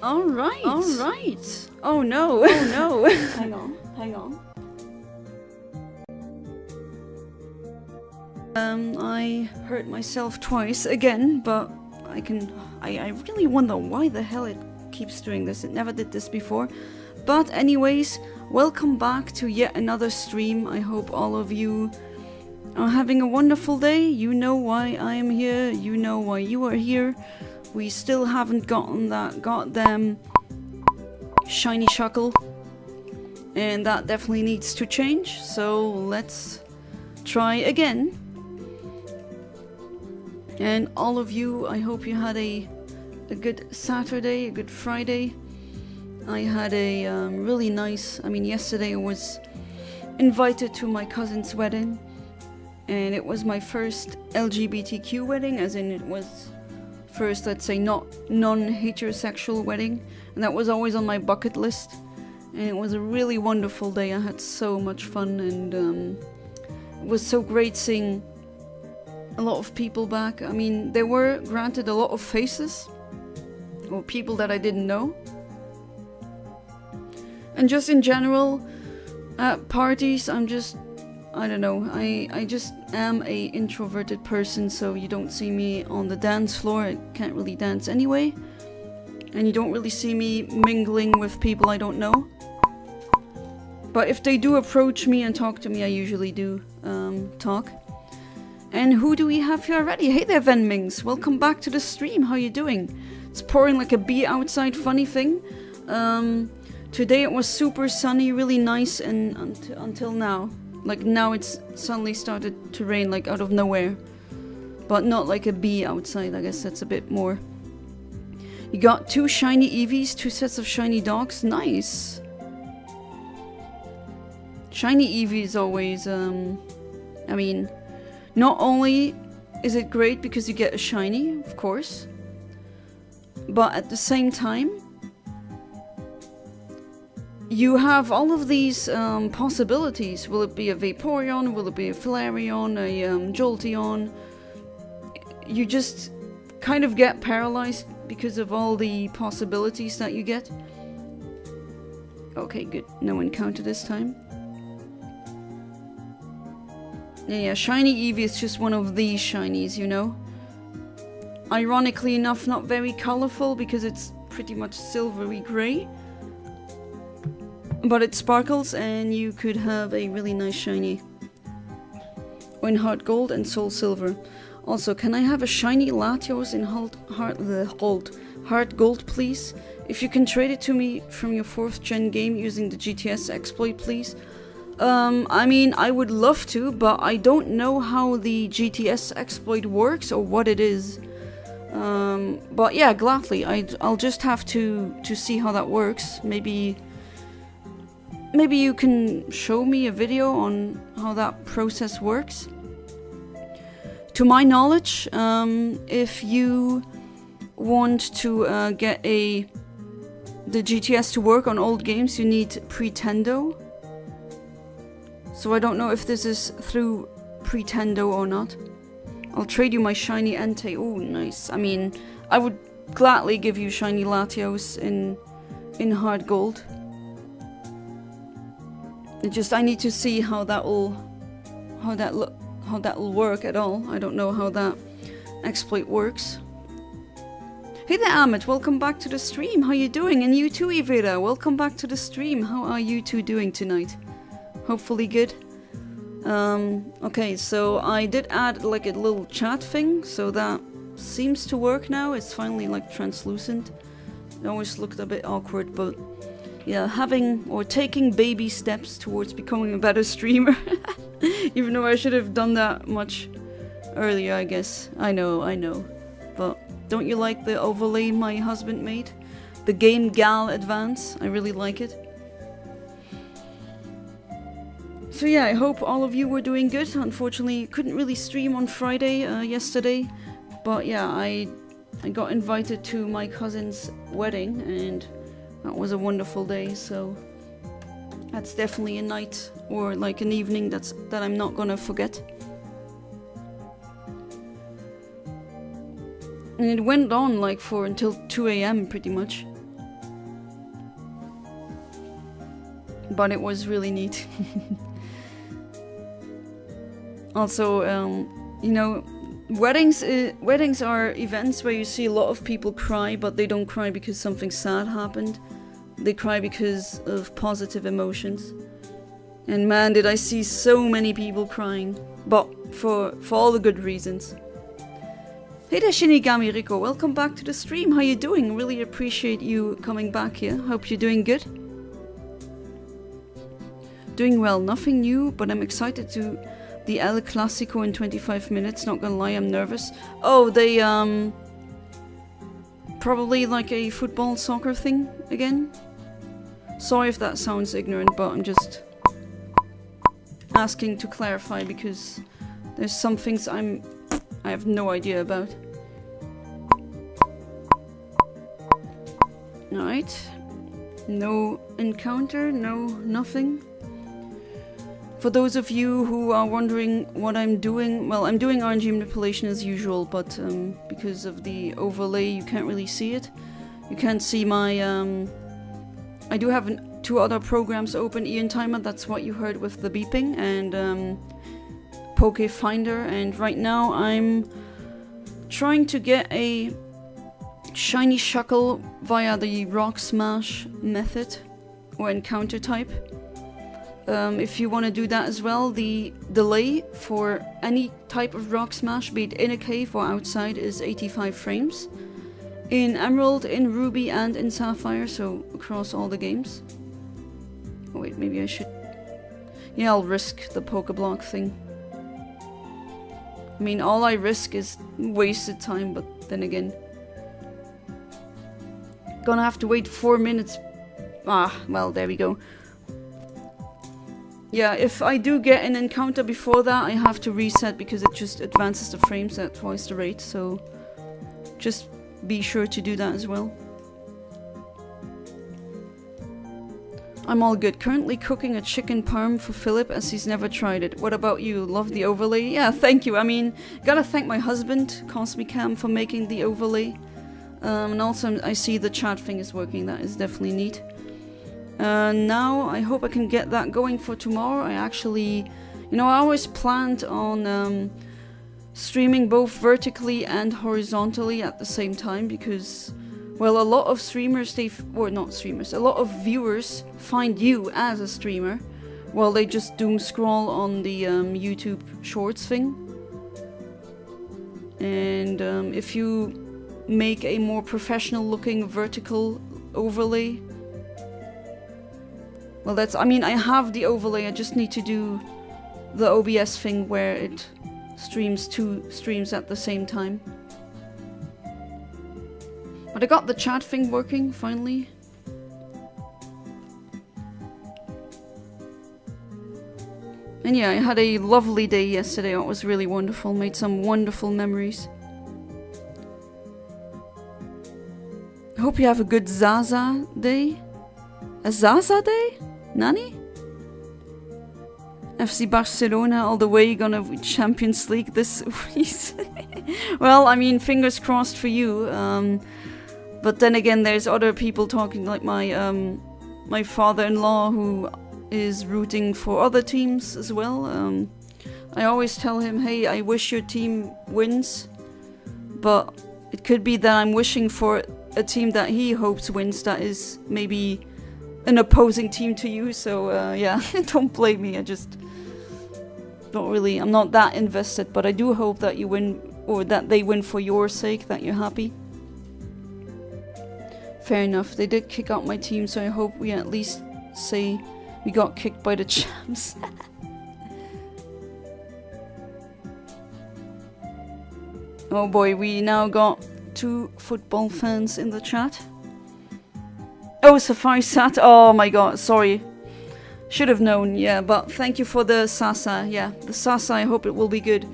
Alright. Alright. Oh no. Oh no. Hang on. Hang on. I hurt myself twice again, but I really wonder why the hell it keeps doing this. It never did this before. But anyways, welcome back to yet another stream. I hope all of you are having a wonderful day. You know why I am here. You know why you are here. We still haven't gotten that goddamn Shiny Shuckle. And that definitely needs to change. So let's try again. And all of you, I hope you had a good Saturday, a good Friday. I had a really nice, yesterday I was invited to my cousin's wedding. And it was my first LGBTQ wedding, as in it was first, let's say, not non-heterosexual wedding. And that was always on my bucket list. And it was a really wonderful day. I had so much fun, and it was so great seeing a lot of people back. I mean, there were granted a lot of faces, or people that I didn't know. And just in general, at parties, I don't know, I just am a introverted person, so you don't see me on the dance floor. I can't really dance anyway. And you don't really see me mingling with people I don't know. But if they do approach me and talk to me, I usually do talk. And who do we have here already? Hey there, Venmings. Welcome back to the stream. How you doing? It's pouring like a bee outside, funny thing. Today it was super sunny, really nice, and until now. Like now it's suddenly started to rain, like out of nowhere. But not like a bee outside, I guess that's a bit more. You got 2 shiny Eevees, 2 sets of shiny dogs. Nice. Shiny Eevee is always, not only is it great because you get a shiny, of course, but at the same time, you have all of these possibilities. Will it be a Vaporeon? Will it be a Flareon? A Jolteon? You just kind of get paralyzed because of all the possibilities that you get. Okay, good. No encounter this time. Yeah, Shiny Eevee is just one of these shinies, you know? Ironically enough, not very colorful because it's pretty much silvery grey. But it sparkles and you could have a really nice shiny. Or in Heart Gold and Soul Silver. Also, can I have a shiny Latios in Heart Gold, please? If you can trade it to me from your 4th gen game using the GTS exploit, please. I would love to, but I don't know how the GTS exploit works or what it is. But yeah, gladly. I'll just have to see how that works. Maybe you can show me a video on how that process works. To my knowledge, if you want to get the GTS to work on old games, you need Pretendo. So I don't know if this is through Pretendo or not. I'll trade you my shiny Entei. Oh, nice. I mean, I would gladly give you shiny Latios in Heart Gold. I need to see how that'll work at all. I don't know how that exploit works. Hey there, Amit. Welcome back to the stream. How you doing? And you too, Ivera. Welcome back to the stream. How are you two doing tonight? Hopefully good. Okay, so I did add like a little chat thing, so that seems to work now. It's finally like translucent. It always looked a bit awkward, but yeah, taking baby steps towards becoming a better streamer. Even though I should have done that much earlier, I guess. I know. But don't you like the overlay my husband made? The Game Gal Advance. I really like it. So yeah, I hope all of you were doing good. Unfortunately, couldn't really stream on Friday yesterday. But yeah, I got invited to my cousin's wedding and that was a wonderful day, so that's definitely a night or like an evening that I'm not gonna forget. And it went on like until 2 AM pretty much. but it was really neat. Also, you know, weddings are events where you see a lot of people cry, but they don't cry because something sad happened. They cry because of positive emotions. And man, did I see so many people crying, but for all the good reasons. Hey there, Shinigami Rico, welcome back to the stream. How you doing? Really appreciate you coming back here. Hope you're doing good. Doing well, nothing new, but I'm excited to the El Clasico in 25 minutes. Not gonna lie, I'm nervous. Oh, they probably like a football soccer thing again. Sorry if that sounds ignorant, but I'm just asking to clarify because there's some things I have no idea about. Alright. No encounter, no nothing. For those of you who are wondering what I'm doing, well, I'm doing RNG manipulation as usual, but because of the overlay you can't really see it. You can't see my... I do have two other programs open, Eontimer, that's what you heard with the beeping, and Pokéfinder, and right now I'm trying to get a Shiny Shuckle via the Rock Smash method, or encounter type. If you want to do that as well, the delay for any type of Rock Smash, be it in a cave or outside, is 85 frames. In Emerald, in Ruby, and in Sapphire, so across all the games. Oh wait, maybe I should... Yeah, I'll risk the Pokeblock thing. I mean, all I risk is wasted time, but then again... Gonna have to wait 4 minutes. Ah, well, there we go. Yeah, if I do get an encounter before that, I have to reset because it just advances the frames at twice the rate, so just be sure to do that as well. I'm all good. Currently cooking a chicken parm for Philip as he's never tried it. What about you? Love the overlay? Yeah, thank you. I mean, gotta thank my husband, CosmiCam, for making the overlay. And also I see the chat thing is working. That is definitely neat. Now I hope I can get that going for tomorrow. I actually, you know, I always planned on streaming both vertically and horizontally at the same time because, well, a lot of streamers, or not streamers, a lot of viewers find you as a streamer while they just doom scroll on the YouTube Shorts thing. And if you make a more professional looking vertical overlay, well, that's, I mean, I have the overlay, I just need to do the OBS thing where it streams two streams at the same time. But I got the chat thing working, finally. And yeah, I had a lovely day yesterday, it was really wonderful, made some wonderful memories. I hope you have a good Zaza day. A Zaza day? Nani? FC Barcelona all the way, gonna win Champions League this week. Well, I mean, fingers crossed for you. But then again, there's other people talking, like my my father-in-law who is rooting for other teams as well. I always tell him, hey, I wish your team wins, but it could be that I'm wishing for a team that he hopes wins that is maybe an opposing team to you, so yeah, don't blame me, I just don't really, I'm not that invested, but I do hope that you win, or that they win for your sake, that you're happy. Fair enough, they did kick out my team, so I hope we at least say we got kicked by the champs. Oh boy, we now got 2 football fans in the chat. Oh, Safari Sat. Oh my god, sorry. Should have known, yeah, but thank you for the Sasa. Yeah, the Sasa, I hope it will be good.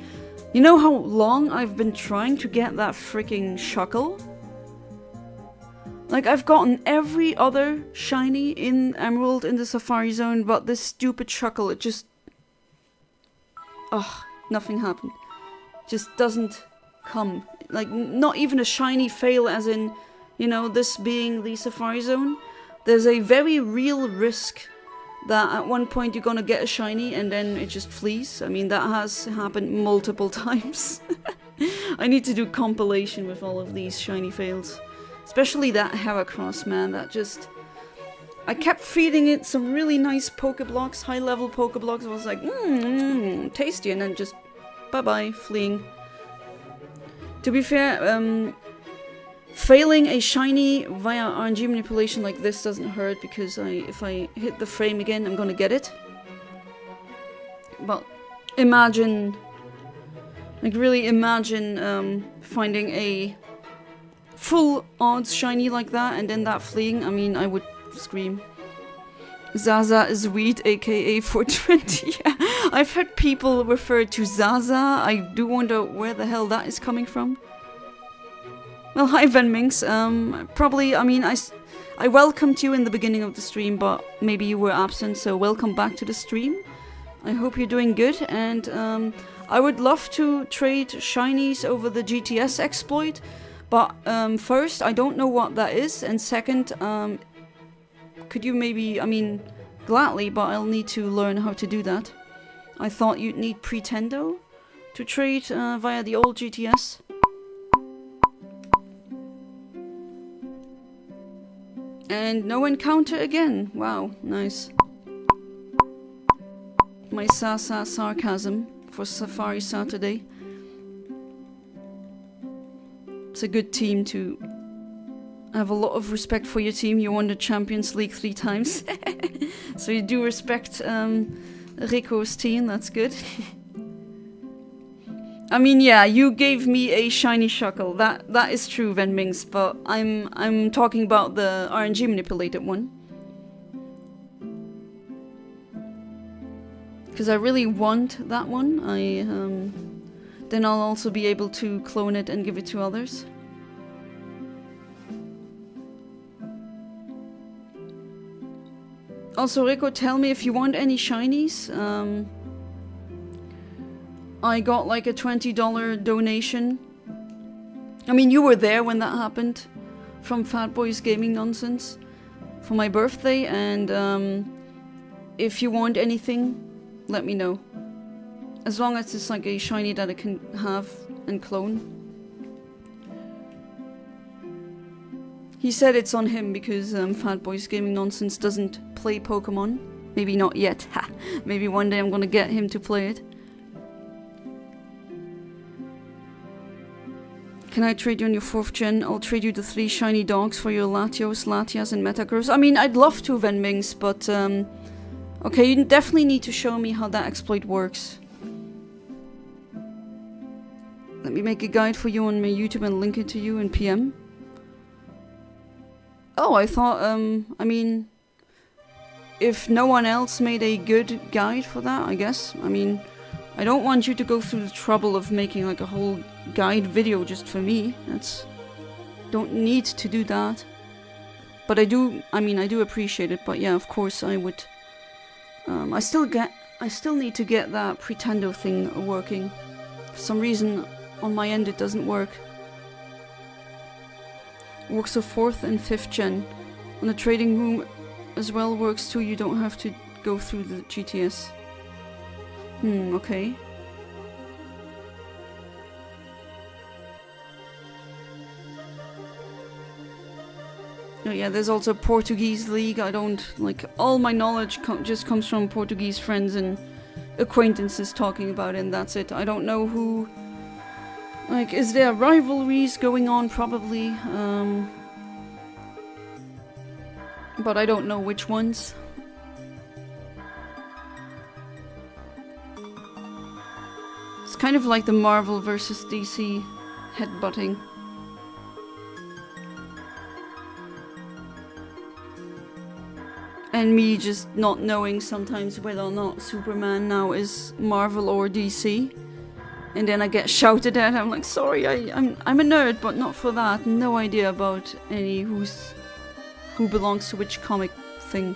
You know how long I've been trying to get that freaking Shuckle? Like, I've gotten every other shiny in Emerald in the Safari Zone, but this stupid Shuckle, it just... Ugh, nothing happened. Just doesn't come. Like, not even a shiny fail as in... You know, this being the Safari Zone, there's a very real risk that at one point you're gonna get a shiny and then it just flees. I mean, that has happened multiple times. I need to do compilation with all of these shiny fails. Especially that Heracross, man, that just... I kept feeding it some really nice Pokeblocks, high-level Pokeblocks. I was like, tasty, and then just bye-bye, fleeing. To be fair, failing a shiny via RNG manipulation like this doesn't hurt, because if I hit the frame again, I'm gonna get it. But imagine, like really imagine finding a full odds shiny like that and then that fleeing. I mean, I would scream. Zaza is weed, aka 420. I've heard people refer to Zaza. I do wonder where the hell that is coming from. Well, hi Venminx. Probably, I mean, I welcomed you in the beginning of the stream, but maybe you were absent, so welcome back to the stream. I hope you're doing good, and I would love to trade shinies over the GTS exploit, but first, I don't know what that is, and second, could you maybe, I mean, gladly, but I'll need to learn how to do that. I thought you'd need Pretendo to trade via the old GTS. And no encounter again. Wow, nice. My Sasa sarcasm for Safari Saturday. It's a good team to... I have a lot of respect for your team. You won the Champions League 3 times. So you do respect Rico's team, that's good. I mean, yeah, you gave me a Shiny Shuckle. That is true, Venminx, but I'm talking about the RNG manipulated one. Because I really want that one. Then I'll also be able to clone it and give it to others. Also, Rico, tell me if you want any shinies. I got like a $20 donation. I mean, you were there when that happened. From Fat Boys Gaming Nonsense. For my birthday. And if you want anything, let me know. As long as it's like a shiny that I can have and clone. He said it's on him because Fat Boys Gaming Nonsense doesn't play Pokemon. Maybe not yet. Ha! Maybe one day I'm gonna get him to play it. Can I trade you on your 4th gen? I'll trade you the 3 shiny dogs for your Latios, Latias, and Metagross. I mean, I'd love to, Venminx, but okay, you definitely need to show me how that exploit works. Let me make a guide for you on my YouTube and link it to you in PM. Oh, I thought, I mean, if no one else made a good guide for that, I guess. I mean, I don't want you to go through the trouble of making like a whole guide video just for me. Don't need to do that. But I do appreciate it, but yeah, of course I would. I still need to get that Pretendo thing working. For some reason, on my end it doesn't work. Works of 4th and 5th gen. On the trading room as well works too, you don't have to go through the GTS. Okay. Oh yeah, there's also Portuguese League. I don't, like, all my knowledge just comes from Portuguese friends and acquaintances talking about it, and that's it. I don't know who... Like, is there rivalries going on? Probably. But I don't know which ones. It's kind of like the Marvel versus DC headbutting. And me just not knowing sometimes whether or not Superman now is Marvel or DC. And then I get shouted at. I'm like, sorry, I'm a nerd, but not for that. No idea about any who belongs to which comic thing.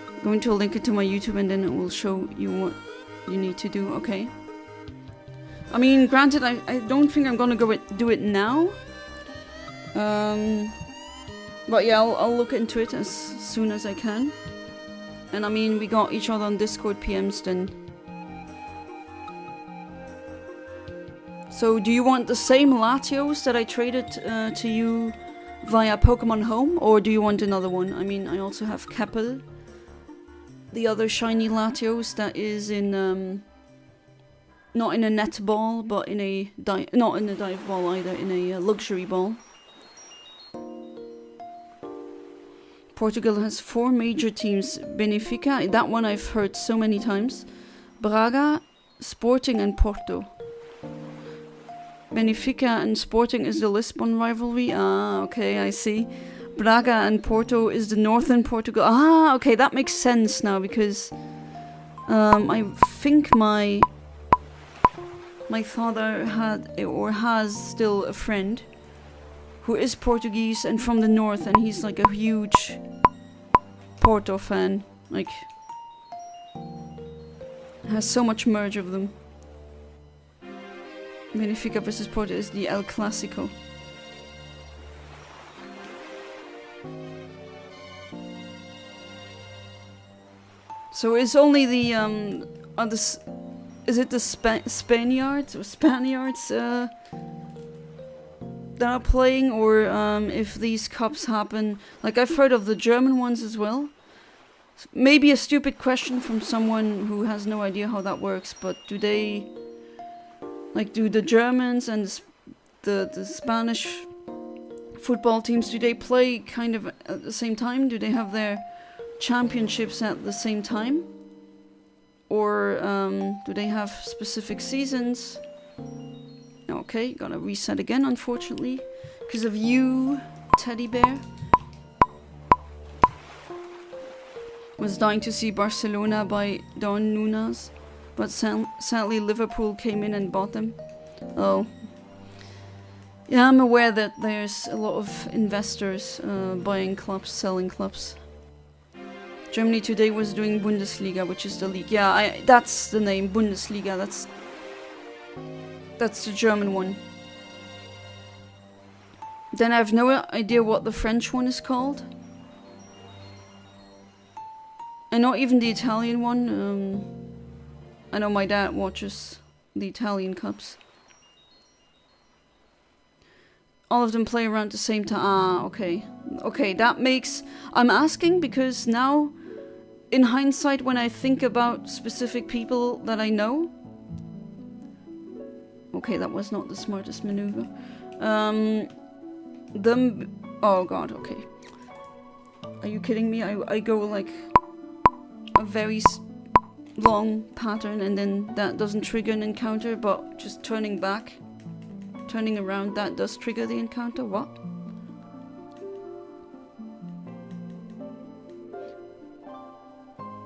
I'm going to link it to my YouTube and then it will show you what you need to do. Okay. I mean, granted, I don't think I'm gonna go do it now. But yeah, I'll look into it as soon as I can. And I mean, we got each other on Discord PMs then. So, do you want the same Latios that I traded to you via Pokemon Home? Or do you want another one? I mean, I also have Keppel. The other shiny Latios that is in, not in a net ball, but in a not in a dive ball either, in a luxury ball. Portugal has 4 major teams. Benfica, that one I've heard so many times. Braga, Sporting and Porto. Benfica and Sporting is the Lisbon rivalry. Ah, okay, I see. Braga and Porto is the northern Portugal. Ah, okay, that makes sense now because I think my father had or has still a friend who is Portuguese and from the north, and he's like a huge Porto fan. Like, has so much merge of them. Benfica versus Porto is the El Clásico. So it's only the is it the Spaniards or Spaniards that are playing, or if these cups happen? Like, I've heard of the German ones as well. Maybe a stupid question from someone who has no idea how that works, but do they, like, do the Germans and the Spanish football teams, do they play kind of at the same time? Do they have their championships at the same time? Or do they have specific seasons? Okay, gotta reset again, unfortunately, because of you, Teddy Bear. Was dying to see Barcelona by Don Nunes, but sadly Liverpool came in and bought them. Oh. Yeah, I'm aware that there's a lot of investors buying clubs, selling clubs. Germany today was doing Bundesliga, which is the league. Yeah, that's the name, Bundesliga. That's the German one. Then I have no idea what the French one is called. And not even the Italian one. I know my dad watches the Italian cups. All of them play around the same time. Ah, okay. Okay, that makes... I'm asking because now, in hindsight, when I think about specific people that I know... Okay, that was not the smartest maneuver. Oh god, okay. Are you kidding me? I go like a very long pattern and then that doesn't trigger an encounter, but just turning back, turning around, that does trigger the encounter? What?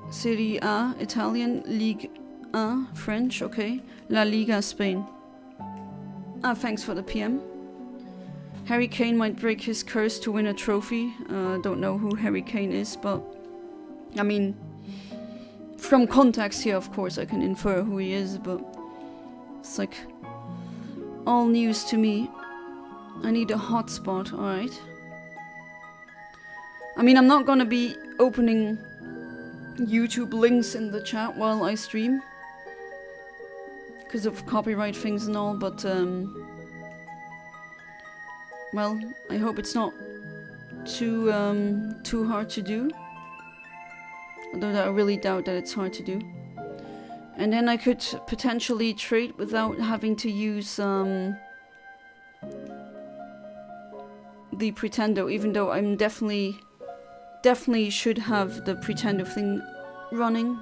Serie A, Italian, Ligue 1, French, okay. La Liga, Spain. Ah, thanks for the PM. Harry Kane might break his curse to win a trophy. Don't know who Harry Kane is, but... I mean... From context here, of course, I can infer who he is, but... It's like... all news to me. I need a hotspot, alright. I mean, I'm not gonna be opening YouTube links in the chat while I stream. Because of copyright things and all, but well, I hope it's not too hard to do. Although I really doubt that it's hard to do. And then I could potentially trade without having to use the Pretendo, even though I'm definitely should have the Pretendo thing running.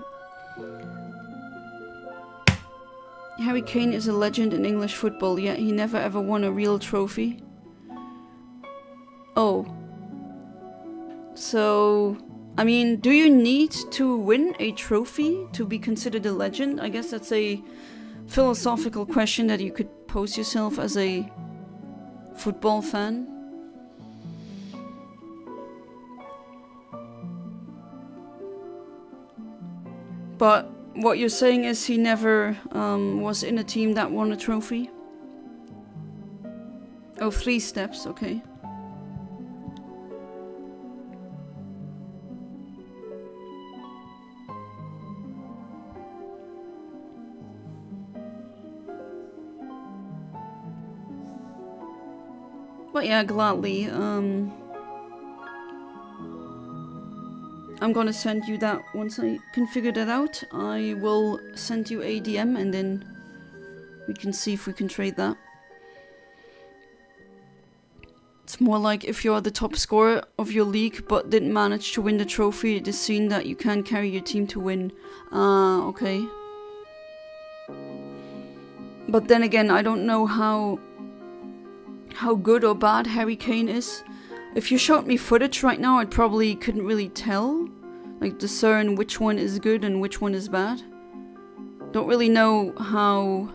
Harry Kane is a legend in English football, yet he never ever won a real trophy. Oh. So, I mean, do you need to win a trophy to be considered a legend? I guess that's a philosophical question that you could pose yourself as a football fan. But what you're saying is he never was in a team that won a trophy? Oh, 3 steps, okay. But yeah, gladly. I'm gonna send you that once I can figure that out. I will send you a DM and then we can see if we can trade that. It's more like if you're the top scorer of your league but didn't manage to win the trophy, it is seen that you can carry your team to win. Okay. But then again, I don't know how good or bad Harry Kane is. If you showed me footage right now, I probably couldn't really tell. Like, discern which one is good and which one is bad. Don't really know how...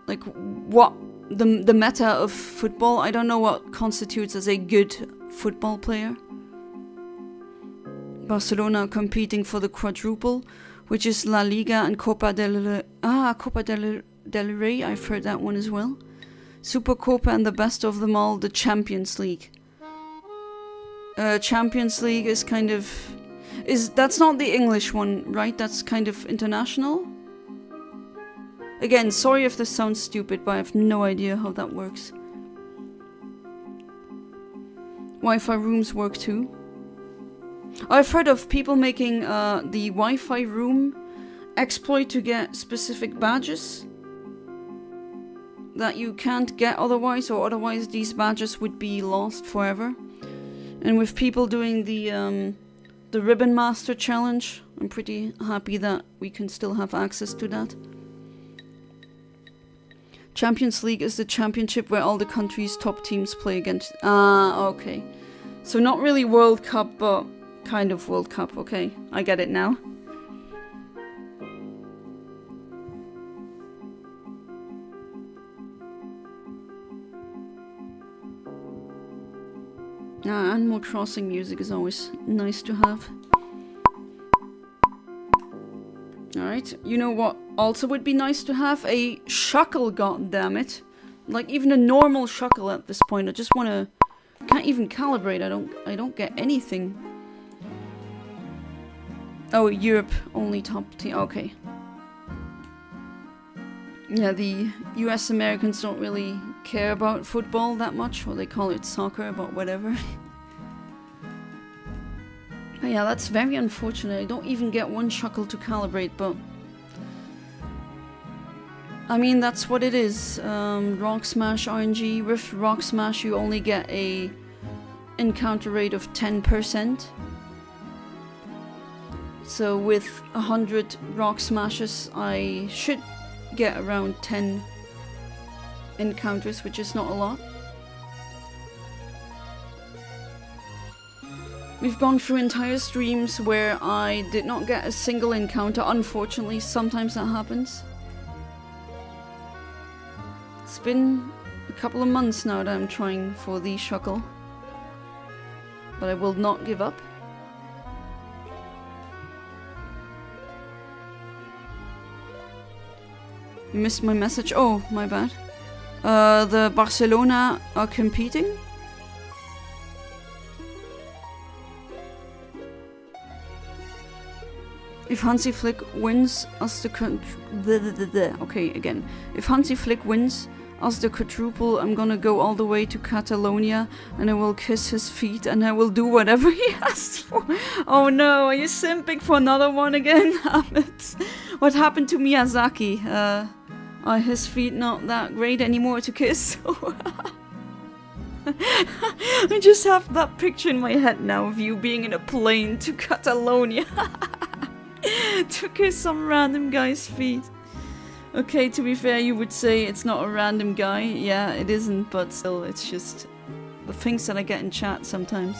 like, what... The meta of football. I don't know what constitutes as a good football player. Barcelona are competing for the quadruple, which is La Liga and Copa del Rey. I've heard that one as well. Supercopa and the best of them all, the Champions League. Champions League is kind of... That's not the English one, right? That's kind of international? Again, sorry if this sounds stupid, but I have no idea how that works. Wi-Fi rooms work too. I've heard of people making the Wi-Fi room exploit to get specific badges that you can't get otherwise, or otherwise these badges would be lost forever. And with people doing the Ribbon Master challenge, I'm pretty happy that we can still have access to that. Champions League is the championship where all the country's top teams play against... okay. So not really World Cup, but kind of World Cup. Okay, I get it now. Animal Crossing music is always nice to have. Alright, you know what also would be nice to have? A Shuckle, goddammit. Like, even a normal Shuckle at this point. I just wanna... Can't even calibrate, I don't get anything. Oh, Europe only top team, okay. Yeah, the US Americans don't really care about football that much, or they call it soccer, but whatever. But yeah, that's very unfortunate. I don't even get one Shuckle to calibrate, but... I mean, that's what it is. Rock Smash RNG. With Rock Smash, you only get a encounter rate of 10%. So with 100 Rock Smashes, I should get around 10 encounters, which is not a lot. We've gone through entire streams where I did not get a single encounter. Unfortunately, sometimes that happens. It's been a couple of months now that I'm trying for the Shuckle, but I will not give up. You missed my message? Oh, my bad. The Barcelona are competing? If Hansi Flick wins as the okay, again. If Hansi Flick wins as the quadruple, I'm gonna go all the way to Catalonia and I will kiss his feet and I will do whatever he asks for. Oh no, are you simping for another one again? What happened to Miyazaki? Are his feet not that great anymore to kiss? I just have that picture in my head now of you being in a plane to Catalonia. To kiss some random guy's feet. Okay, to be fair, you would say it's not a random guy. Yeah, it isn't, but still, it's just the things that I get in chat sometimes.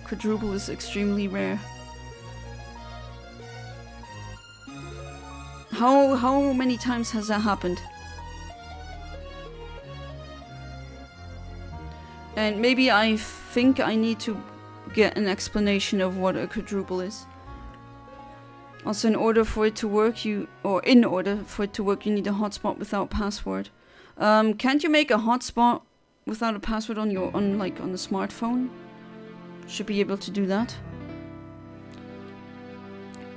Quadruple is extremely rare. How many times has that happened? And maybe I think I need to get an explanation of what a quadruple is. Also, in order for it to work, you need a hotspot without password. Can't you make a hotspot without a password on the smartphone? Should be able to do that.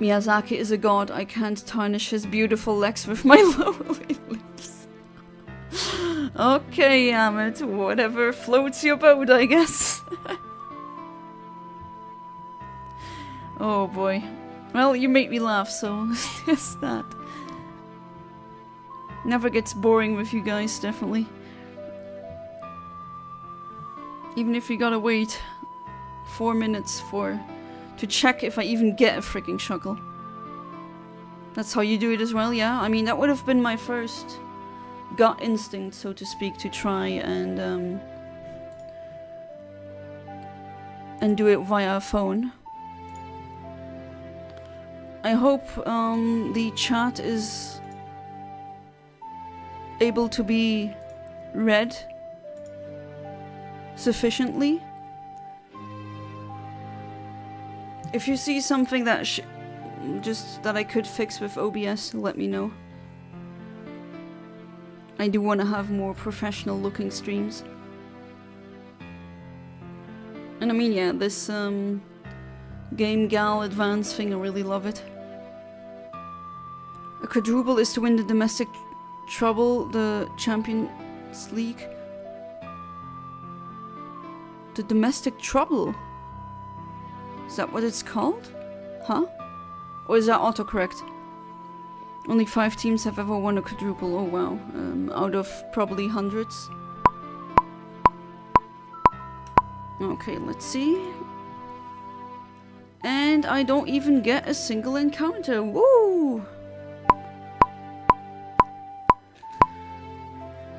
Miyazaki is a god. I can't tarnish his beautiful legs with my lowly lips. Okay, Amit, whatever floats your boat, I guess. Oh boy. Well, you make me laugh, so there's that. Never gets boring with you guys, definitely. Even if you gotta wait 4 minutes to check if I even get a freaking Shuckle. That's how you do it as well, yeah? I mean, that would have been my first gut instinct, so to speak, to try and do it via a phone. I hope the chat is able to be read sufficiently. If you see something that just that I could fix with OBS, let me know. I do want to have more professional looking streams. And I mean, yeah, this Game Gal Advance thing, I really love it. A quadruple is to win the domestic trouble, the Champions League. The domestic trouble? Is that what it's called? Huh? Or is that autocorrect? Only 5 teams have ever won a quadruple. Oh wow. Out of probably hundreds. Okay, let's see. And I don't even get a single encounter. Woo!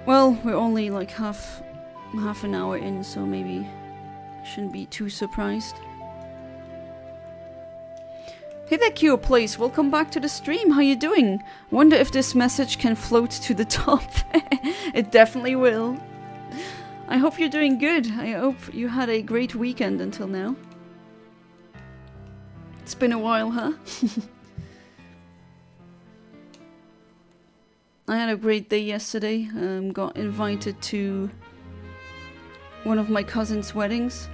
Well, we're only like half an hour in, so maybe I shouldn't be too surprised. Hey there, Kyo Place. Welcome back to the stream. How you doing? Wonder if this message can float to the top. It definitely will. I hope you're doing good. I hope you had a great weekend until now. It's been a while, huh? I had a great day yesterday. Got invited to one of my cousin's weddings.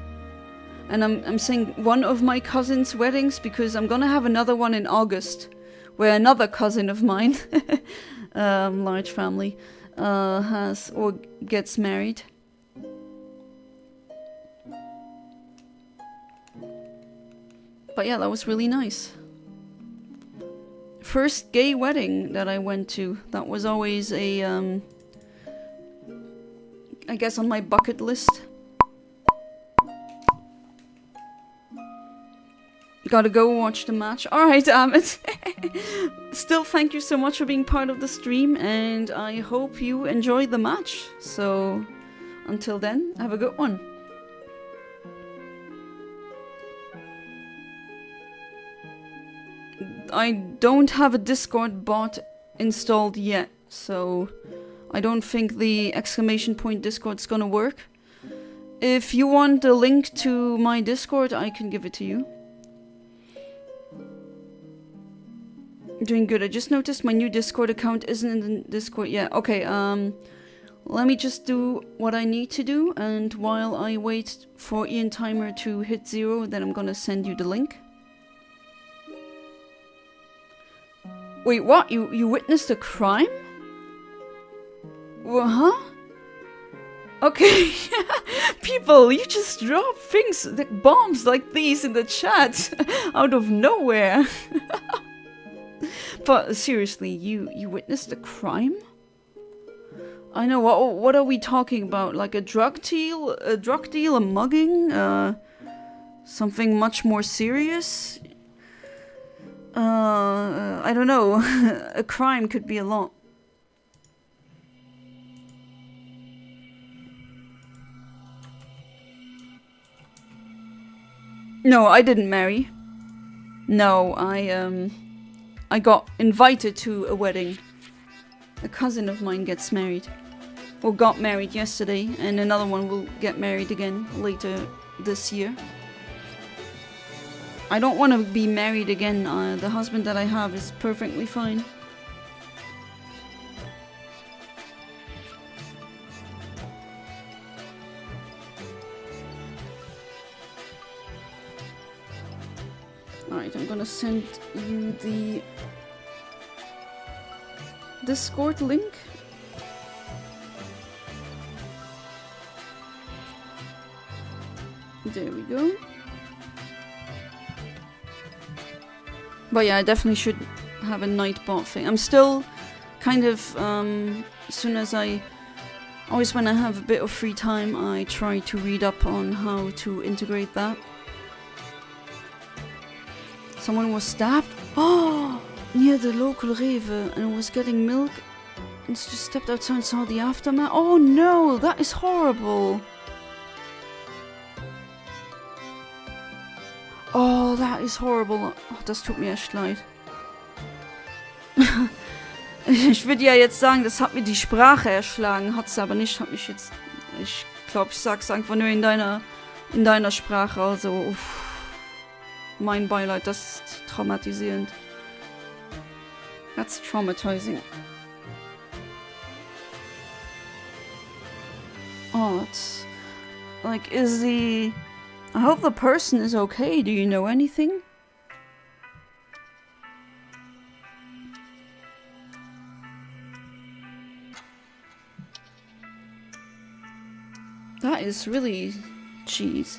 And I'm saying one of my cousin's weddings because I'm gonna have another one in August, where another cousin of mine, large family, has or gets married. But yeah, that was really nice. First gay wedding that I went to. That was always a, I guess on my bucket list. Gotta go watch the match. Alright, Amit. Still, thank you so much for being part of the stream, and I hope you enjoyed the match. So, until then, have a good one. I don't have a Discord bot installed yet, so I don't think the exclamation point Discord's gonna work. If you want the link to my Discord, I can give it to you. Doing good. I just noticed my new Discord account isn't in the Discord yet. Okay, let me just do what I need to do, and while I wait for Eontimer to hit 0, then I'm gonna send you the link. Wait, what? You witnessed a crime? Huh? Okay. People, you just drop things, like bombs like these in the chat out of nowhere. But seriously, you witnessed a crime? I know, what are we talking about? Like a drug deal, a mugging, something much more serious? I don't know. A crime could be a lot. No, I didn't marry. No, I got invited to a wedding. A cousin of mine gets married. Or got married yesterday, and another one will get married again later this year. I don't want to be married again. The husband that I have is perfectly fine. Alright, I'm gonna send you the Discord link. There we go. But yeah, I definitely should have a Nightbot thing. I'm still kind of, as soon as always when I have a bit of free time, I try to read up on how to integrate that. Someone was stabbed? Oh! Near the local Rewe and was getting milk and just stepped outside and saw the aftermath. Oh no! That is horrible! Oh, that is horrible. Oh, das tut mir echt leid. Ich würde ja jetzt sagen, das hat mir die Sprache erschlagen. Hat es aber nicht. Hat mich jetzt... Ich glaube, ich sag's einfach nur in deiner Sprache. Also, uff. Mein Beileid, das ist traumatisierend. That's traumatizing. Oh, it's... Like, is the... I hope the person is okay. Do you know anything? That is really cheese.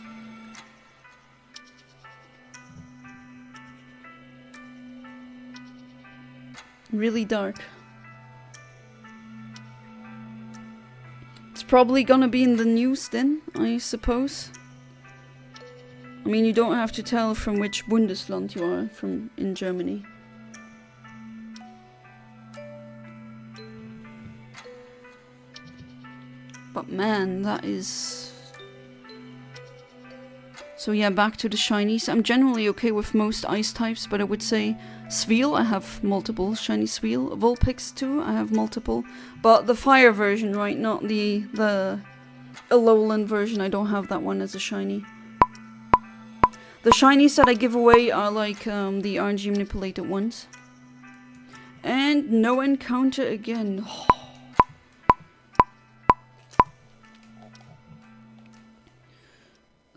Really dark. It's probably gonna be in the news then, I suppose. I mean, you don't have to tell from which Bundesland you are from in Germany. But man, that is... So yeah, back to the shinies. I'm generally okay with most ice types, but I would say Sviel, I have multiple shiny Sviel. Vulpix too, I have multiple. But the fire version, right, not the Alolan version, I don't have that one as a shiny. The shinies that I give away are like the RNG manipulated ones. And no encounter again.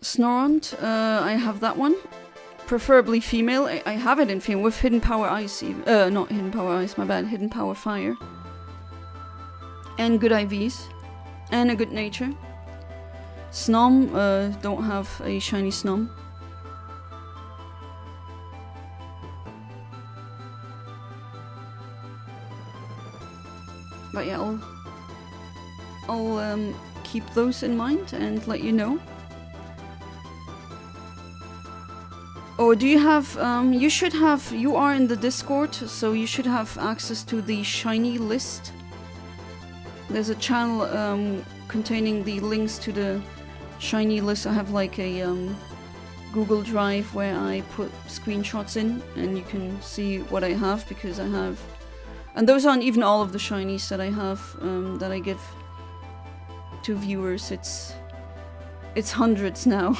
Snorant, I have that one. Preferably female. I have it in female with Hidden Power Ice even. Not Hidden Power Ice, my bad. Hidden Power Fire. And good IVs. And a good nature. Snom, don't have a shiny Snom. But yeah, I'll keep those in mind and let you know. Oh, do you have, you should have, you are in the Discord, so you should have access to the shiny list. There's a channel containing the links to the shiny list. I have like a Google Drive where I put screenshots in and you can see what I have because I have... And those aren't even all of the shinies that I have, that I give to viewers. It's hundreds now.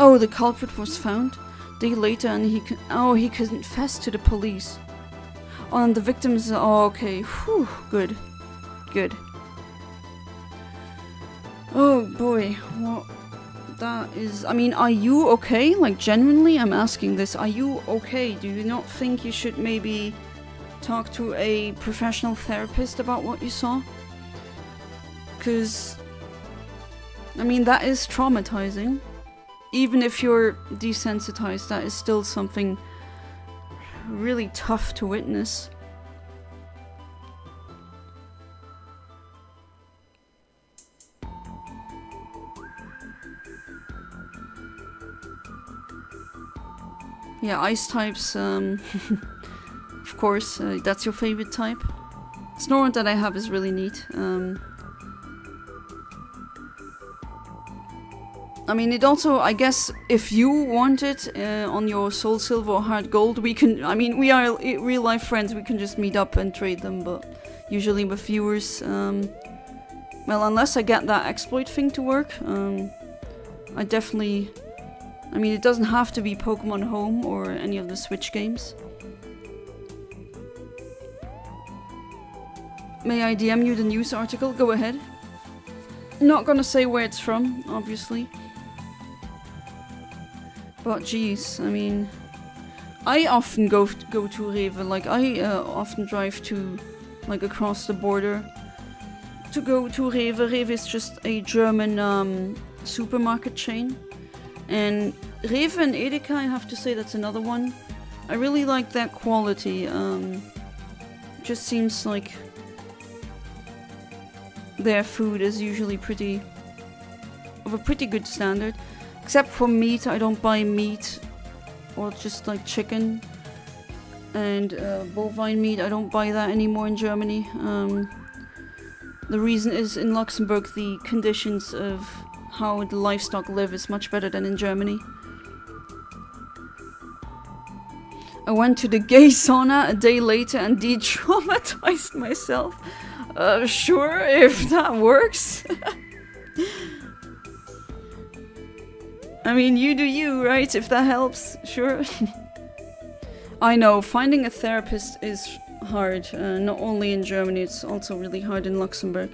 Oh, the culprit was found. Day later and he confessed to the police. Oh, and the victims, oh, okay. Whew, good. Good. Oh boy, what that is... I mean, are you okay? Like, genuinely, I'm asking this. Are you okay? Do you not think you should maybe talk to a professional therapist about what you saw? Because, I mean, that is traumatizing. Even if you're desensitized, that is still something really tough to witness. Yeah, ice types, of course, that's your favorite type. Snorant that I have is really neat. I mean, it also, I guess, if you want it on your Soul Silver or Heart Gold, we can, I mean, we are real life friends, we can just meet up and trade them, but usually with viewers, well, unless I get that exploit thing to work, I definitely, I mean, it doesn't have to be Pokemon Home or any of the Switch games. May I DM you the news article? Go ahead. Not gonna say where it's from, obviously. But geez, I mean, I often go to Rewe. Like I often drive to, like, across the border to go to Rewe. Rewe is just a German supermarket chain, and Rewe and Edeka, I have to say, that's another one. I really like that quality. Just seems like their food is usually of a pretty good standard. Except for meat, I don't buy meat, or just like chicken and bovine meat. I don't buy that anymore in Germany. The reason is, in Luxembourg the conditions of how the livestock live is much better than in Germany. I went to the gay sauna a day later and de-traumatized myself. Sure, if that works. I mean, you do you, right? If that helps, sure. I know, finding a therapist is hard. Not only in Germany, it's also really hard in Luxembourg.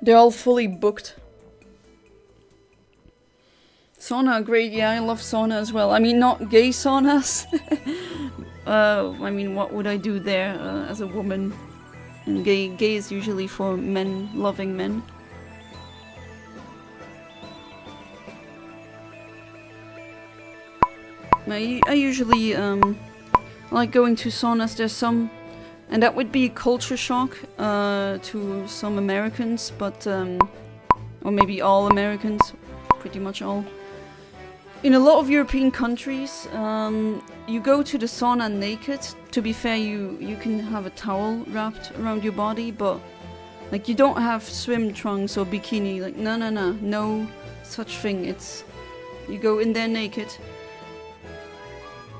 They're all fully booked. Sauna, great. Yeah, I love sauna as well. I mean, not gay saunas. I mean, what would I do there as a woman? And gay is usually for men, loving men. I usually like going to saunas. There's some, and that would be a culture shock to some Americans, but or maybe all Americans, pretty much all. In a lot of European countries, you go to the sauna naked. To be fair, you can have a towel wrapped around your body, but like you don't have swim trunks or bikini. Like no such thing. It's you go in there naked.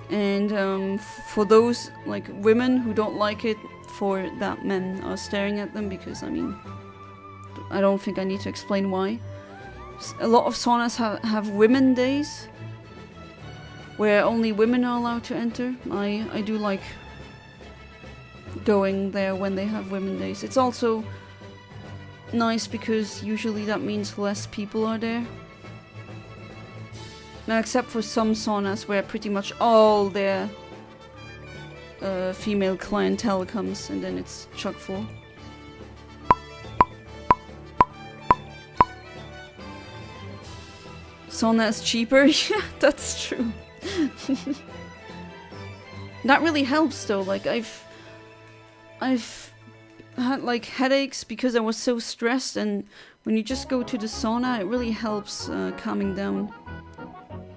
And for those like women who don't like it, for that men are staring at them, because I mean, I don't think I need to explain why. A lot of saunas have women days, where only women are allowed to enter. I do like going there when they have women days. It's also nice because usually that means less people are there. Now, except for some saunas where pretty much all their female clientele comes, and then it's chock full. Sauna is cheaper? Yeah, that's true. That really helps though. Like I've had like headaches because I was so stressed, and when you just go to the sauna, it really helps calming down.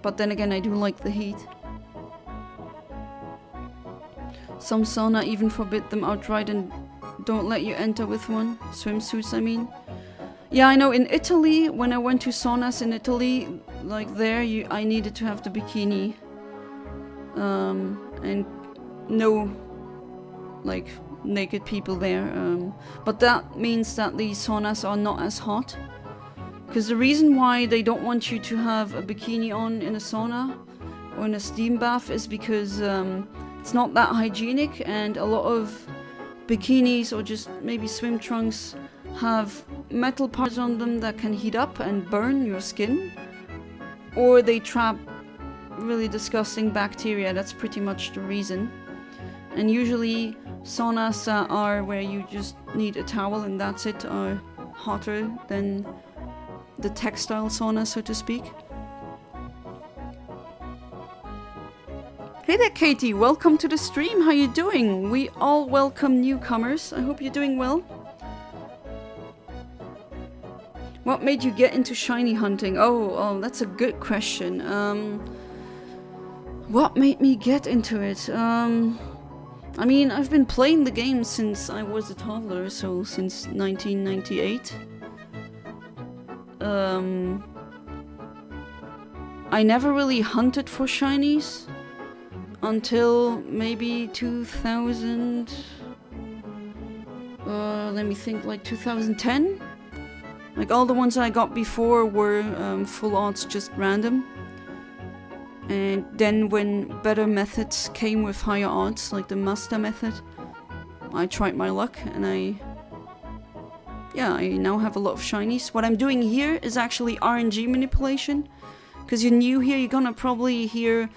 But then again, I do like the heat. Some sauna even forbid them outright and don't let you enter with one. Swimsuits, I mean. Yeah, I know. In Italy, when I went to saunas in Italy, like there, I needed to have the bikini. And no, like, naked people there. But that means that the saunas are not as hot. Because the reason why they don't want you to have a bikini on in a sauna or in a steam bath is because it's not that hygienic, and a lot of bikinis or just maybe swim trunks have metal parts on them that can heat up and burn your skin, or they trap really disgusting bacteria. That's pretty much the reason. And usually saunas that are where you just need a towel and that's it are hotter than the textile sauna, so to speak. Hey there, Katie. Welcome to the stream. How you doing? We all welcome newcomers. I hope you're doing well. What made you get into shiny hunting? Oh, that's a good question. What made me get into it? I mean, I've been playing the game since I was a toddler, so since 1998. I never really hunted for shinies until maybe 2000. Let me think, like 2010. Like all the ones I got before were full odds, just random. And then when better methods came with higher odds, like the master method, I tried my luck and I yeah, I now have a lot of shinies. What I'm doing here is actually RNG manipulation. Because you're new here, you're gonna probably hear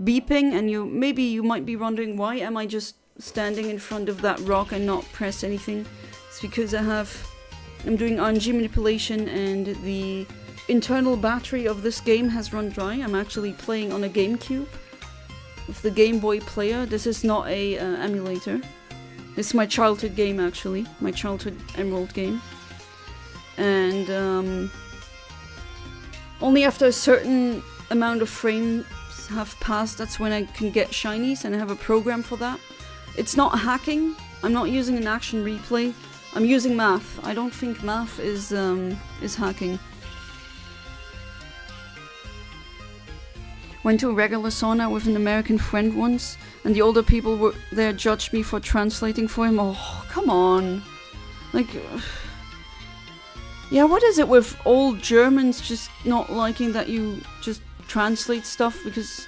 beeping, and maybe you might be wondering, why am I just standing in front of that rock and not press anything? It's because I'm doing RNG manipulation, and the internal battery of this game has run dry. I'm actually playing on a GameCube with the Game Boy player. This is not a emulator. This is my childhood game, actually. My childhood Emerald game. And only after a certain amount of frames have passed, that's when I can get shinies, and I have a program for that. It's not hacking. I'm not using an action replay. I'm using math. I don't think math is hacking. Went to a regular sauna with an American friend once, and the older people were there judged me for translating for him. Oh, come on. Like, yeah, what is it with old Germans just not liking that you just translate stuff? Because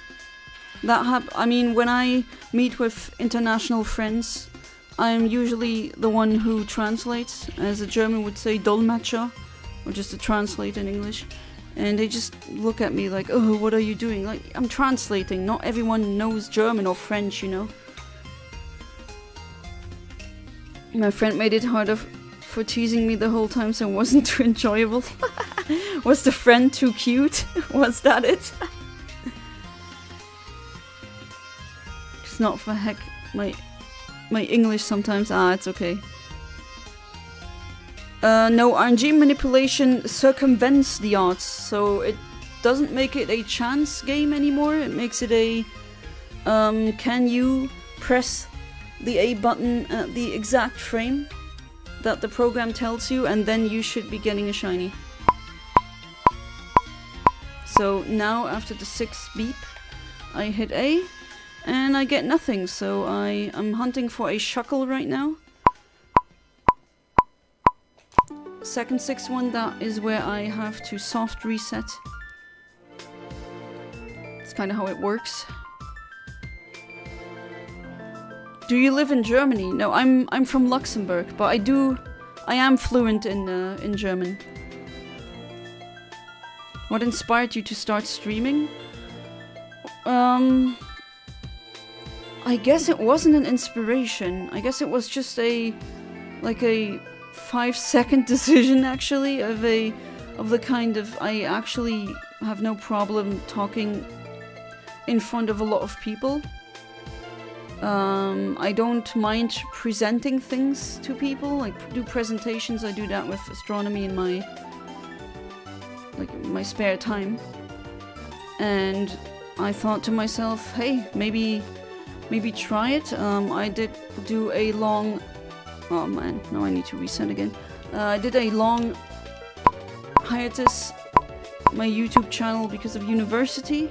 that I mean, when I meet with international friends, I'm usually the one who translates, as a German would say, Dolmetscher, or just to translate in English. And they just look at me like, oh, what are you doing? Like, I'm translating. Not everyone knows German or French, you know. My friend made it harder for teasing me the whole time, so it wasn't too enjoyable. Was the friend too cute? Was that it? It's not for heck. My English sometimes. It's okay. No, RNG manipulation circumvents the odds, so it doesn't make it a chance game anymore. It makes it a can you press the A button at the exact frame that the program tells you, and then you should be getting a shiny. So now after the 6th beep, I hit A and I get nothing, so I'm hunting for a Shuckle right now. Second 6th one, that is where I have to soft reset. It's kind of how it works. Do you live in Germany? No, I'm from Luxembourg, but I am fluent in German. What inspired you to start streaming? I guess it wasn't an inspiration. I guess it was just a 5-second decision, actually, of the kind of, I actually have no problem talking in front of a lot of people. I don't mind presenting things to people, like do presentations. I do that with astronomy in my spare time. And I thought to myself, hey, maybe try it. I did do a long... Oh man, now I need to reset again. I did a long hiatus my YouTube channel because of university.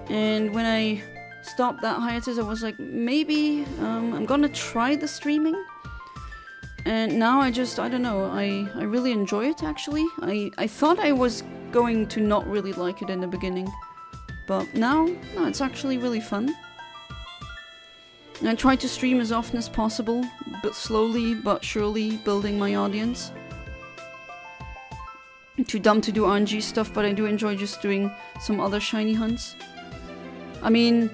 And when I stopped that hiatus, I was like, maybe I'm gonna try the streaming. And now I don't know, I really enjoy it, actually. I thought I was going to not really like it in the beginning. But now, no, it's actually really fun. And I try to stream as often as possible, but slowly but surely building my audience. I'm too dumb to do RNG stuff, but I do enjoy just doing some other shiny hunts. I mean,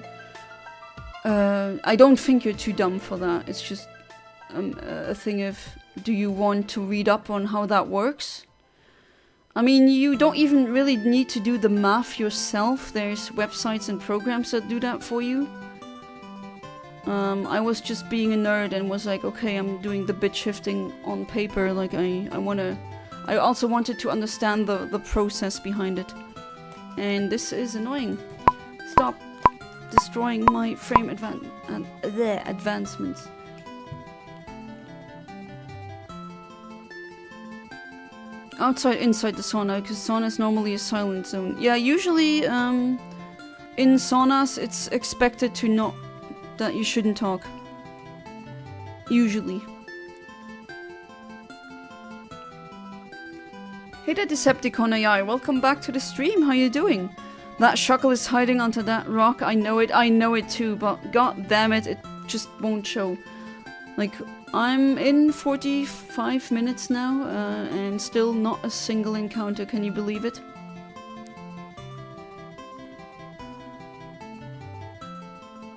I don't think you're too dumb for that. It's just a thing of, do you want to read up on how that works? I mean, you don't even really need to do the math yourself. There's websites and programs that do that for you. I was just being a nerd and was like, okay, I'm doing the bit shifting on paper. Like, I also wanted to understand the process behind it. And this is annoying. Stop destroying my frame advancements. Outside, inside the sauna, because sauna is normally a silent zone. Yeah, usually in saunas it's expected to not... that you shouldn't talk. Usually. Hey there, Decepticon AI, welcome back to the stream, how you doing? That Shuckle is hiding under that rock, I know it too, but god damn it, it just won't show. Like, I'm in 45 minutes now, and still not a single encounter, can you believe it?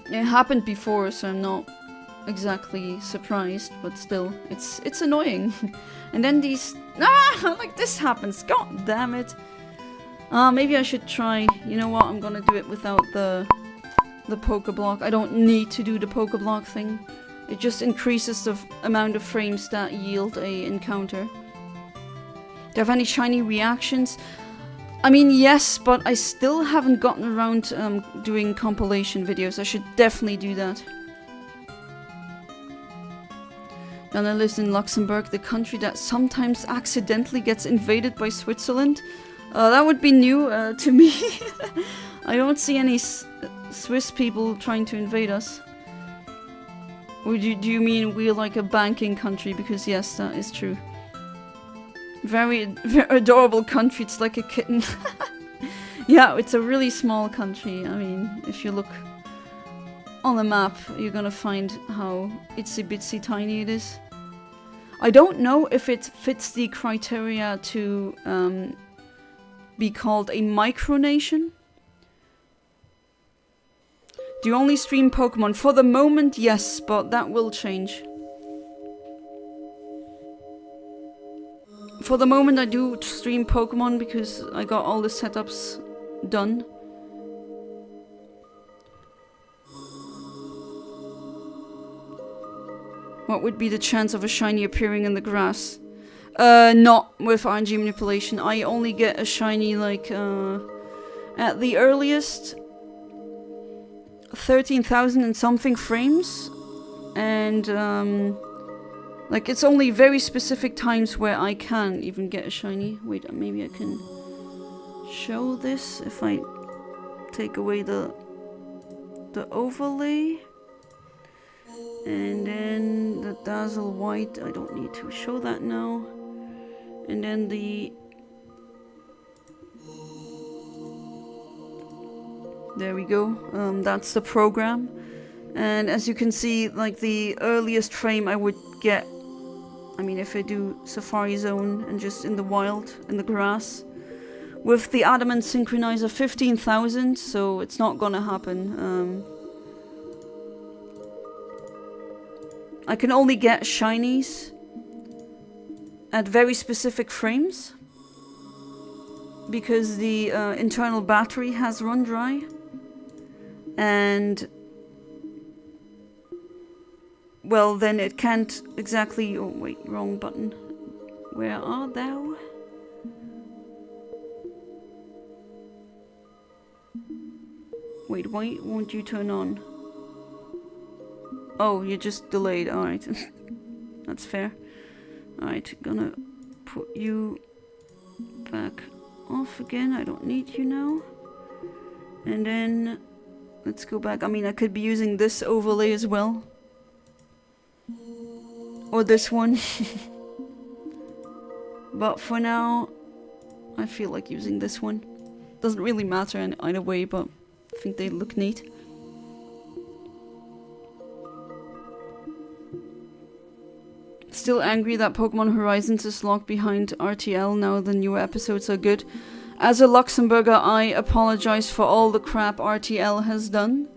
It happened before, so I'm not exactly surprised, but still, it's annoying. And then these... like this happens, god damn it. Maybe I should try, you know what, I'm gonna do it without the Pokeblock. I don't need to do the Pokeblock thing. It just increases the amount of frames that yield a encounter. Do you have any shiny reactions? I mean, yes, but I still haven't gotten around doing compilation videos. I should definitely do that. Dana lives in Luxembourg, the country that sometimes accidentally gets invaded by Switzerland. That would be new to me. I don't see any Swiss people trying to invade us. Or do you mean we're like a banking country? Because yes, that is true. Very, very adorable country, it's like a kitten. Yeah, it's a really small country. I mean, if you look on the map, you're gonna find how itsy bitsy tiny it is. I don't know if it fits the criteria to be called a micronation. Do you only stream Pokemon? For the moment, yes, but that will change. For the moment, I do stream Pokemon because I got all the setups done. What would be the chance of a shiny appearing in the grass? Not with RNG manipulation. I only get a shiny like at the earliest 13,000 and something frames, and like it's only very specific times where I can even get a shiny. Wait, maybe I can show this if I take away the overlay. And then the Dazzle white, I don't need to show that now. And then the... There we go, that's the program. And as you can see, like the earliest frame I would get, I mean if I do Safari Zone and just in the wild, in the grass, with the Adamant Synchronizer 15,000, so it's not gonna happen. I can only get shinies at very specific frames because the internal battery has run dry, and well then it can't exactly... oh wait, wrong button. Where art thou? Wait, why won't you turn on? Oh, you're just delayed, alright. That's fair. Alright, gonna put you back off again. I don't need you now. And then let's go back. I mean, I could be using this overlay as well. Or this one. But for now, I feel like using this one. Doesn't really matter in either way, but I think they look neat. Still angry that Pokemon Horizons is locked behind RTL now the newer episodes are good. As a Luxembourger, I apologize for all the crap RTL has done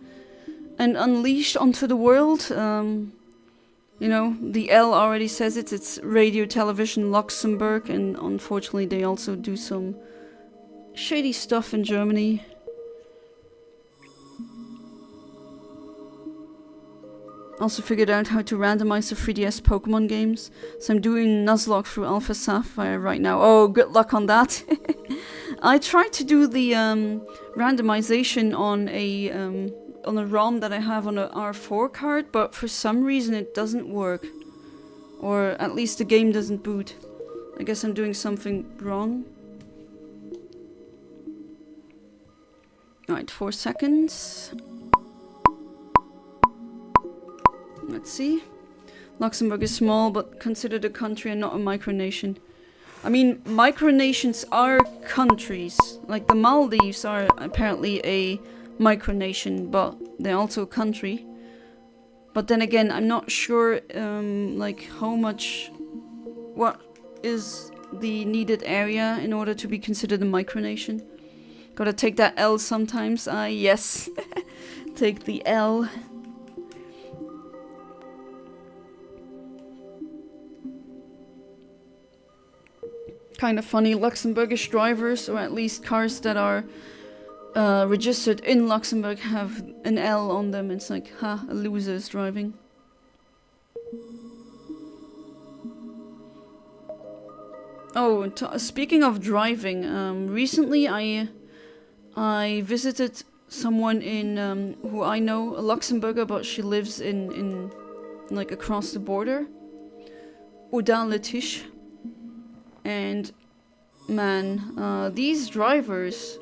and unleashed onto the world. You know, the L already says it, it's Radio Television Luxembourg, and unfortunately they also do some shady stuff in Germany. Also figured out how to randomize the 3DS Pokemon games, so I'm doing Nuzlocke through Alpha Sapphire right now. Oh, good luck on that. I tried to do the randomization on a ROM that I have on a R4 card, but for some reason it doesn't work. Or at least the game doesn't boot. I guess I'm doing something wrong. Alright, 4 seconds. Let's see. Luxembourg is small, but considered a country and not a micronation. I mean, micronations are countries. Like the Maldives are apparently a micronation, but they're also a country. But then again, I'm not sure like how much, what is the needed area in order to be considered a micronation. Gotta take that L sometimes. Yes. Take the L. Kind of funny, Luxembourgish drivers, or at least cars that are registered in Luxembourg, have an L on them. It's like, ha, a loser is driving. Oh, speaking of driving, recently I visited someone in who I know, a Luxembourger, but she lives in like across the border, Audun-le-Tiche. And man, these drivers,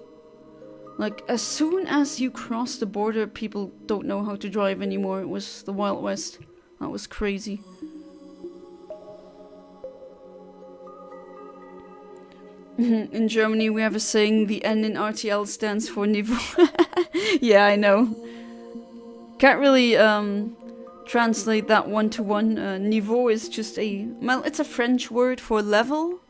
like as soon as you cross the border, people don't know how to drive anymore. It was the Wild West. That was crazy. In Germany we have a saying, the N in RTL stands for niveau. Yeah, I know. Can't really translate that one-to-one. Niveau is just well, it's a French word for level.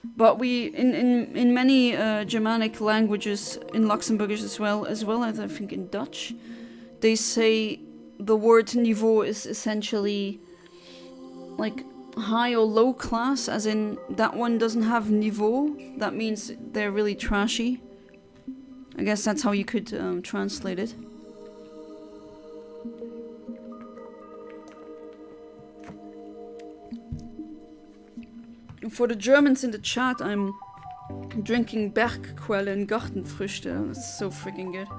But we, in many Germanic languages, in Luxembourgish as well as I think in Dutch, they say the word niveau is essentially like high or low class, as in that one doesn't have niveau. That means they're really trashy. I guess that's how you could translate it. For the Germans in the chat, I'm drinking Bergquelle and Gartenfrüchte. That's so freaking good.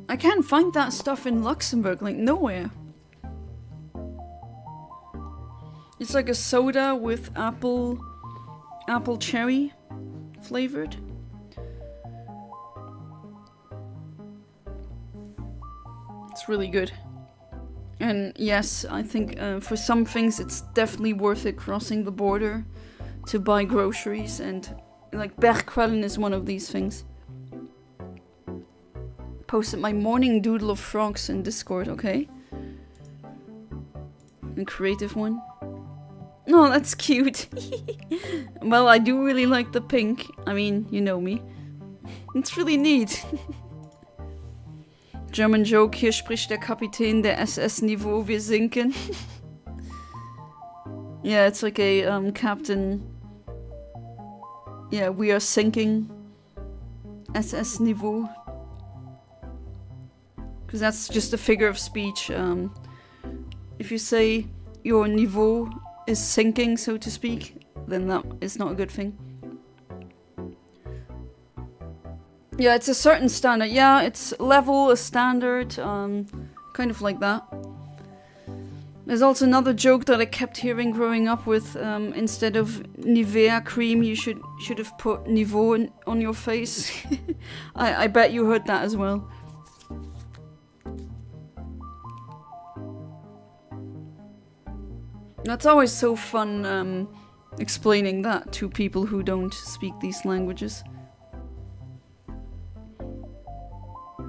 I can't find that stuff in Luxembourg, like nowhere. It's like a soda with apple cherry flavored. It's really good. And yes, I think for some things it's definitely worth it crossing the border to buy groceries, and like Bergquellen is one of these things. Posted my morning doodle of frogs in Discord, okay? A creative one. Oh, that's cute. Well, I do really like the pink. I mean, you know me. It's really neat. German joke, hier spricht der Kapitän der SS-Niveau, wir sinken. Yeah, it's like a captain. Yeah, we are sinking. SS-Niveau. Because that's just a figure of speech. If you say your niveau is sinking, so to speak, then that is not a good thing. Yeah, it's a certain standard. Yeah, it's level, a standard, kind of like that. There's also another joke that I kept hearing growing up with, instead of Nivea cream, you should have put Niveau on your face. I bet you heard that as well. That's always so fun, explaining that to people who don't speak these languages.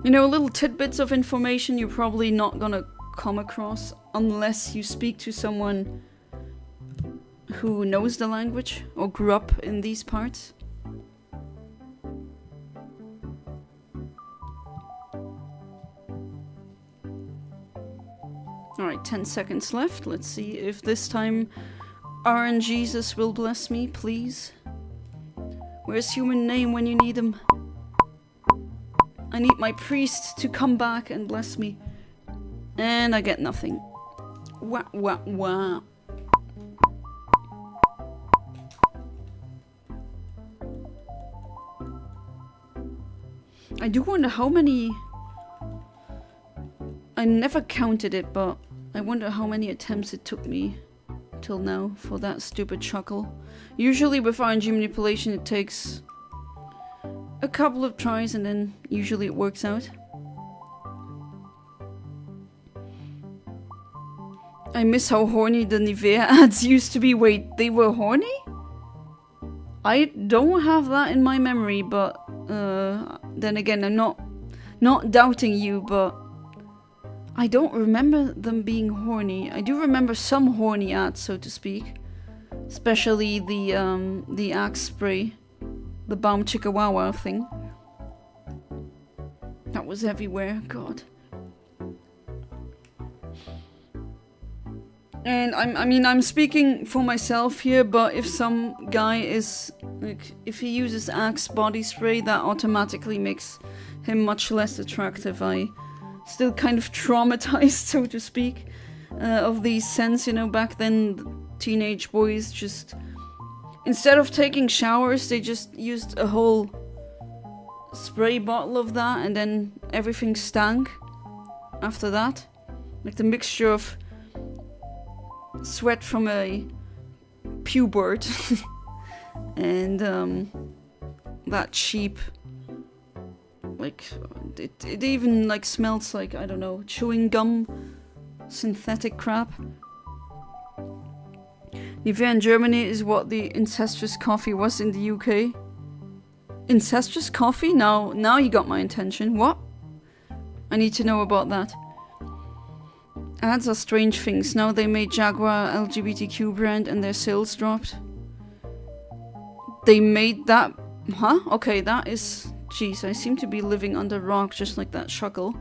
You know, little tidbits of information you're probably not gonna come across unless you speak to someone who knows the language or grew up in these parts. Alright, 10 seconds left. Let's see if this time RNGesus will bless me, please. Where's human name when you need him? I need my priest to come back and bless me. And I get nothing. Wah, wah, wah. I do wonder how many... I never counted it, but I wonder how many attempts it took me till now for that stupid Shuckle. Usually with RNG manipulation it takes a couple of tries and then usually it works out. I miss how horny the Nivea ads used to be. Wait, they were horny? I don't have that in my memory, but then again, I'm not doubting you, but I don't remember them being horny. I do remember some horny ads, so to speak. Especially the Axe spray. The Baum Chickawawa thing. That was everywhere, god. And I'm speaking for myself here, but if some guy is, like, if he uses Axe body spray, that automatically makes him much less attractive. I still kind of traumatized, so to speak, of these scents, you know, back then teenage boys just, instead of taking showers, they just used a whole spray bottle of that, and then everything stank after that. Like the mixture of sweat from a pubert and that cheap, like, it even like smells like, I don't know, chewing gum, synthetic crap. Nivea in Germany is what the incestuous coffee was in the UK. Incestuous coffee? Now you got my attention. What? I need to know about that. Ads are strange things. Now they made Jaguar LGBTQ brand and their sales dropped. They made that? Huh? Okay, that is... Jeez, I seem to be living under a rock just like that Shuckle.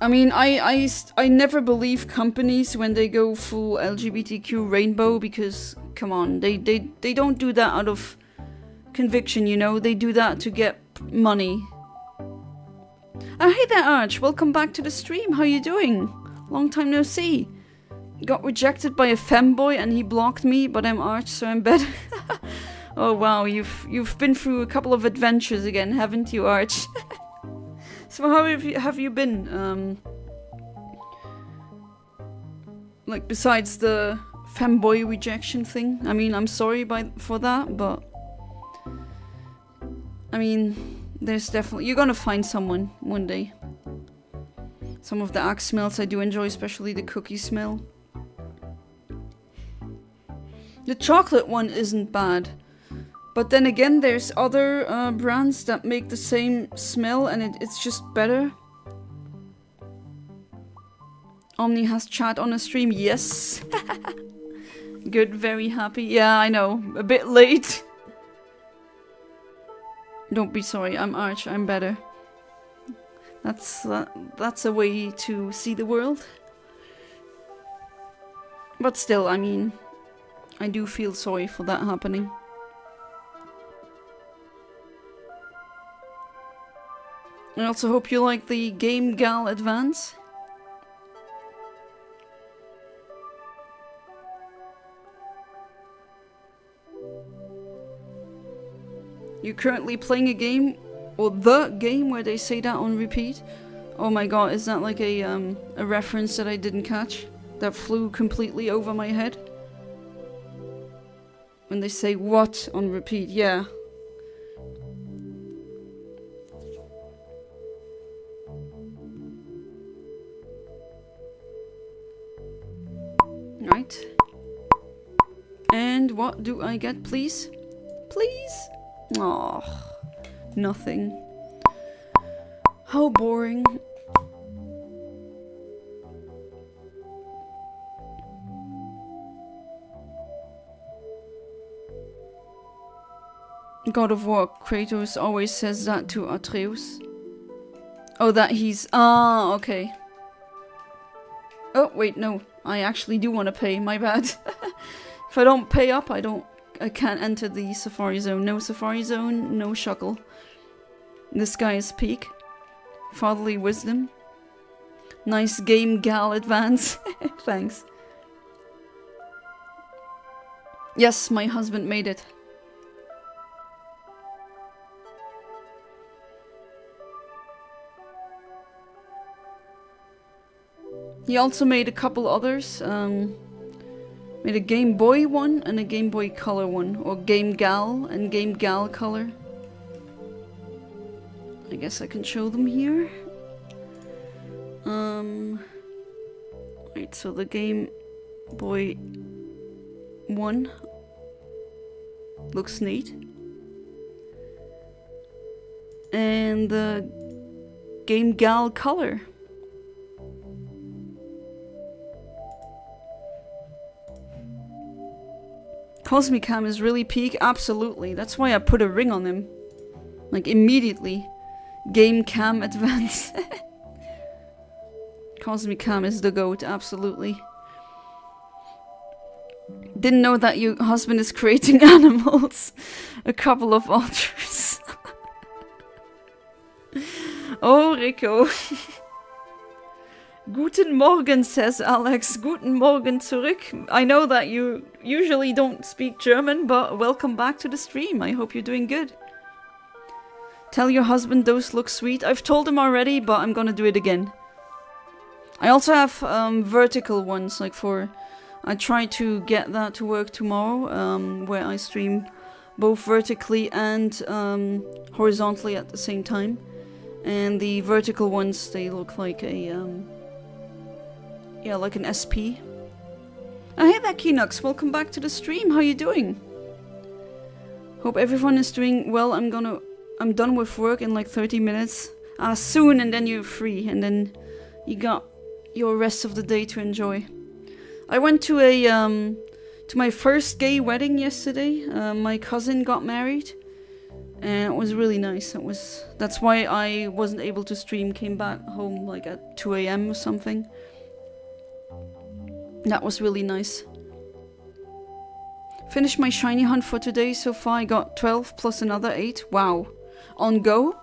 I mean, I never believe companies when they go full LGBTQ rainbow, because, come on, they don't do that out of conviction, you know? They do that to get money. Oh, hey there, Arch. Welcome back to the stream. How you doing? Long time no see. Got rejected by a femboy and he blocked me, but I'm Arch, so I'm better. Oh, wow. You've been through a couple of adventures again, haven't you, Arch? So how have you been? Like, besides the femboy rejection thing? I mean, I'm sorry for that, but... I mean... There's definitely... You're gonna find someone one day. Some of the Axe smells I do enjoy, especially the cookie smell. The chocolate one isn't bad. But then again, there's other brands that make the same smell and it's just better. Omni has chat on a stream. Yes! Good, very happy. Yeah, I know. A bit late. Don't be sorry, I'm Arch, I'm better. That's a way to see the world. But still, I mean, I do feel sorry for that happening. I also hope you like the Game Gal Advance. You're currently playing a game, or the game where they say that on repeat. Oh my god, is that like a reference that I didn't catch? That flew completely over my head? When they say what on repeat, yeah. Right. And what do I get, please? Please? Oh, nothing. How boring. God of War, Kratos always says that to Atreus. Oh, that he's... Ah, okay. Oh, wait, no. I actually do want to pay, my bad. If I don't pay up, I can't enter the Safari Zone. No Safari Zone, no Shuckle. This guy is peak. Fatherly wisdom. Nice Game Gal Advance. Thanks. Yes, my husband made it. He also made a couple others. Made a Game Boy one and a Game Boy Color one. Or Game Gal and Game Gal Color. I guess I can show them here. Right, so the Game Boy one looks neat. and the Game Gal color. Cosmicam is really peak, absolutely. That's why I put a ring on him. Like immediately. Game Cam Advance. Cosmicam is the GOAT, absolutely. Didn't know that your husband is creating animals. A couple of otters. Oh, Rico. Guten Morgen, says Alex. Guten Morgen zurück. I know that you usually don't speak German, but welcome back to the stream. I hope you're doing good. Tell your husband those look sweet. I've told him already, but I'm gonna do it again. I also have vertical ones, like for... I try to get that to work tomorrow, where I stream both vertically and horizontally at the same time. And the vertical ones, they look like a... yeah, like an SP. Oh, hey there, Kinox. Welcome back to the stream. How you doing? Hope everyone is doing well. I'm done with work in like 30 minutes. Soon, and then you're free. And then you got your rest of the day to enjoy. I went to a to my first gay wedding yesterday. My cousin got married. And it was really nice. That's why I wasn't able to stream. Came back home like at 2 AM or something. That was really nice. Finished my shiny hunt for today. So far I got 12 plus another 8. Wow. On go?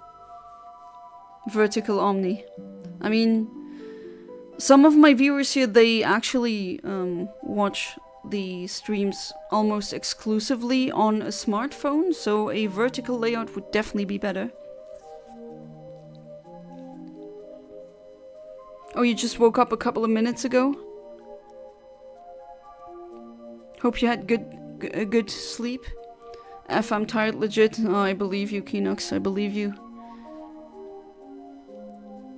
Vertical Omni. I mean, some of my viewers here, they actually watch the streams almost exclusively on a smartphone. So a vertical layout would definitely be better. Oh, you just woke up a couple of minutes ago? Hope you had a good sleep. If I'm tired, legit. Oh, I believe you, Kinox. I believe you.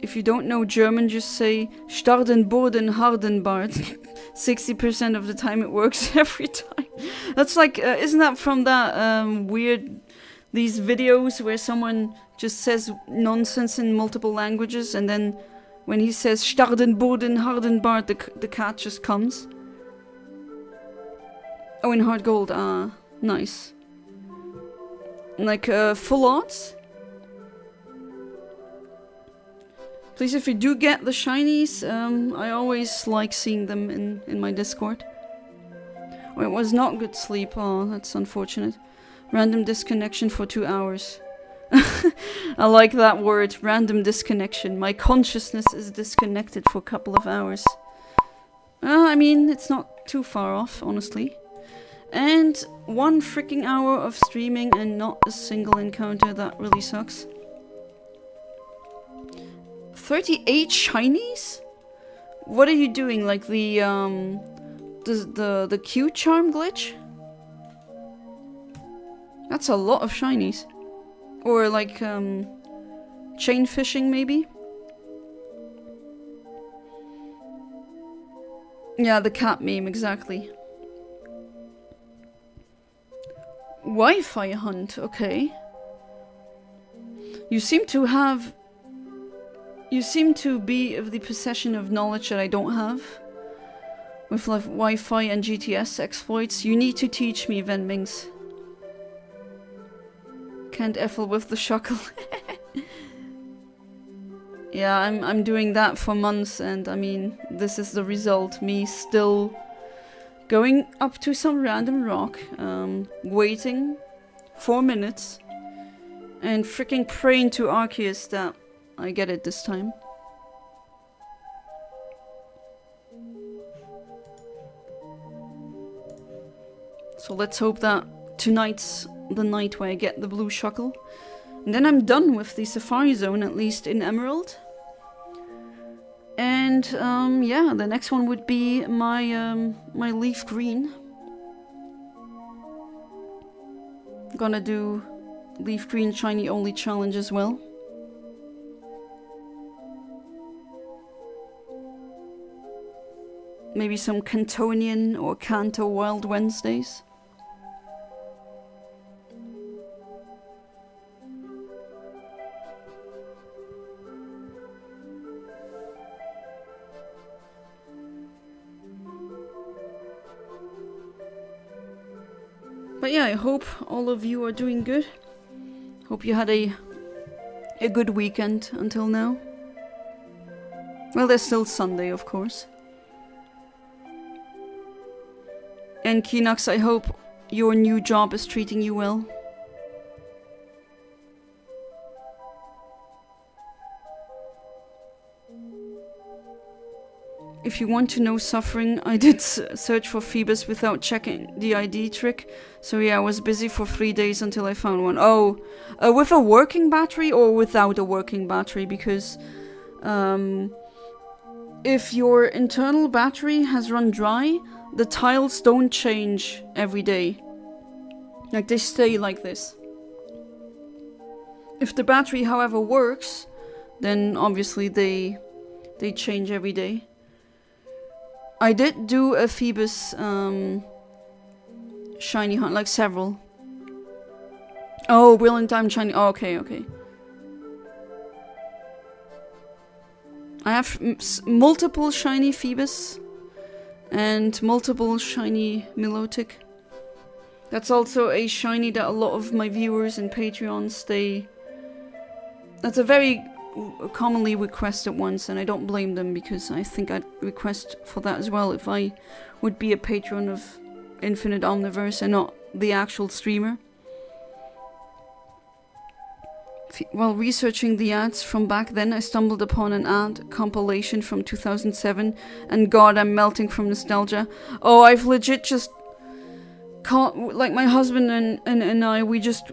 If you don't know German, just say Starden, Boden, Harden, Bart. 60% of the time it works every time. That's like, isn't that from that weird, these videos where someone just says nonsense in multiple languages and then when he says Starden, Boden, Harden, Bart, the cat just comes? Oh, in hard gold, nice. Like, full odds? Please, if you do get the shinies, I always like seeing them in my Discord. Oh, it was not good sleep. Oh, that's unfortunate. Random disconnection for 2 hours. I like that word, random disconnection. My consciousness is disconnected for a couple of hours. I mean, it's not too far off, honestly. And 1 freaking hour of streaming and not a single encounter. That really sucks. 38 shinies? What are you doing? Like the Q charm glitch? That's a lot of shinies. Or like chain fishing maybe? Yeah, the cat meme, exactly. Wi-Fi hunt, okay. You seem to be of the possession of knowledge that I don't have. With like Wi-Fi and GTS exploits. You need to teach me, Venmings. Can't effle with the Shuckle. Yeah, I'm doing that for months and I mean, this is the result. Me still going up to some random rock, waiting 4 minutes and freaking praying to Arceus that I get it this time. So let's hope that tonight's the night where I get the blue Shuckle. And then I'm done with the Safari Zone, at least in Emerald. And yeah, the next one would be my my Leaf Green. Gonna do Leaf Green Shiny Only Challenge as well. Maybe some Cantonian or Kanto Wild Wednesdays. But yeah, I hope all of you are doing good. Hope you had a good weekend until now. Well, there's still Sunday, of course. And Kinox, I hope your new job is treating you well. If you want to know suffering, I did search for Phoebus without checking the ID trick. So yeah, I was busy for 3 days until I found one. Oh, with a working battery or without a working battery? Because if your internal battery has run dry, the tiles don't change every day. Like, they stay like this. If the battery, however, works, then obviously they change every day. I did do a Phoebus shiny hunt, like several. Oh, Brilliant Diamond shiny. Oh, okay. I have multiple shiny Phoebus and multiple shiny Milotic. That's also a shiny that a lot of my viewers and Patreons, that's a very commonly requested ones, and I don't blame them, because I think I'd request for that as well if I would be a patron of Infinite Omniverse and not the actual streamer. While researching the ads from back then, I stumbled upon an ad compilation from 2007, and god, I'm melting from nostalgia. Oh, I've legit just like my husband and I, we just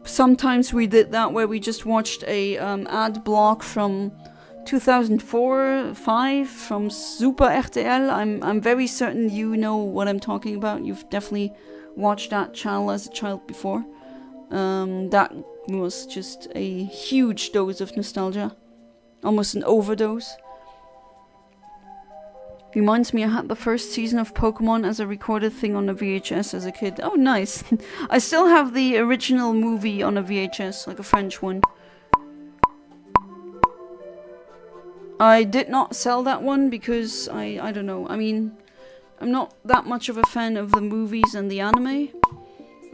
sometimes we did that, where we just watched a ad block from 2004-5 from Super RTL. I'm very certain you know what I'm talking about. You've definitely watched that channel as a child before. That was just a huge dose of nostalgia, almost an overdose. Reminds me, I had the first season of Pokémon as a recorded thing on a VHS as a kid. Oh, nice. I still have the original movie on a VHS, like a French one. I did not sell that one because I don't know. I mean, I'm not that much of a fan of the movies and the anime,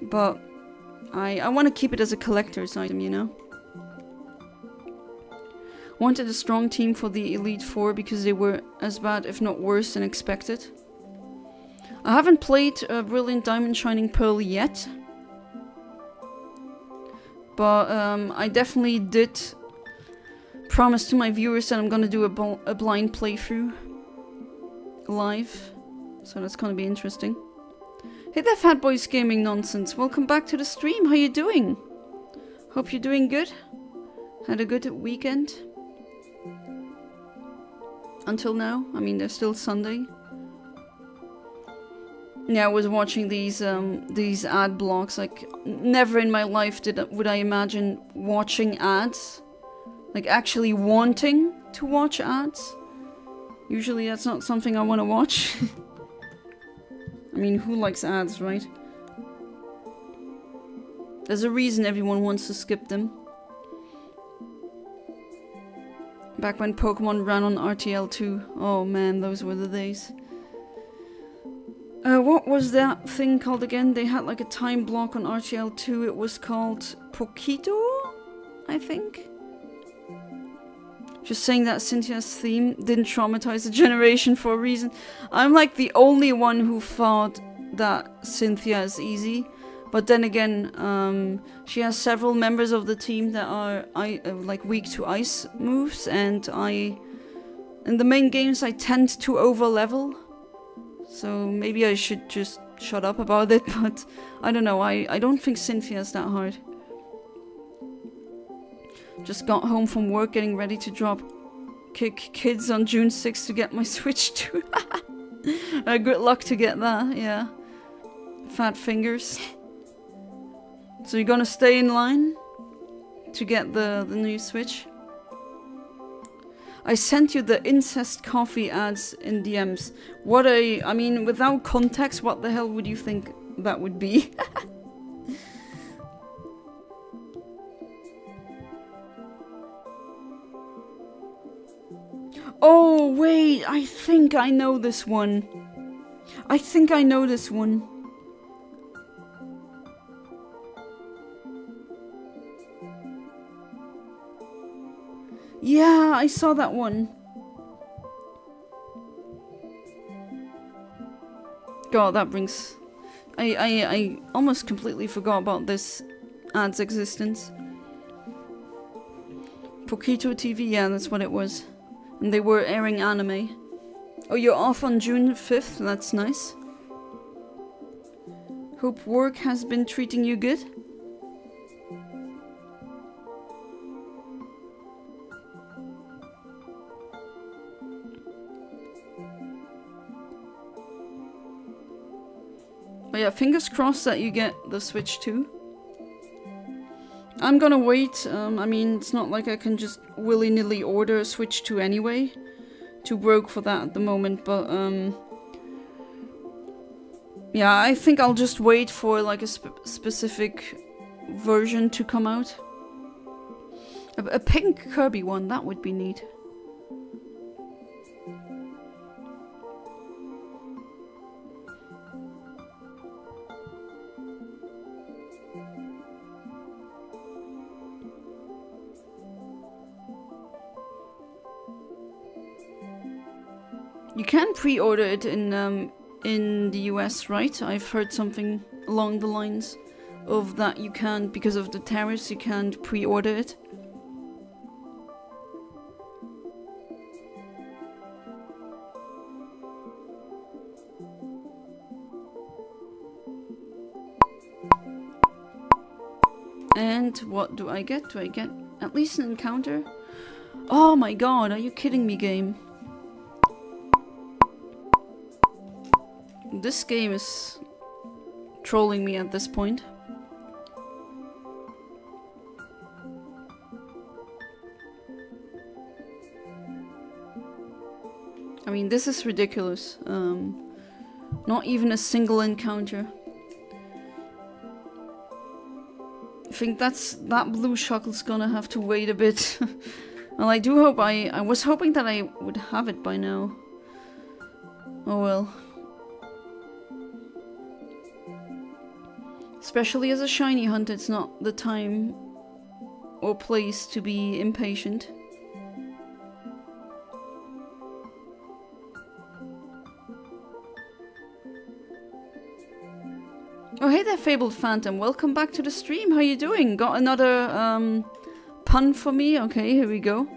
but I want to keep it as a collector's item, you know? Wanted a strong team for the Elite Four because they were as bad, if not worse, than expected. I haven't played Brilliant Diamond Shining Pearl yet, but I definitely did promise to my viewers that I'm gonna do a blind playthrough live, so that's gonna be interesting. Hey there, Fat Boys Gaming Nonsense. Welcome back to the stream. How you doing? Hope you're doing good. Had a good weekend. Until now. I mean, there's still Sunday. Yeah, I was watching these ad blocks. Like, never in my life would I imagine watching ads. Like, actually wanting to watch ads. Usually that's not something I want to watch. I mean, who likes ads, right? There's a reason everyone wants to skip them. Back when Pokemon ran on RTL 2. Oh man, those were the days. What was that thing called again? They had like a time block on RTL 2. It was called Pokito, I think. Just saying that Cynthia's theme didn't traumatize a generation for a reason. I'm like the only one who thought that Cynthia is easy. But then again, she has several members of the team that are like weak to ice moves, and in the main games I tend to overlevel. So maybe I should just shut up about it, but I don't know, I don't think Cynthia's that hard. Just got home from work getting ready to drop kick kids on June 6th to get my Switch too. Good luck to get that, yeah. Fat fingers. So you're gonna stay in line to get the new Switch? I sent you the incest coffee ads in DMs. I mean, without context, what the hell would you think that would be? Oh, wait, I think I know this one. Yeah, I saw that one. God, that brings... I almost completely forgot about this ad's existence. Poquito TV, yeah, that's what it was. And they were airing anime. Oh, you're off on June 5th? That's nice. Hope work has been treating you good? But yeah, fingers crossed that you get the Switch too. I'm gonna wait. I mean, it's not like I can just willy-nilly order a Switch 2 anyway. Too broke for that at the moment, but yeah, I think I'll just wait for like a specific version to come out. A pink Kirby one, that would be neat. You can pre-order it in the US, right? I've heard something along the lines of that you can't, because of the tariffs, you can't pre-order it. And what do I get? Do I get at least an encounter? Oh my god, are you kidding me, game? This game is trolling me at this point. I mean, this is ridiculous. Not even a single encounter. I think that blue Shuckle's gonna have to wait a bit. Well, I do hope I was hoping that I would have it by now. Oh well. Especially as a shiny hunt, it's not the time or place to be impatient. Oh hey there, Fabled Phantom, welcome back to the stream, how you doing? Got another pun for me? Okay, here we go.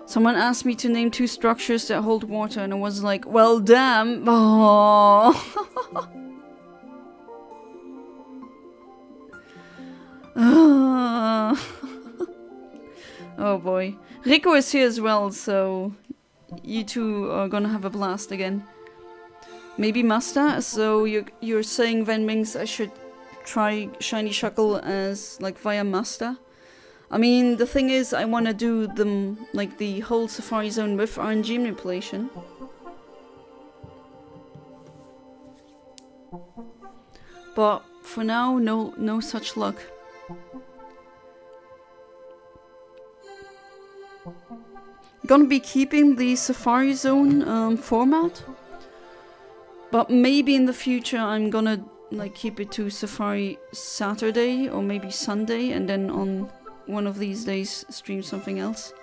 Someone asked me to name 2 structures that hold water and I was like, well damn. Oh. Oh boy. Rico is here as well, so you two are gonna have a blast again. Maybe Masta, so you're saying Venmings I should try Shiny Shuckle as like via Masta? I mean, the thing is I wanna do them like the whole Safari Zone with RNG manipulation. But for now, no such luck. Gonna be keeping the Safari Zone format, but maybe in the future I'm gonna like keep it to Safari Saturday or maybe Sunday, and then on one of these days stream something else.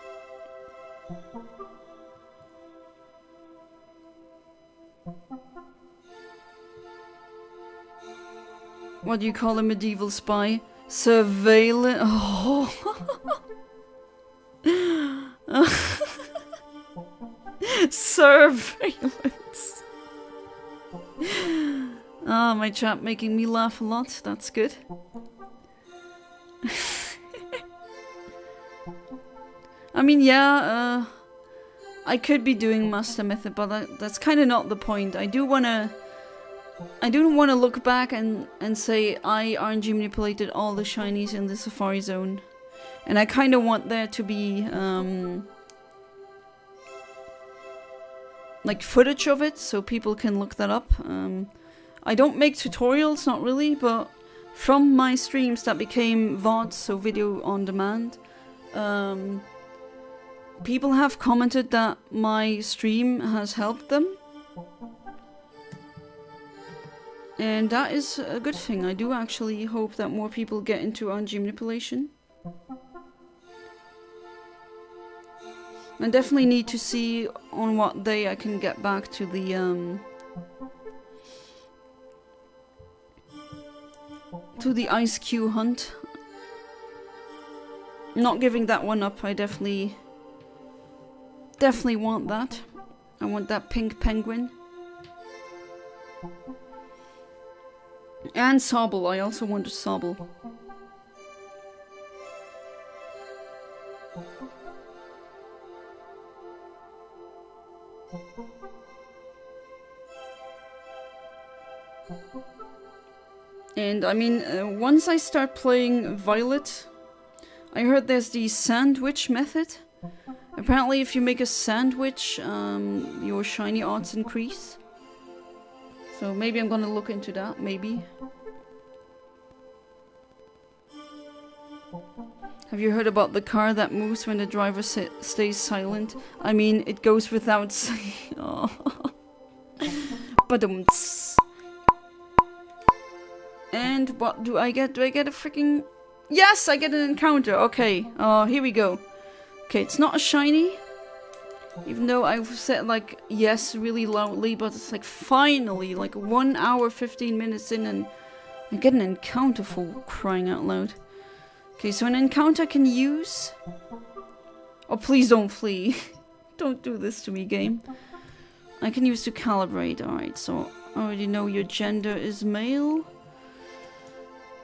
What do you call a medieval spy? Surveillance. Oh. Surveillance. Ah, my chat making me laugh a lot. That's good. I mean, yeah, I could be doing Master Method, but that's kind of not the point. I do want to look back and say I RNG manipulated all the shinies in the Safari Zone. And I kind of want there to be like footage of it so people can look that up. I don't make tutorials, not really, but from my streams that became VOD, so video on demand, people have commented that my stream has helped them. And that is a good thing. I do actually hope that more people get into RNG manipulation. I definitely need to see on what day I can get back to the ice cube hunt. Not giving that one up. I definitely want that. I want that pink penguin. And Sobble. I also want a Sobble. And I mean, once I start playing Violet, I heard there's the sandwich method. Apparently if you make a sandwich, your shiny odds increase. So maybe I'm gonna look into that, maybe. Have you heard about the car that moves when the driver stays silent? I mean, it goes without saying. Oh. Badumts. And what do I get? Do I get a freaking... Yes, I get an encounter. Okay. Oh, here we go. Okay, it's not a shiny. Even though I've said like yes really loudly, but it's like finally like 1 hour 15 minutes in and I get an encounter for crying out loud. Okay, so an encounter can use... Oh, please don't flee. Don't do this to me, game. I can use to calibrate. Alright, so I already know your gender is male.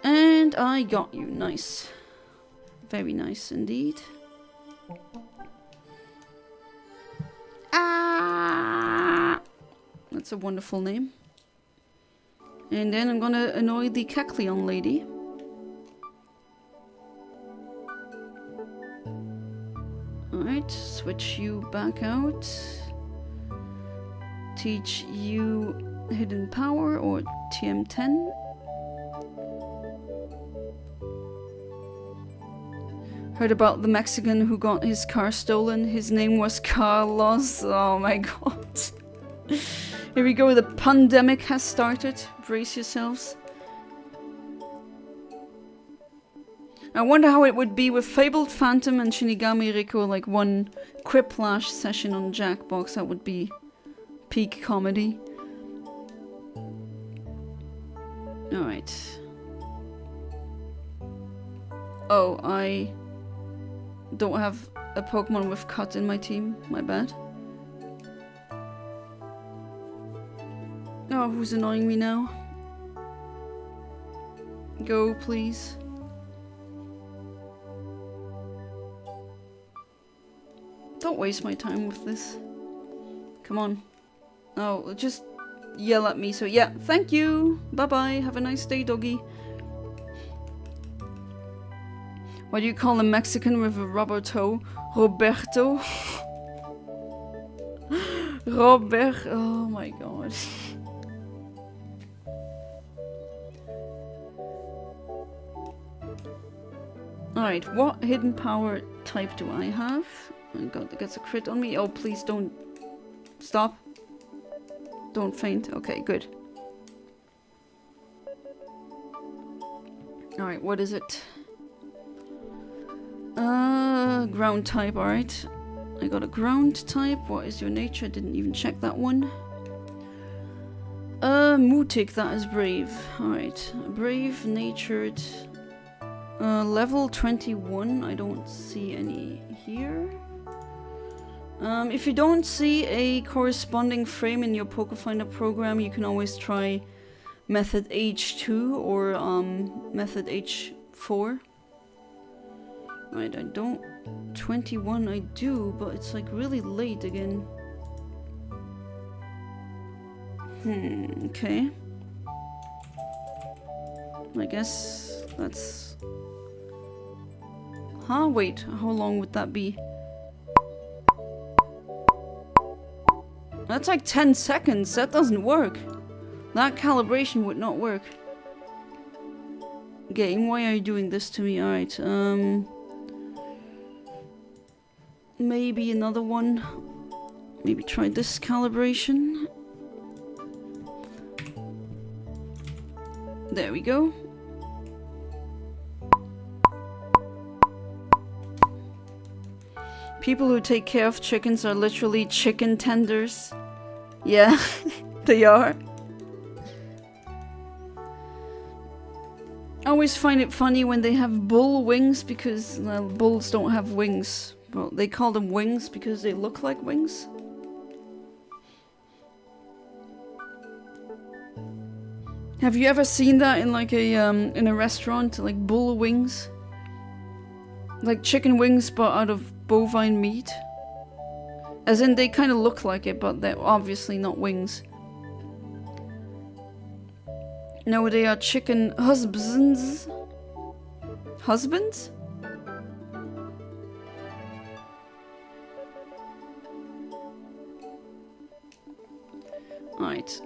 And I got you. Nice. Very nice indeed. Ah! That's a wonderful name. And then I'm gonna annoy the Kecleon lady. Alright, switch you back out. Teach you Hidden Power or TM10. Heard about the Mexican who got his car stolen. His name was Carlos. Oh my god. Here we go, the pandemic has started. Brace yourselves. I wonder how it would be with Fabled Phantom and Shinigami Riko, like one Quiplash session on Jackbox. That would be peak comedy. Alright. Oh, I don't have a Pokemon with Cut in my team. My bad. Oh, who's annoying me now? Go, please. Don't waste my time with this. Come on. Oh, just yell at me. So yeah, thank you. Bye-bye. Have a nice day, doggy. What do you call a Mexican with a rubber toe? Roberto? Robert. Oh my god. Alright, what hidden power type do I have? Oh god, that gets a crit on me. Oh, please don't. Stop. Don't faint. Okay, good. Alright, what is it? Ground type, alright. I got a ground type. What is your nature? I didn't even check that one. Mutic, that is brave. Alright. Brave, natured. Level 21. I don't see any here. If you don't see a corresponding frame in your Pokéfinder program, you can always try method H2 or method H4. Right, I don't... 21 I do, but it's like really late again. Okay. I guess that's... Huh? Wait, how long would that be? That's like 10 seconds. That doesn't work. That calibration would not work. Game, why are you doing this to me? Alright, maybe another one. Maybe try this calibration. There we go. People who take care of chickens are literally chicken tenders. Yeah, they are. I always find it funny when they have bull wings because, well, bulls don't have wings. Well, they call them wings because they look like wings. Have you ever seen that in like a in a restaurant, like bull wings? Like chicken wings but out of bovine meat? As in they kind of look like it, but they're obviously not wings. No, they are chicken husbands. Husbands? Alright.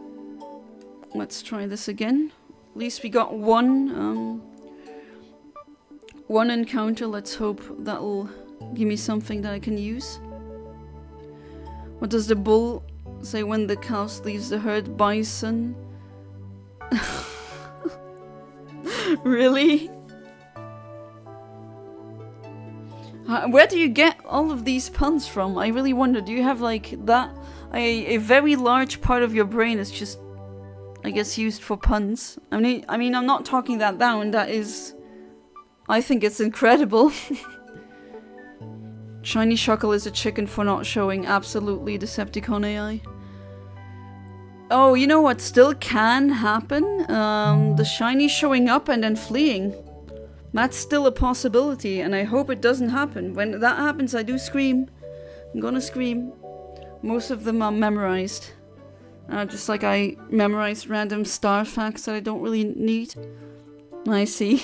Let's try this again. At least we got one encounter. Let's hope that'll give me something that I can use. What does the bull say when the cow leaves the herd? Bison? Really? Where do you get all of these puns from? I really wonder. Do you have like that? A very large part of your brain is just, I guess, used for puns. I mean, I'm not talking that down. That is, I think it's incredible. Shiny Shuckle is a chicken for not showing. Absolutely, Decepticon AI. Oh, you know what still can happen? The shiny showing up and then fleeing. That's still a possibility, and I hope it doesn't happen. When that happens, I do scream. I'm gonna scream. Most of them are memorized. Just like I memorized random star facts that I don't really need. I see.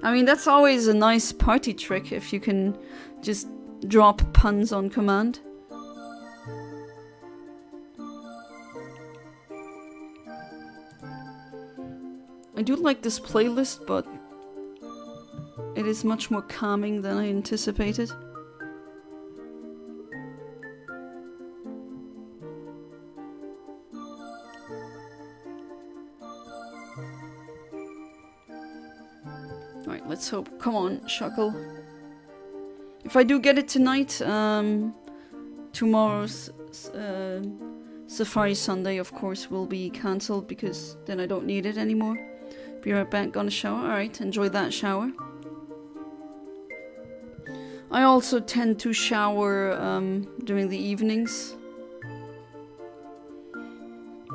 I mean, that's always a nice party trick if you can just drop puns on command. I do like this playlist, but it is much more calming than I anticipated. Alright, let's hope. Come on, Shuckle. If I do get it tonight, tomorrow's Safari Sunday, of course, will be cancelled because then I don't need it anymore. Be right back, gonna shower. Alright, enjoy that shower. I also tend to shower during the evenings.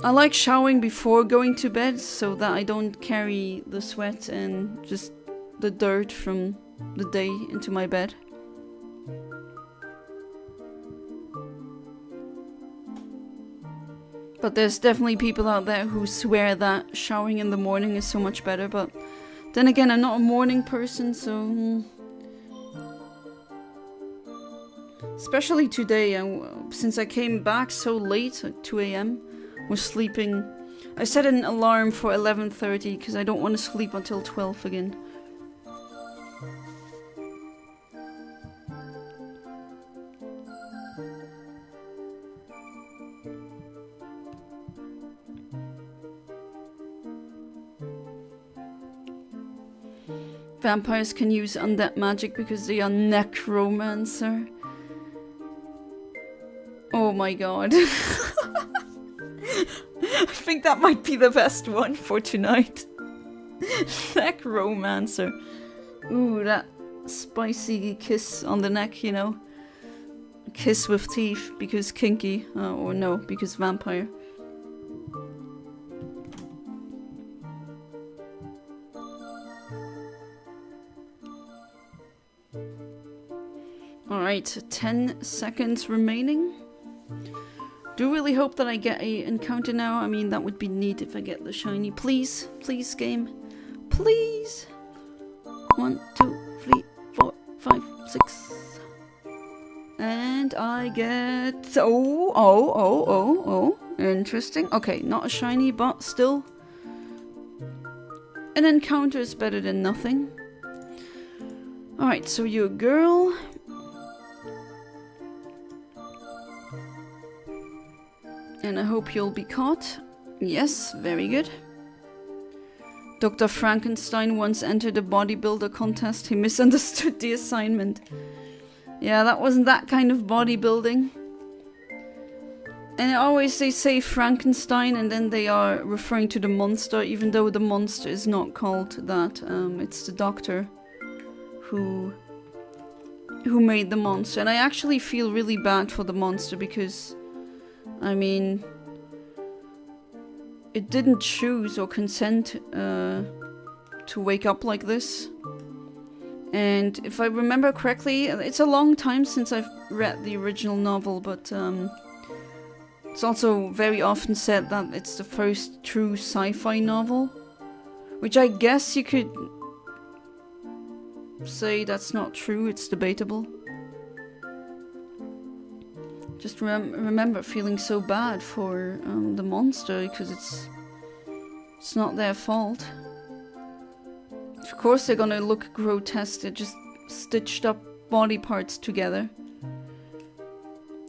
I like showering before going to bed so that I don't carry the sweat and just the dirt from the day into my bed. But there's definitely people out there who swear that showering in the morning is so much better, but then again, I'm not a morning person, so... Especially today, since I came back so late, at 2 AM, was sleeping... I set an alarm for 11:30 because I don't want to sleep until 12 again. Vampires can use undead magic because they are necromancer. Oh my god. I think that might be the best one for tonight. Necromancer. Ooh, that spicy kiss on the neck, you know. Kiss with teeth because kinky. Or no, because vampire. Alright, 10 seconds remaining. Do really hope that I get a encounter now. I mean, that would be neat if I get the shiny. Please, please, game. Please. 1, 2, 3, 4, 5, 6. And I get... Oh. Interesting. Okay, not a shiny, but still. An encounter is better than nothing. Alright, so you're a girl. And I hope you'll be caught. Yes, very good. Dr. Frankenstein once entered a bodybuilder contest. He misunderstood the assignment. Yeah, that wasn't that kind of bodybuilding. And always they say Frankenstein and then they are referring to the monster, even though the monster is not called that. It's the doctor who made the monster. And I actually feel really bad for the monster because, I mean, it didn't choose or consent to wake up like this. And if I remember correctly, it's a long time since I've read the original novel, but it's also very often said that it's the first true sci-fi novel, which I guess you could say that's not true, it's debatable. Just remember feeling so bad for the monster, because it's not their fault. Of course they're gonna look grotesque, they're just stitched up body parts together.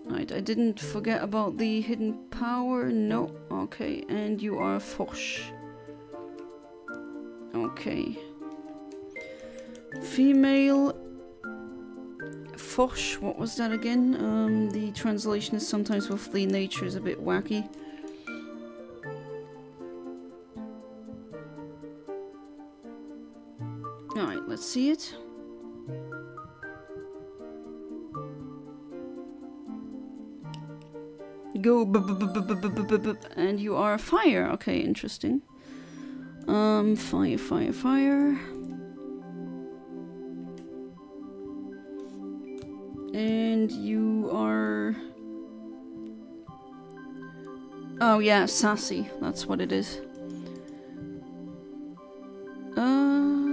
Right, I didn't forget about the hidden power, no, okay, and you are Foch. Okay. Female Foch, what was that again? The translation is sometimes with the nature is a bit wacky. Alright, let's see it. Go and you are fire. Okay, interesting. Fire. And you are... Oh yeah, sassy. That's what it is.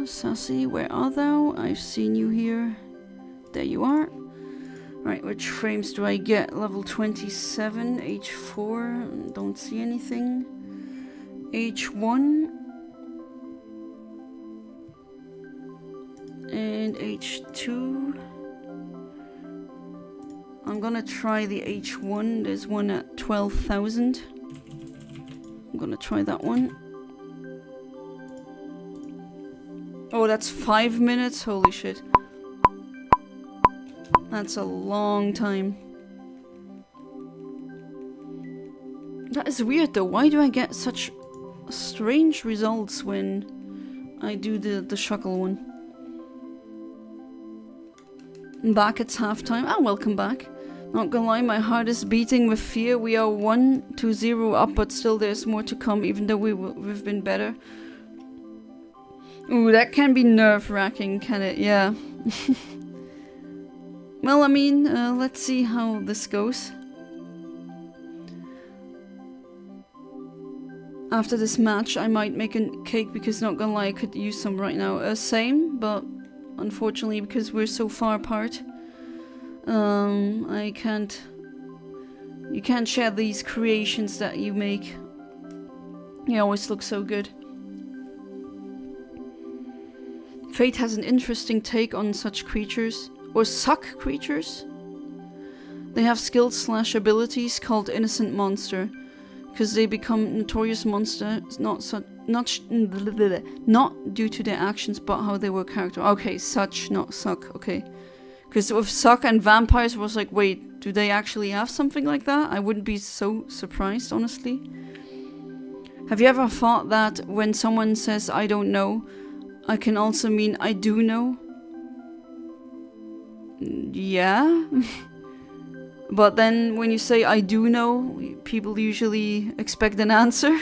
Sassy, where art thou? I've seen you here. There you are. Right, which frames do I get? Level 27, H4, don't see anything. H1. And H2. I'm gonna try the H1, there's one at 12,000. I'm gonna try that one. Oh, that's 5 minutes? Holy shit. That's a long time. That is weird though. Why do I get such strange results when I do the Shuckle one? Back, it's halftime. Ah, welcome back. Not gonna lie, my heart is beating with fear. We are 1-0 up, but still there's more to come, even though we've been better. Ooh, that can be nerve-wracking, can it? Yeah. Well, I mean, let's see how this goes. After this match, I might make a cake because, not gonna lie, I could use some right now. Same, but unfortunately, because we're so far apart, I can't... You can't share these creations that you make. They always look so good. Fate has an interesting take on such creatures. Or suck creatures. They have skills / abilities called innocent monster, because they become notorious monsters not due to their actions but how they were character. Okay, such, not suck. Okay, because with suck and vampires was like, wait, do they actually have something like that? I wouldn't be so surprised, honestly. Have you ever thought that when someone says I don't know, I can also mean I do know? Yeah. But then when you say I do know, people usually expect an answer.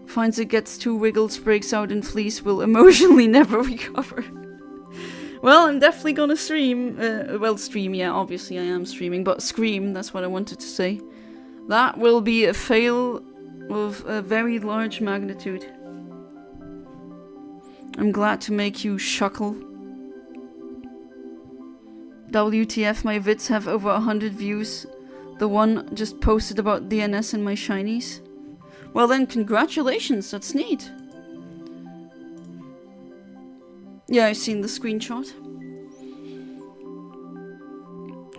Finds it gets 2 wiggles, breaks out in fleas, will emotionally never recover. Well, I'm definitely gonna stream. Stream, yeah, obviously I am streaming, but scream, that's what I wanted to say. That will be a fail of a very large magnitude. I'm glad to make you Shuckle. WTF, my vids have over 100 views. The one just posted about DNS and my shinies. Well then, congratulations, that's neat. Yeah, I've seen the screenshot.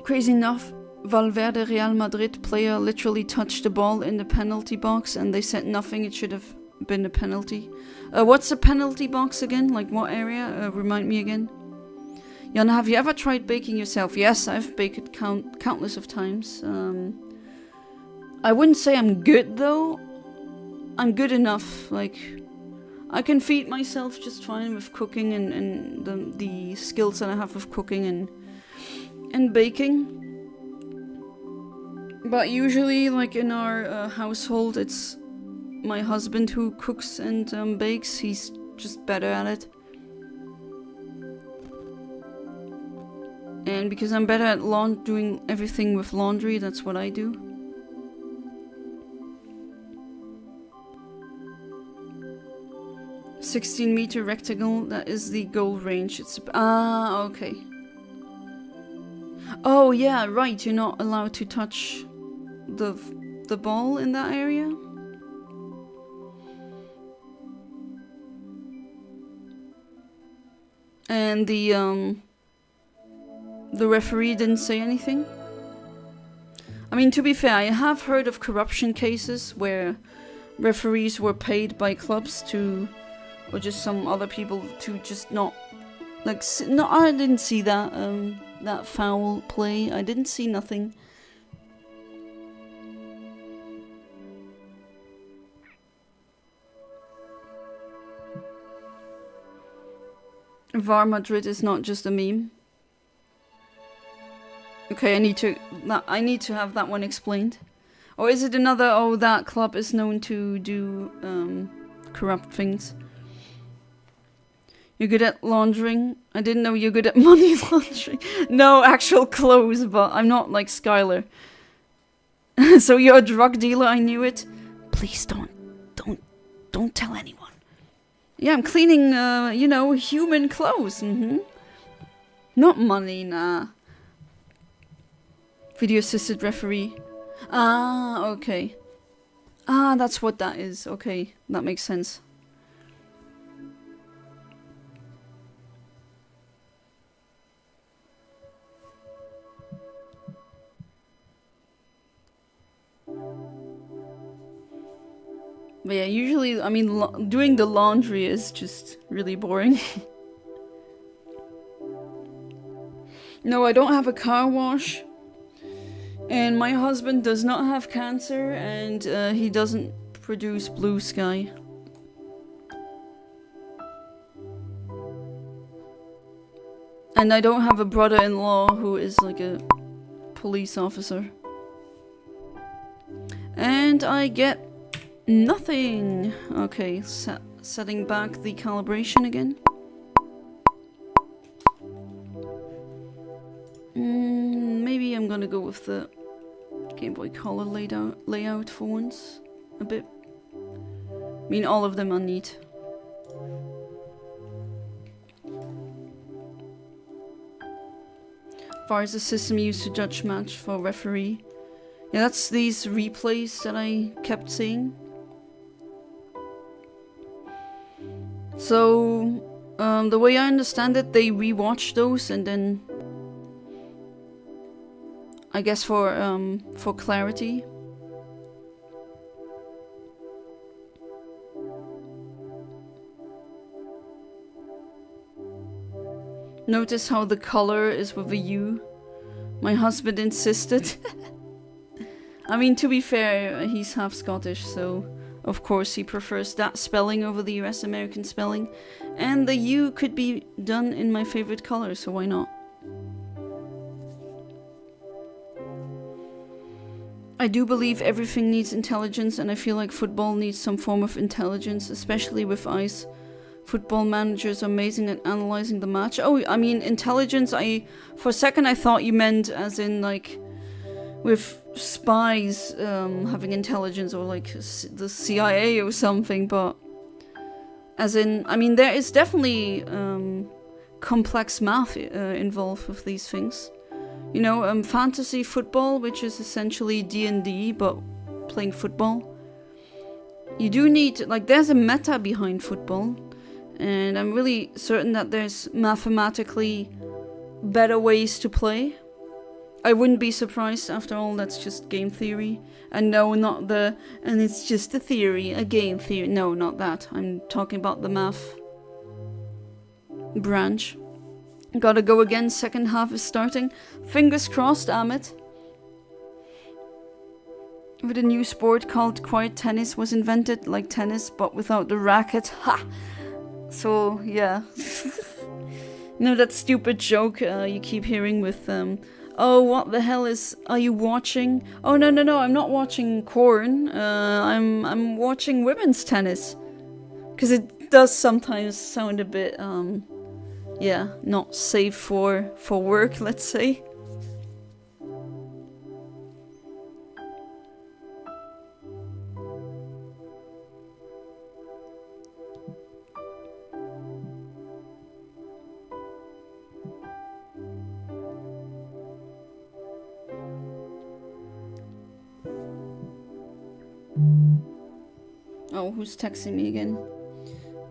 Crazy enough, Valverde Real Madrid player literally touched the ball in the penalty box and they said nothing, it should have been a penalty. What's a penalty box again? Like what area? Remind me again. Jan, have you ever tried baking yourself? Yes, I've baked countless of times. I wouldn't say I'm good though. I'm good enough. Like, I can feed myself just fine with cooking and the skills that I have with cooking and baking. But usually, like in our household, it's my husband who cooks and bakes. He's just better at it. And because I'm better at doing everything with laundry, that's what I do. "16-meter rectangle, that is the goal range." It's okay. Oh yeah, right, you're not allowed to touch the ball in that area. And the referee didn't say anything. I mean, to be fair, I have heard of corruption cases where referees were paid by clubs to, or just some other people to just not, like, no, I didn't see that, that foul play. I didn't see nothing. VAR Madrid is not just a meme. Okay, I need to have that one explained. Or is it another, oh, that club is known to do corrupt things? You're good at laundering? I didn't know you're good at money laundering. No actual clothes, but I'm not like Skylar. So you're a drug dealer, I knew it. Please don't tell anyone. Yeah, I'm cleaning, you know, human clothes. Not money, nah. Video assisted referee. Ah, okay. Ah, that's what that is. Okay, that makes sense. But yeah, usually, I mean, doing the laundry is just really boring. No, I don't have a car wash. And my husband does not have cancer, and he doesn't produce blue sky. And I don't have a brother-in-law who is like a police officer. And I get nothing. Okay, setting back the calibration again. Maybe I'm gonna go with the Game Boy Color layout for once. A bit. I mean, all of them are neat. VAR is a system used to judge match for referee. Yeah, that's these replays that I kept seeing. So, the way I understand it, they rewatch those and then, I guess for clarity. Notice how the color is with a U. My husband insisted. I mean, to be fair, he's half Scottish, so of course he prefers that spelling over the US American spelling. And the U could be done in my favorite color, so why not? I do believe everything needs intelligence, and I feel like football needs some form of intelligence, especially with ice. Football managers are amazing at analyzing the match. Oh, I mean, intelligence, for a second I thought you meant as in, like, with spies having intelligence, or like the CIA or something, but as in, I mean, there is definitely complex math involved with these things. You know, fantasy football, which is essentially D&D, but playing football. You do need, like, there's a meta behind football, and I'm really certain that there's mathematically better ways to play. I wouldn't be surprised. After all, that's just game theory. And no, not the... And it's just a theory, a game theory. No, not that. I'm talking about the math branch. Gotta go again. Second half is starting. Fingers crossed, Amit. With a new sport called quiet tennis was invented, like tennis, but without the racket. Ha! So, yeah. You know that stupid joke you keep hearing with, oh, what the hell are you watching? Oh, no, I'm not watching corn. I'm watching women's tennis. Because it does sometimes sound a bit, yeah, not safe for work, let's say. Oh, who's texting me again?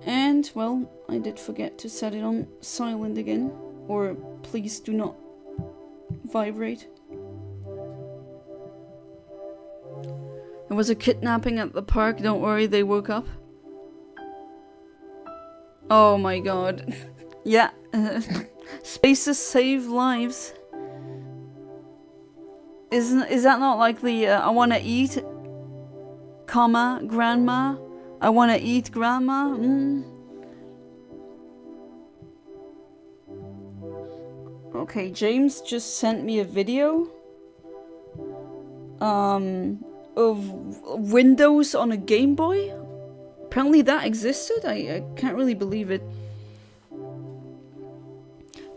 And, well, I did forget to set it on silent again. Or, please do not vibrate. There was a kidnapping at the park, don't worry, they woke up. Oh my god. Yeah, spaces save lives. Is that not like the, I wanna eat... comma, grandma. I wanna eat grandma. Okay, James just sent me a video of Windows on a Game Boy. Apparently that existed. I can't really believe it.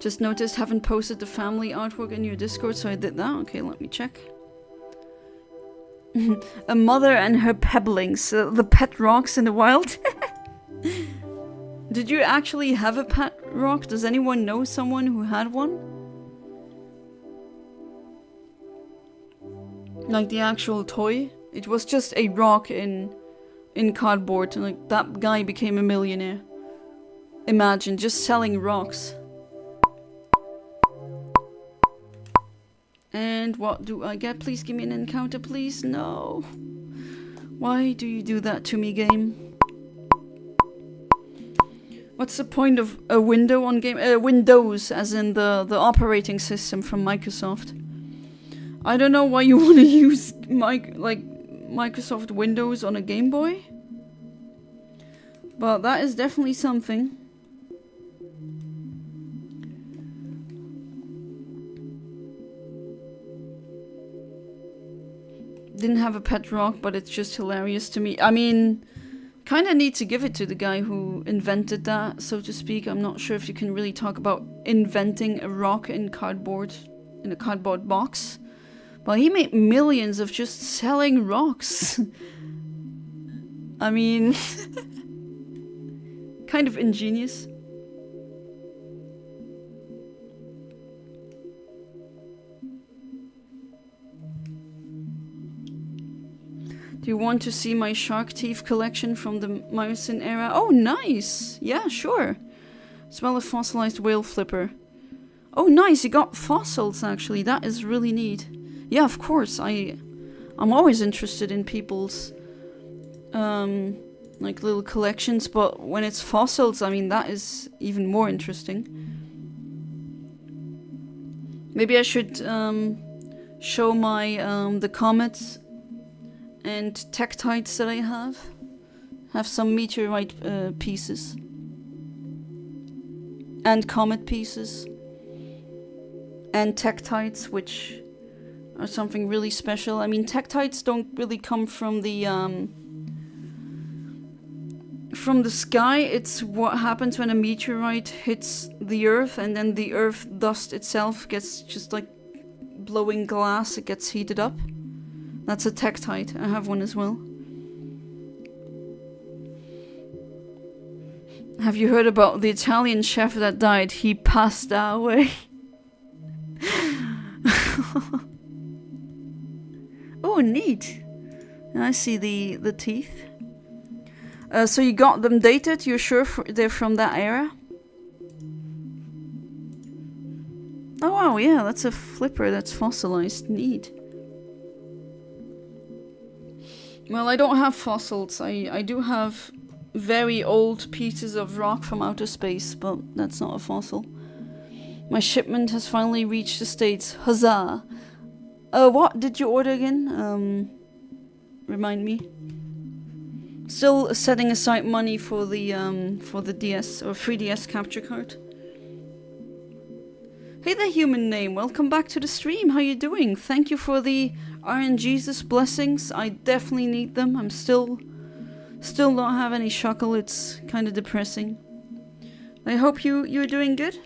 Just noticed haven't posted the family artwork in your Discord, so I did that. Okay, let me check. A mother and her pebblings, the pet rocks in the wild. Did you actually have a pet rock? Does anyone know someone who had one? Like the actual toy? It was just a rock in cardboard, and like that guy became a millionaire. Imagine just selling rocks. And what do I get? Please give me an encounter, please. No. Why do you do that to me, game? What's the point of a window on game? Windows, as in the operating system from Microsoft. I don't know why you want to use Microsoft Windows on a Game Boy. But that is definitely something. Didn't have a pet rock, but it's just hilarious to me. I mean, kind of need to give it to the guy who invented that, so to speak. I'm not sure if you can really talk about inventing a rock in a cardboard box. But he made millions of just selling rocks. I mean, kind of ingenious. Do you want to see my shark teeth collection from the Miocene era? Oh, nice! Yeah, sure. As well as fossilized whale flipper. Oh, nice! You got fossils, actually. That is really neat. Yeah, of course. I'm always interested in people's like little collections, but when it's fossils, I mean, that is even more interesting. Maybe I should show my the comets and tektites that I have. Have some meteorite pieces. And comet pieces. And tektites, which are something really special. I mean, tektites don't really come from the sky. It's what happens when a meteorite hits the earth, and then the earth dust itself gets just like blowing glass. It gets heated up. That's a tektite. I have one as well. Have you heard about the Italian chef that died? He passed away. Oh, neat. I see the teeth. So you got them dated? You're sure they're from that era? Oh wow, yeah, that's a flipper that's fossilized. Neat. Well, I don't have fossils. I do have very old pieces of rock from outer space, but that's not a fossil. My shipment has finally reached the States. Huzzah! What did you order again? Remind me. Still setting aside money for the DS or 3DS capture card. Hey there, human name. Welcome back to the stream. How you doing? Thank you for the RNG's blessings. I definitely need them. I'm still don't have any Shuckle. It's kind of depressing. I hope you're doing good.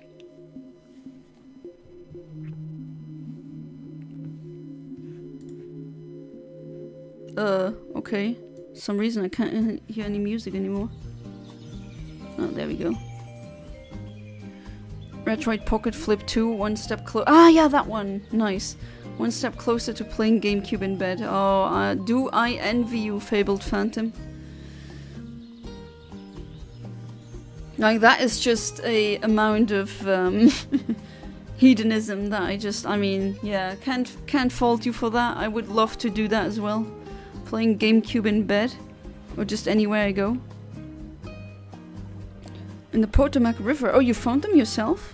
Okay. For some reason I can't hear any music anymore. Oh, there we go. Retroid Pocket Flip 2, one step closer. Ah, yeah, that one. Nice. One step closer to playing GameCube in bed. Oh, do I envy you, Fabled Phantom. Like, that is just a amount of hedonism that I mean, yeah, can't fault you for that. I would love to do that as well. Playing GameCube in bed. Or just anywhere I go. In the Potomac River. Oh, you found them yourself?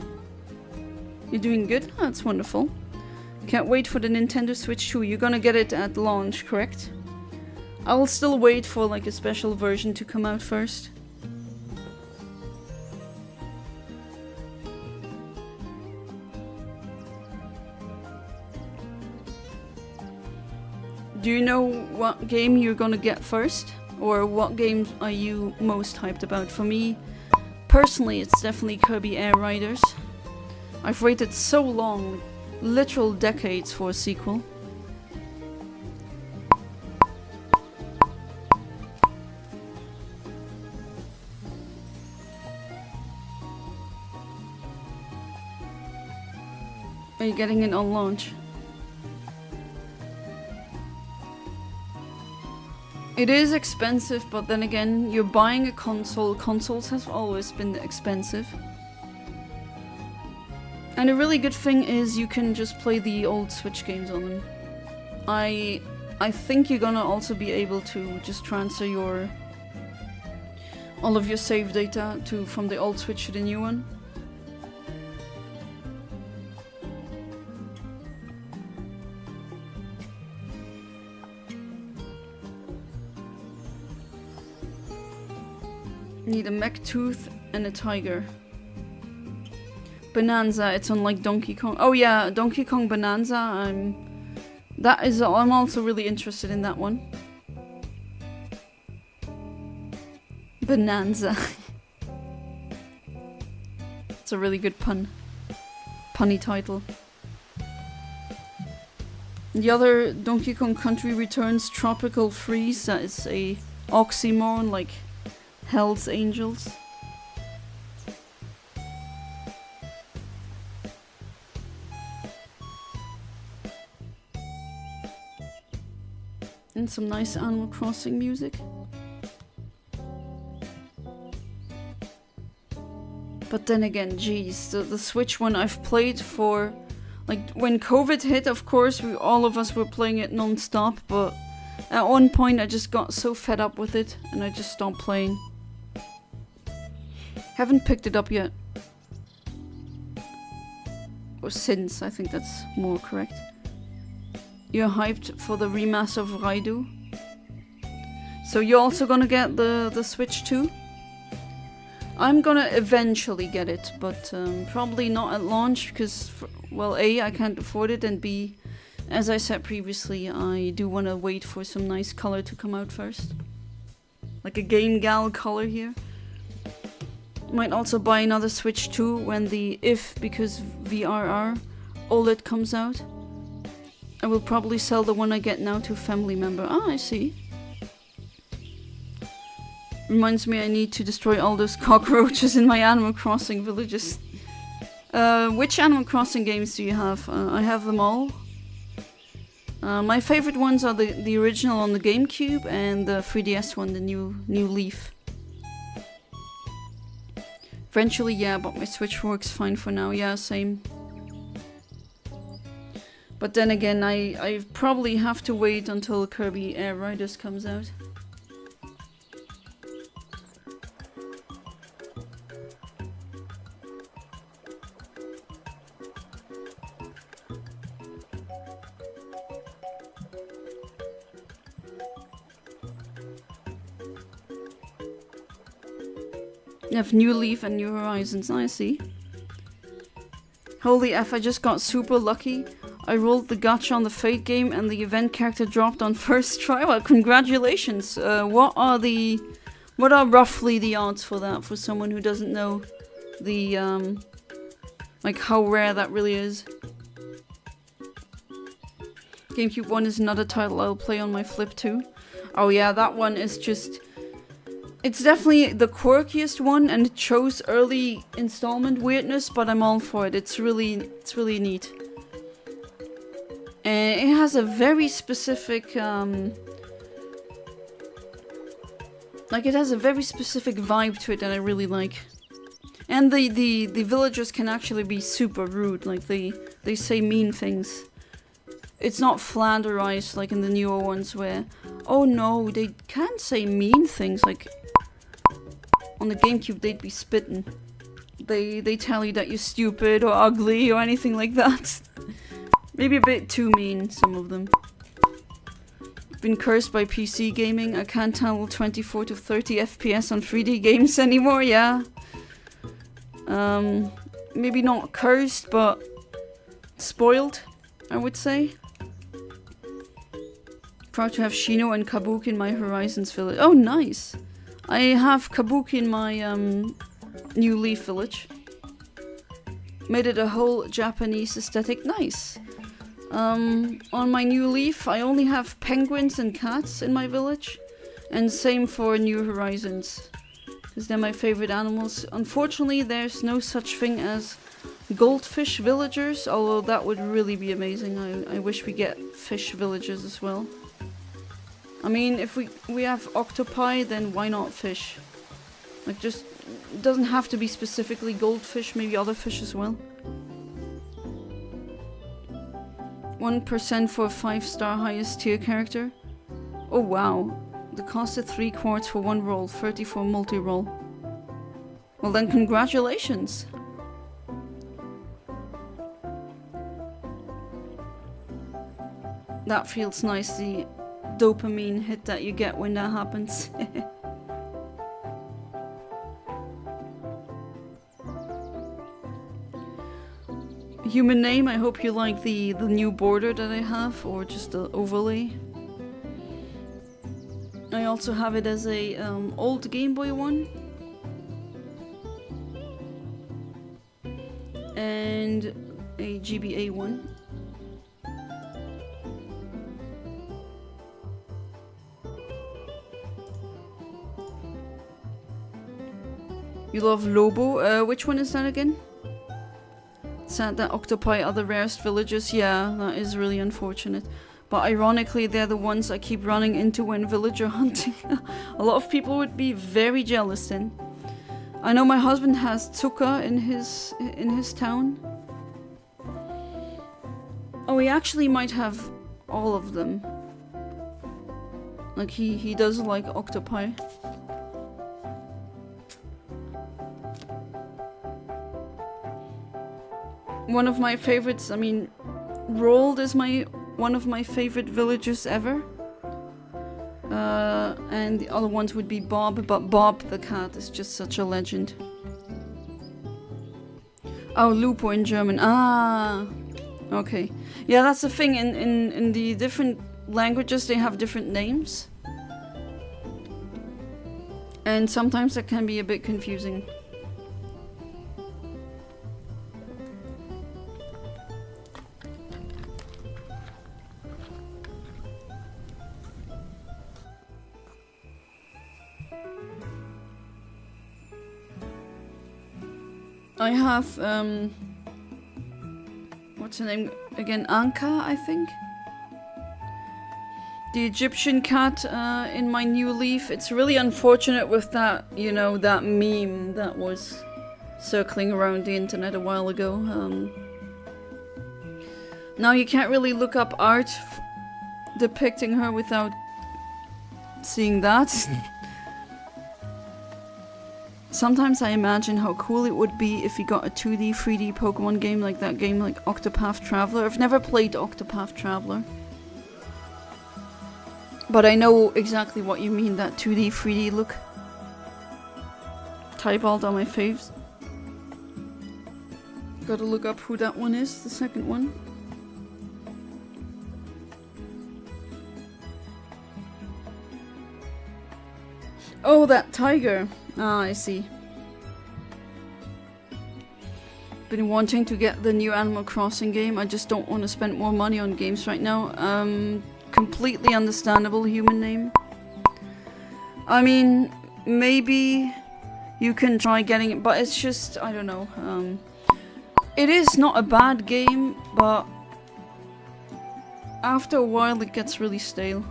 You're doing good? Oh, that's wonderful. Can't wait for the Nintendo Switch 2. You're gonna get it at launch, correct? I will still wait for like a special version to come out first. Do you know what game you're gonna get first? Or what game are you most hyped about? For me, personally, it's definitely Kirby Air Riders. I've waited so long, literal decades, for a sequel. Are you getting it on launch? It is expensive, but then again, you're buying a console. Consoles have always been expensive. And a really good thing is you can just play the old Switch games on them. I think you're gonna also be able to just transfer all of your save data from the old Switch to the new one. Need a mech tooth and a tiger. Bonanza, it's on like Donkey Kong. Oh yeah, Donkey Kong Bonanza. I'm also really interested in that one. Bonanza. It's a really good punny title. The other Donkey Kong Country Returns Tropical Freeze, that is a oxymoron like Hell's Angels. And some nice Animal Crossing music. But then again, geez, the Switch one I've played for, like, when COVID hit, of course, all of us were playing it non-stop, but at one point I just got so fed up with it, and I just stopped playing. Haven't picked it up yet. Or since, I think that's more correct. You're hyped for the remaster of Raidu? So you're also gonna get the Switch too? I'm gonna eventually get it, but probably not at launch because, well, A, I can't afford it, and B, as I said previously, I do want to wait for some nice color to come out first. Like a Game Gal color here. Might also buy another Switch 2 when the because VRR OLED comes out. I will probably sell the one I get now to a family member. Ah, I see. Reminds me I need to destroy all those cockroaches in my Animal Crossing villages. Which Animal Crossing games do you have? I have them all. My favorite ones are the original on the GameCube and the 3DS one, the new Leaf. Eventually, yeah, but my Switch works fine for now. Yeah, same. But then again, I probably have to wait until Kirby Air Riders comes out. You have New Leaf and New Horizons, I see. Holy F, I just got super lucky. I rolled the gacha on the Fate game and the event character dropped on first try. Well, congratulations. What are roughly the odds for that, for someone who doesn't know the, like how rare that really is? GameCube 1 is another title I'll play on my Flip 2. Oh yeah, that one is just... It's definitely the quirkiest one, and it shows early installment weirdness, but I'm all for it. It's really neat. And it has a very specific, like it has a very specific vibe to it that I really like. And the villagers can actually be super rude, like they say mean things. It's not flanderized like in the newer ones where, oh no, they can't say mean things, like on the GameCube they'd be spitting. They tell you that you're stupid or ugly or anything like that. Maybe a bit too mean, some of them. Been cursed by PC gaming. I can't handle 24 to 30 FPS on 3D games anymore, yeah. Maybe not cursed, but spoiled, I would say. Proud to have Shino and Kabuki in my Horizons village. Oh, nice! I have Kabuki in my New Leaf village. Made it a whole Japanese aesthetic. Nice! On my New Leaf, I only have penguins and cats in my village. And same for New Horizons. Because they're my favorite animals. Unfortunately, there's no such thing as goldfish villagers, although that would really be amazing. I wish we get fish villagers as well. I mean, if we have octopi, then why not fish? Like, just, it doesn't have to be specifically goldfish, maybe other fish as well. 1% for a 5-star highest tier character. Oh wow. The cost of 3 quartz for 1 roll, 30 for multi-roll. Well then, congratulations! That feels nice, the dopamine hit that you get when that happens. Human name, I hope you like the new border that I have, or just the overlay. I also have it as a old Game Boy one. And a GBA one. You love Lobo? Which one is that again? Sad that octopi are the rarest villagers. Yeah, that is really unfortunate. But ironically, they're the ones I keep running into when villager hunting. A lot of people would be very jealous then. I know my husband has Tsuka in his town. Oh, he actually might have all of them. Like he does like octopi. One of my favorites, I mean, Rold is one of my favorite villagers ever. And the other ones would be Bob, but Bob the cat is just such a legend. Oh, Lupo in German. Ah, okay. Yeah, that's the thing. In the different languages, they have different names. And sometimes that can be a bit confusing. I have, what's her name again? Anka, I think? The Egyptian cat in my New Leaf. It's really unfortunate with that, you know, that meme that was circling around the internet a while ago. Now you can't really look up art depicting her without seeing that. Sometimes I imagine how cool it would be if you got a 2D, 3D Pokemon game like that game like Octopath Traveler. I've never played Octopath Traveler. But I know exactly what you mean, that 2D, 3D look. Tybalt are my faves. Gotta look up who that one is, the second one. Oh, that tiger. Ah, I see. Been wanting to get the new Animal Crossing game. I just don't want to spend more money on games right now. Completely understandable human name. I mean, maybe you can try getting it, but it's just, I don't know. It is not a bad game, but after a while it gets really stale.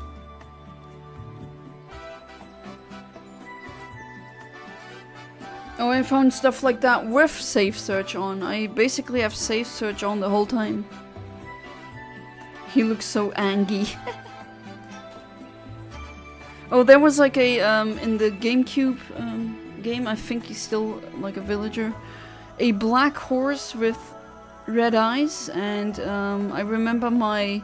Oh, I found stuff like that with safe search on. I basically have safe search on the whole time. He looks so angry. Oh, there was like a, in the GameCube game, I think he's still like a villager. A black horse with red eyes, and I remember my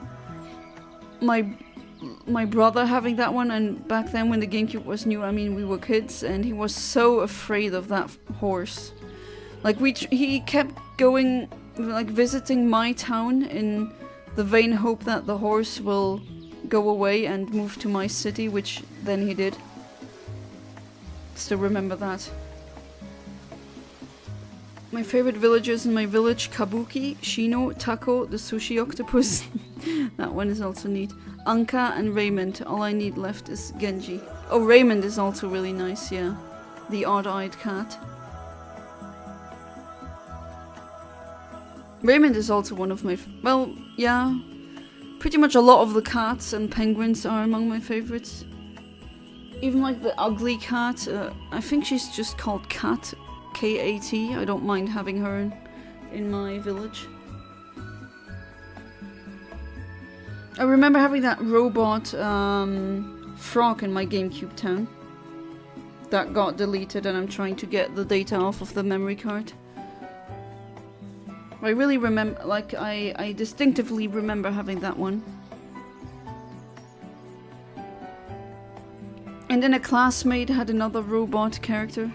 brother having that one, and back then when the GameCube was new, I mean, we were kids, and he was so afraid of that horse. Like, he kept going, like, visiting my town in the vain hope that the horse will go away and move to my city, which then he did. Still remember that. My favorite villagers in my village: Kabuki, Shino, Taco, the sushi octopus. That one is also neat. Anka and Raymond. All I need left is Genji. Oh, Raymond is also really nice, yeah. The odd-eyed cat. Raymond is also one of my... well, yeah. Pretty much a lot of the cats and penguins are among my favorites. Even like the ugly cat. I think she's just called Cat. K-A-T. I don't mind having her in my village. I remember having that robot frog in my GameCube town. That got deleted, and I'm trying to get the data off of the memory card. I really remember, like, I distinctively remember having that one. And then a classmate had another robot character.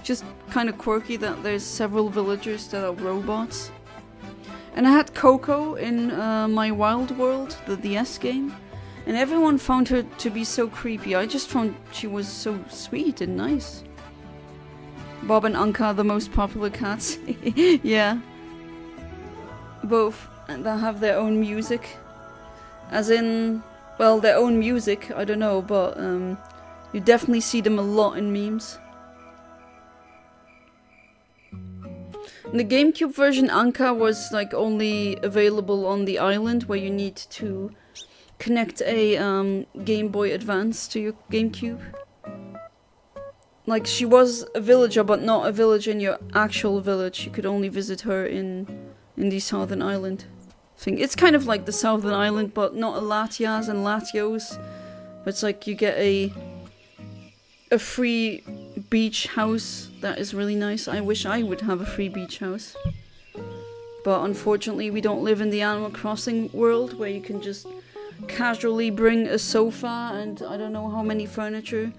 Just kind of quirky that there's several villagers that are robots. And I had Coco in my Wild World, the DS game. And everyone found her to be so creepy. I just found she was so sweet and nice. Bob and Anka are the most popular cats. Yeah. Both. And they have their own music. As in, well, their own music, I don't know, but you definitely see them a lot in memes. In the GameCube version, Anka was like only available on the island where you need to connect a Game Boy Advance to your GameCube. Like, she was a villager, but not a villager in your actual village. You could only visit her in the Southern Island thing. It's kind of like the Southern Island, but not a Latias and Latios. But it's like you get a free beach house that is really nice. I wish I would have a free beach house. But unfortunately we don't live in the Animal Crossing world where you can just casually bring a sofa and I don't know how many furniture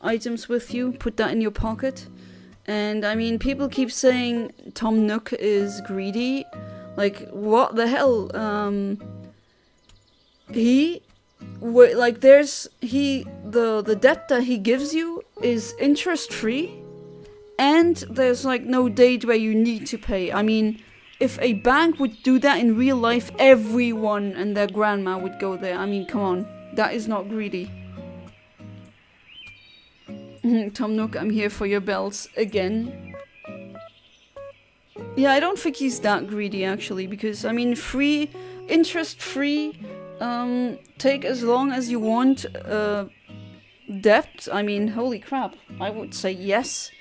items with you, put that in your pocket. And I mean, people keep saying Tom Nook is greedy. Like, what the hell? The debt that he gives you is interest free, and there's like no date where you need to pay. I mean, if a bank would do that in real life, everyone and their grandma would go there. I mean, come on, that is not greedy. Tom Nook, I'm here for your bells again. Yeah, I don't think he's that greedy actually, because I mean, free, interest free. Take as long as you want debt. I mean, holy crap. I would say yes.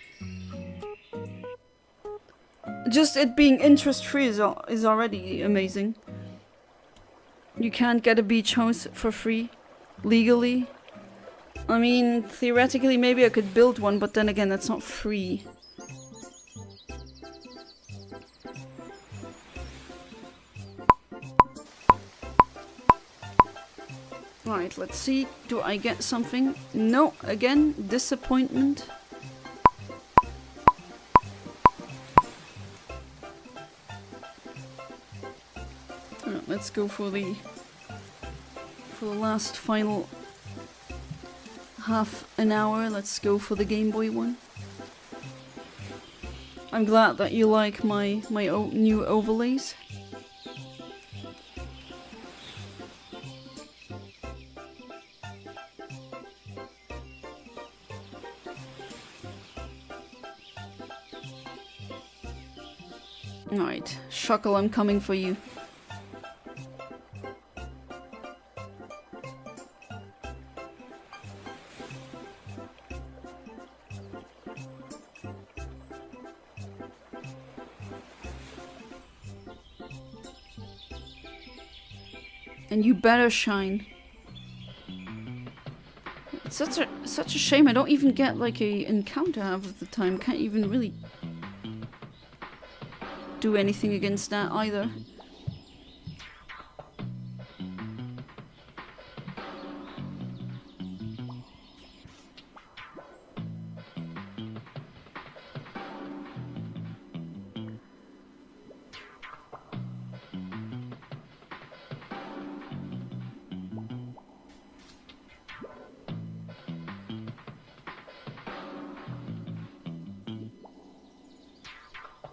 Just it being interest free is already amazing. You can't get a beach house for free, legally. I mean, theoretically maybe I could build one, but then again, that's not free. Alright, let's see. Do I get something? No, again, disappointment. Alright, let's go for the last final half an hour. Let's go for the Game Boy one. I'm glad that you like my new overlays. Alright, Shuckle, I'm coming for you. And you better shine. It's such a shame I don't even get like a encounter half of the time. Can't even really do anything against that either.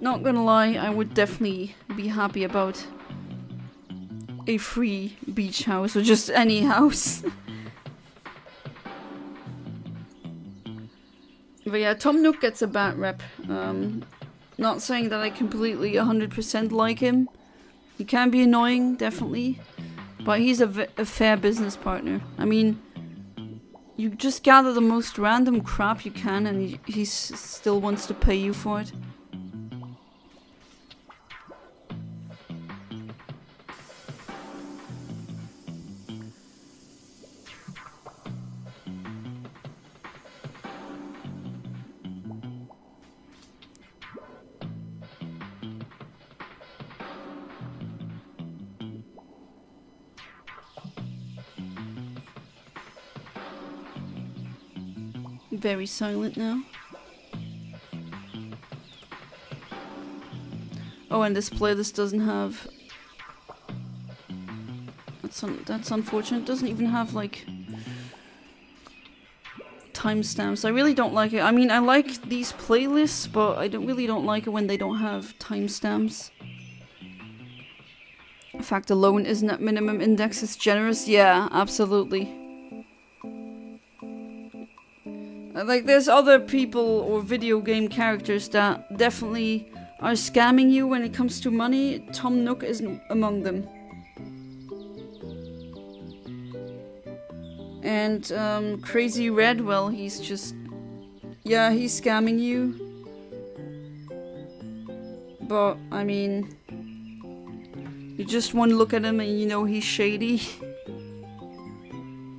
Not gonna lie, I would definitely be happy about a free beach house, or just any house. But yeah, Tom Nook gets a bad rep. Not saying that I completely 100% like him. He can be annoying, definitely. But he's a fair business partner. I mean, you just gather the most random crap you can and he still wants to pay you for it. Very silent now. Oh, and this playlist doesn't have... That's unfortunate. It doesn't even have, like, timestamps. I really don't like it. I mean, I like these playlists, but I really don't like it when they don't have timestamps. Fact alone isn't at minimum index is generous. Yeah, absolutely. Like, there's other people or video game characters that definitely are scamming you when it comes to money. Tom Nook isn't among them. And Crazy Red, well, he's just... yeah, he's scamming you. But, I mean... you just one look at him and you know he's shady.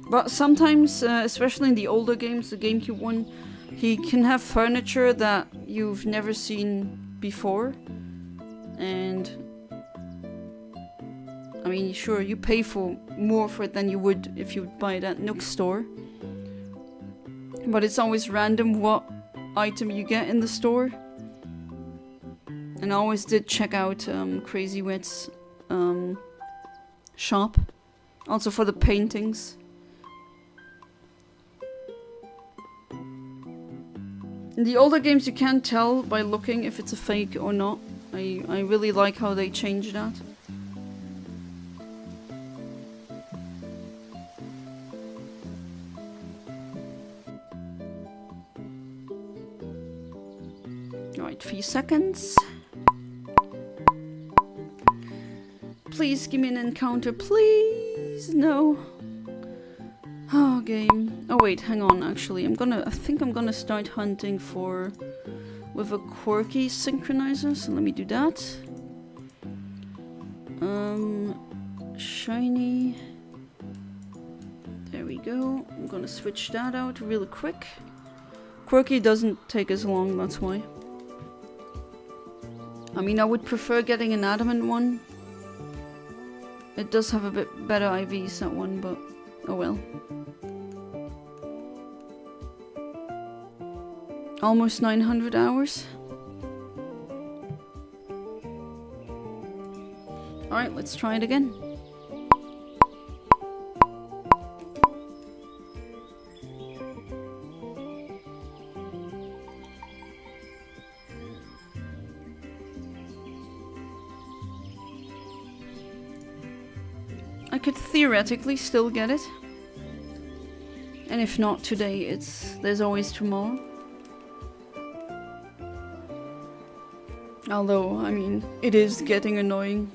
But sometimes, especially in the older games, the GameCube one, he can have furniture that you've never seen before. And... I mean, sure, you pay more for it than you would if you would buy it at Nook's store. But it's always random what item you get in the store. And I always did check out Crazy Red's shop. Also for the paintings. In the older games you can't tell by looking if it's a fake or not. I really like how they changed that. Alright, few seconds. Please give me an encounter, please. No. Oh, game. Oh wait, hang on. Actually, I think I'm gonna start hunting with a quirky synchronizer. So let me do that. shiny. There we go. I'm gonna switch that out really quick. Quirky doesn't take as long, that's why. I mean, I would prefer getting an adamant one. It does have a bit better IVs, that one, but oh well. Almost 900 hours. Alright, let's try it again. I could theoretically still get it. And if not today, there's always tomorrow. Although, I mean, it is getting annoying.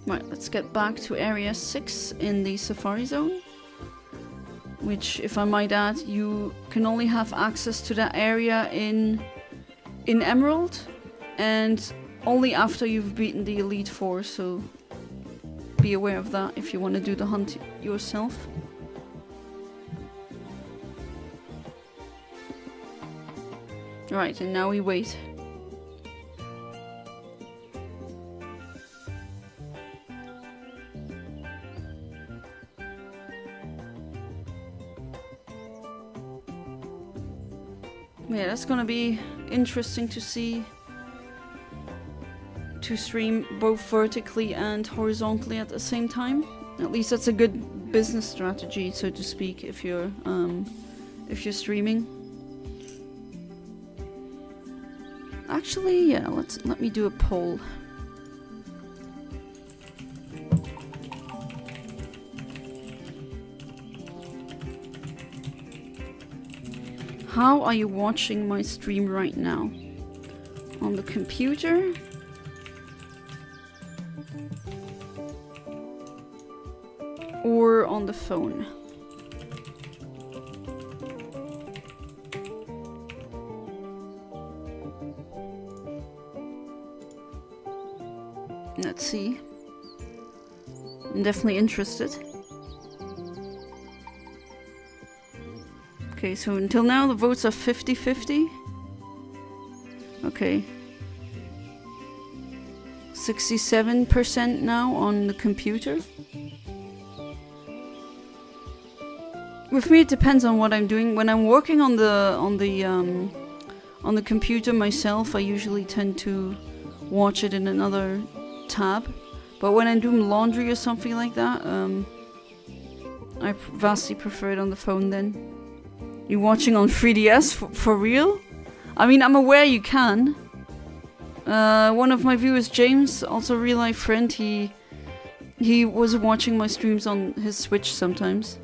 Right, let's get back to Area 6 in the Safari Zone. Which, if I might add, you can only have access to that area in Emerald. And only after you've beaten the Elite Four, so be aware of that if you want to do the hunt yourself. Right, and now we wait. Yeah, that's gonna be interesting to see. To stream both vertically and horizontally at the same time. At least that's a good business strategy, so to speak, if you're streaming. Actually, yeah, let me do a poll. How are you watching my stream right now? On the computer? Or on the phone? Let's see. I'm definitely interested. Okay, so until now the votes are 50-50. Okay. 67% now on the computer. With me, it depends on what I'm doing. When I'm working on the computer myself, I usually tend to watch it in another tab. But when I'm doing laundry or something like that, I vastly prefer it on the phone then. You watching on 3DS for real? I mean, I'm aware you can. One of my viewers, James, also a real life friend, he was watching my streams on his Switch sometimes.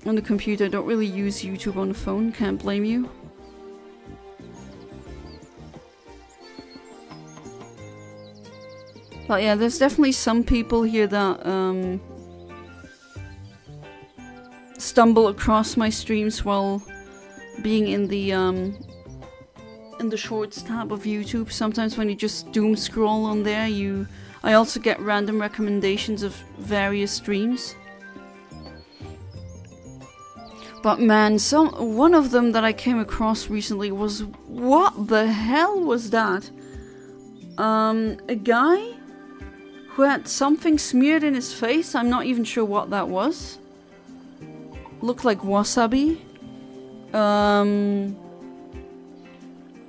On the computer, I don't really use YouTube on the phone, can't blame you. But yeah, there's definitely some people here that stumble across my streams while being in the shorts tab of YouTube. Sometimes when you just doom scroll on there, I also get random recommendations of various streams. But man, one of them that I came across recently was, what the hell was that? A guy who had something smeared in his face. I'm not even sure what that was. Looked like wasabi. And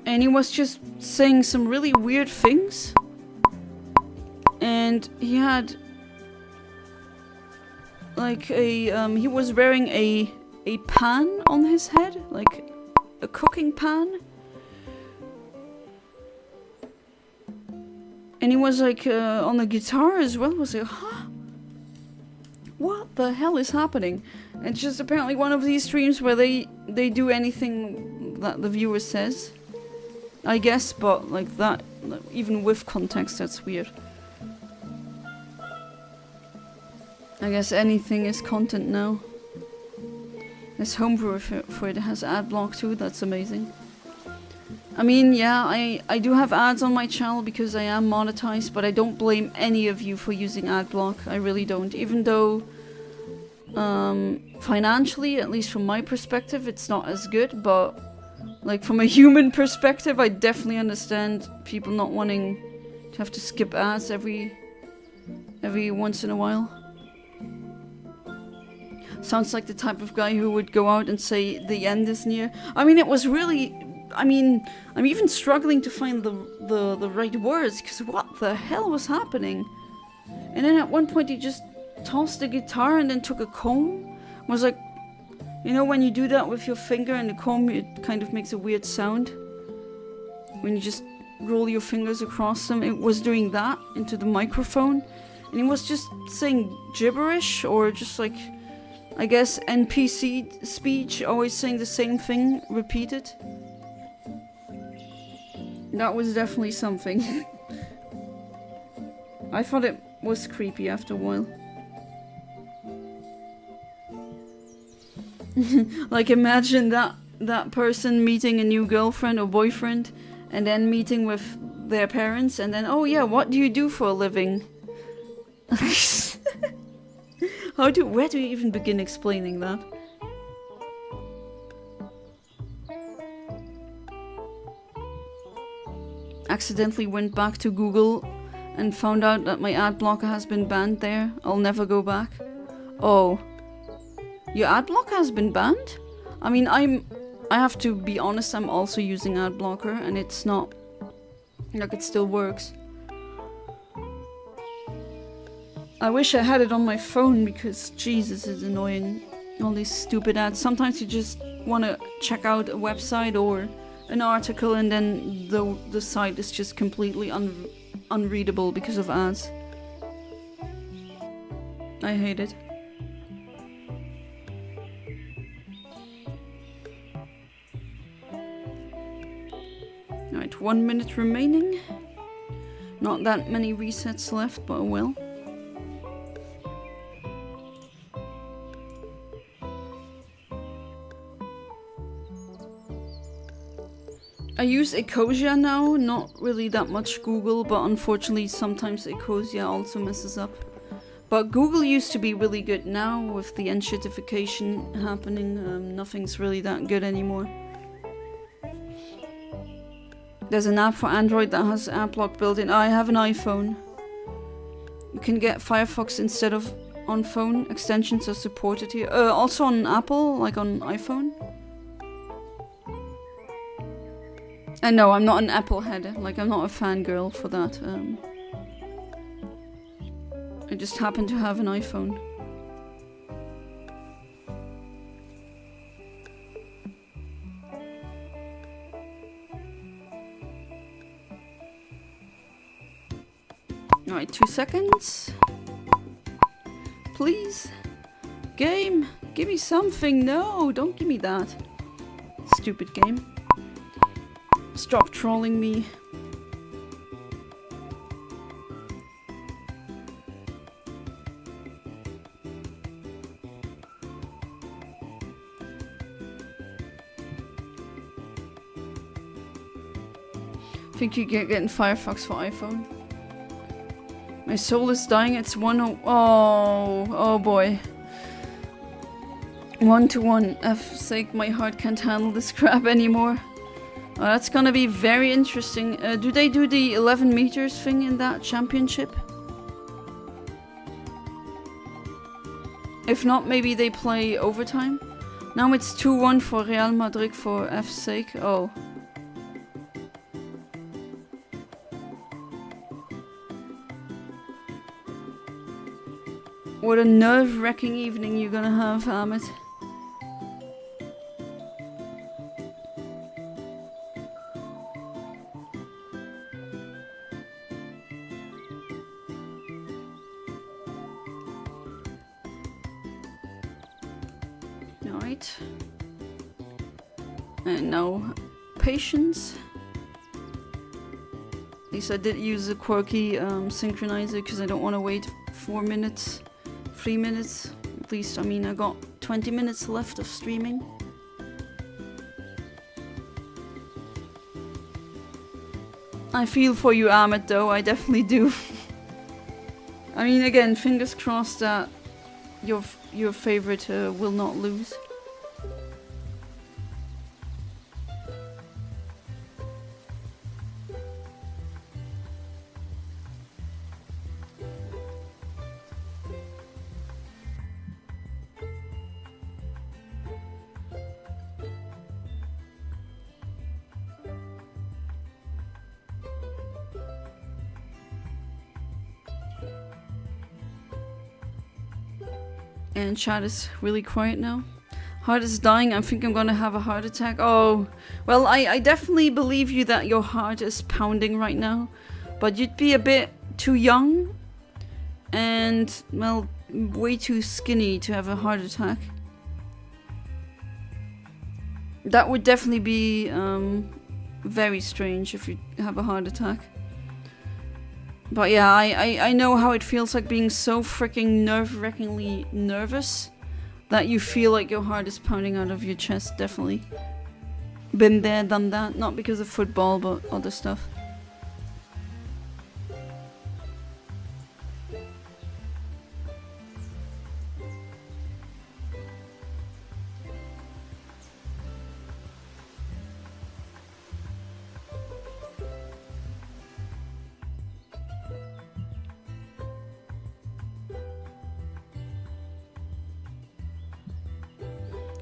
he was just saying some really weird things. And he had like he was wearing a pan on his head, like a cooking pan. And he was like on the guitar as well. Was like, huh? What the hell is happening? It's just apparently one of these streams where they do anything that the viewer says, I guess, but like that, even with context, that's weird. I guess anything is content now. This homebrew for it has ad block too, that's amazing. I mean, yeah, I do have ads on my channel because I am monetized, but I don't blame any of you for using ad block. I really don't. Even though, financially, at least from my perspective, it's not as good, but like from a human perspective, I definitely understand people not wanting to have to skip ads every once in a while. Sounds like the type of guy who would go out and say the end is near. I mean, it was really... I mean, I'm even struggling to find the right words, because what the hell was happening? And then at one point he just tossed the guitar and then took a comb. I was like, you know when you do that with your finger and the comb, it kind of makes a weird sound? When you just roll your fingers across them, it was doing that into the microphone. And he was just saying gibberish, or just like... I guess NPC speech, always saying the same thing, repeated. That was definitely something. I thought it was creepy after a while. Like imagine that person meeting a new girlfriend or boyfriend and then meeting with their parents and then, oh yeah, what do you do for a living? Where do we even begin explaining that? Accidentally went back to Google and found out that my ad blocker has been banned there. I'll never go back. Oh. Your ad blocker has been banned? I mean, I have to be honest, I'm also using ad blocker and it's not... like it still works. I wish I had it on my phone because Jesus, it's annoying. All these stupid ads. Sometimes you just want to check out a website or an article and then the site is just completely unreadable because of ads. I hate it. Alright, 1 minute remaining. Not that many resets left, but well. I use Ecosia now, not really that much Google, but unfortunately sometimes Ecosia also messes up. But Google used to be really good. Now with the enshittification happening, nothing's really that good anymore. There's an app for Android that has app lock built in. I have an iPhone. You can get Firefox instead of on phone. Extensions are supported here. Also on Apple, like on iPhone. And no, I'm not an Apple head. Like, I'm not a fangirl for that. I just happen to have an iPhone. Alright, 2 seconds. Please. Game, give me something. No, don't give me that. Stupid game. Stop trolling me. Think you get getting Firefox for iPhone? My soul is dying. It's 1-0. Oh boy. 1-1. F sake, my heart can't handle this crap anymore. Oh, that's gonna be very interesting. Do they do the 11 meters thing in that championship? If not, maybe they play overtime. Now it's 2-1 for Real Madrid for F's sake. Oh. What a nerve-wracking evening you're gonna have, Ahmed. Alright. And now, patience. At least I did use a quirky synchronizer because I don't want to wait 4 minutes 3 minutes. At least, I mean, I got 20 minutes left of streaming. I feel for you, Ahmed, though. I definitely do. I mean, again, fingers crossed that your favorite will not lose. And chat is really quiet now. Heart is dying. I think I'm gonna have a heart attack. Oh, well, I definitely believe you that your heart is pounding right now. But you'd be a bit too young. And, well, way too skinny to have a heart attack. That would definitely be very strange if you have a heart attack. But yeah, I know how it feels like being so freaking nerve-wrackingly nervous that you feel like your heart is pounding out of your chest, definitely. Been there, done that, not because of football, but other stuff.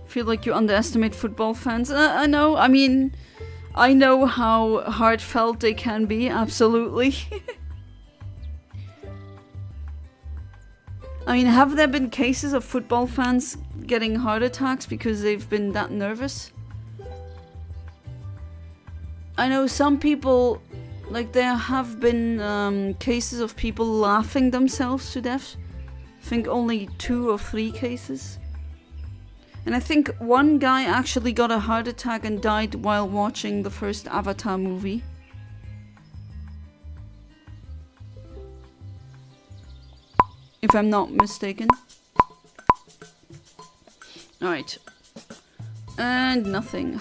Feel like you underestimate football fans. I know, I mean, I know how heartfelt they can be, absolutely. I mean, have there been cases of football fans getting heart attacks because they've been that nervous? I know some people, like there have been cases of people laughing themselves to death. I think only 2 or 3 cases. And I think one guy actually got a heart attack and died while watching the first Avatar movie. If I'm not mistaken. Alright. And nothing.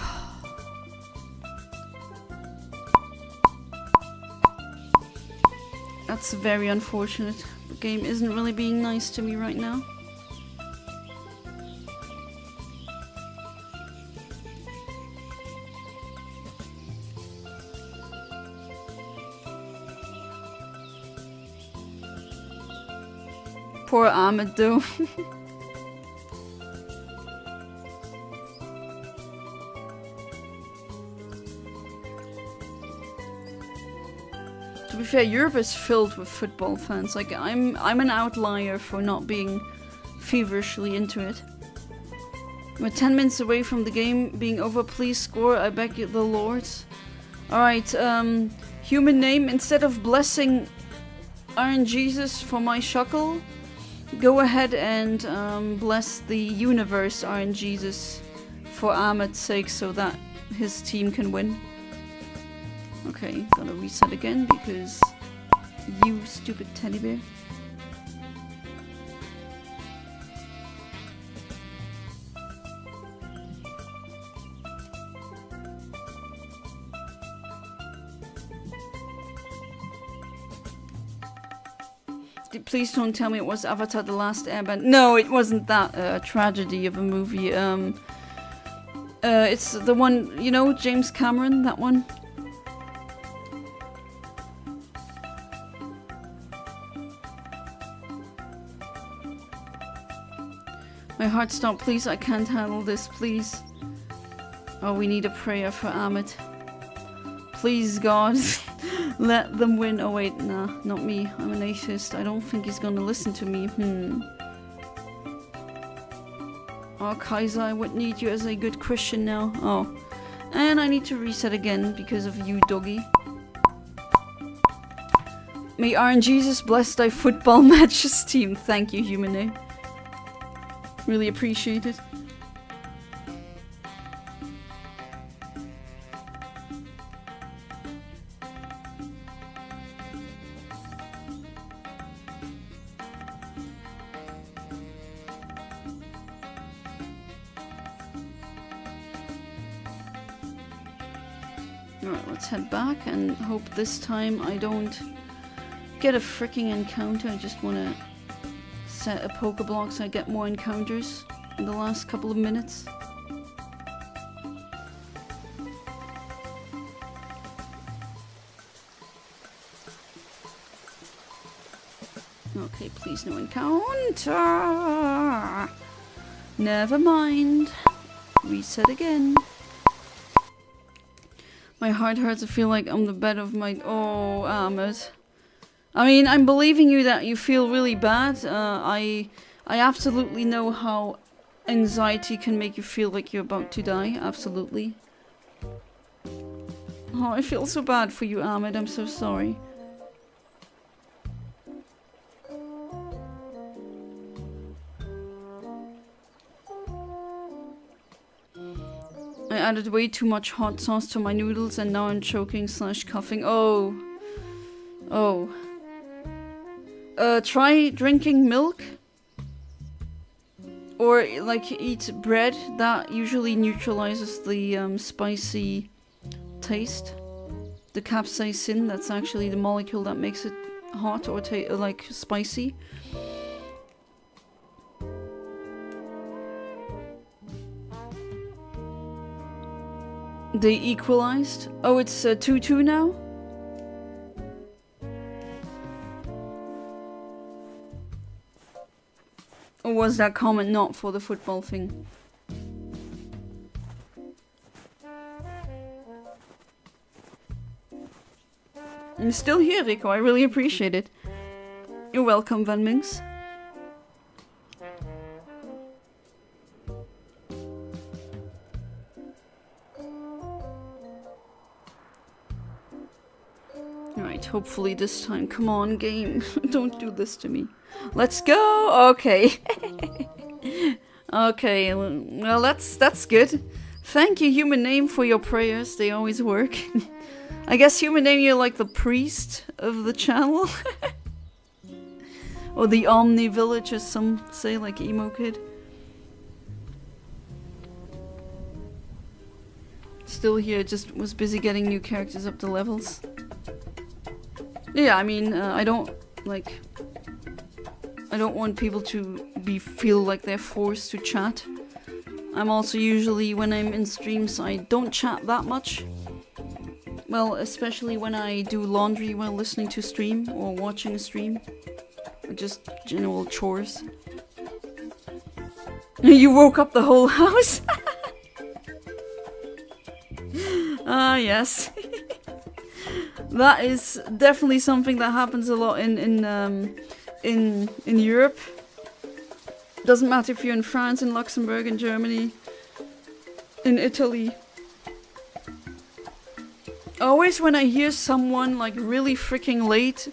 That's very unfortunate. The game isn't really being nice to me right now. Poor Ahmed though. To be fair, Europe is filled with football fans. Like I'm an outlier for not being feverishly into it. We're 10 minutes away from the game being over. Please score, I beg you the lords. Alright, human name, instead of blessing RNGesus for my Shuckle, go ahead and bless the universe RNGesus for Ahmed's sake so that his team can win. Okay, gotta reset again because you stupid teddy bear. Please don't tell me it was Avatar: The Last Airbender. No, it wasn't that tragedy of a movie. It's the one, you know, James Cameron, that one. My heart stop, please. I can't handle this, please. Oh, we need a prayer for Ahmed. Please, God. Let them win. Oh wait, nah, not me. I'm an atheist. I don't think he's gonna listen to me. Oh, Kaiser, I would need you as a good Christian now. Oh. And I need to reset again because of you, doggy. May RNGesus bless thy football matches team. Thank you, Humane. Really appreciate it. Alright, let's head back and hope this time I don't get a freaking encounter. I just want to set a Pokeblock so I get more encounters in the last couple of minutes. Okay, please no encounter. Never mind. Reset again. My heart hurts. I feel like I'm the bed of my... Oh, Ahmed. I mean, I'm believing you that you feel really bad. I absolutely know how anxiety can make you feel like you're about to die. Absolutely. Oh, I feel so bad for you, Ahmed. I'm so sorry. I added way too much hot sauce to my noodles and now I'm choking / coughing. Oh. Oh. Try drinking milk. Or, like, eat bread. That usually neutralizes the spicy taste. The capsaicin, that's actually the molecule that makes it hot or like spicy. They equalized. Oh, it's 2-2 now? Or was that comment not for the football thing? I'm still here, Rico. I really appreciate it. You're welcome, Van Minks. Alright, hopefully this time. Come on, game. Don't do this to me. Let's go! Okay. Okay, well that's good. Thank you, Human Name, for your prayers. They always work. I guess Human Name, you're like the priest of the channel. Or the Omni Village, as some say, like Emo Kid. Still here, just was busy getting new characters up to levels. Yeah, I mean, I don't want people to feel like they're forced to chat. I'm also usually, when I'm in streams, I don't chat that much. Well, especially when I do laundry while listening to stream or watching a stream. Or just general chores. You woke up the whole house? Ah, yes. That is definitely something that happens a lot in Europe. Doesn't matter if you're in France, in Luxembourg, in Germany, in Italy. Always when I hear someone like really freaking late,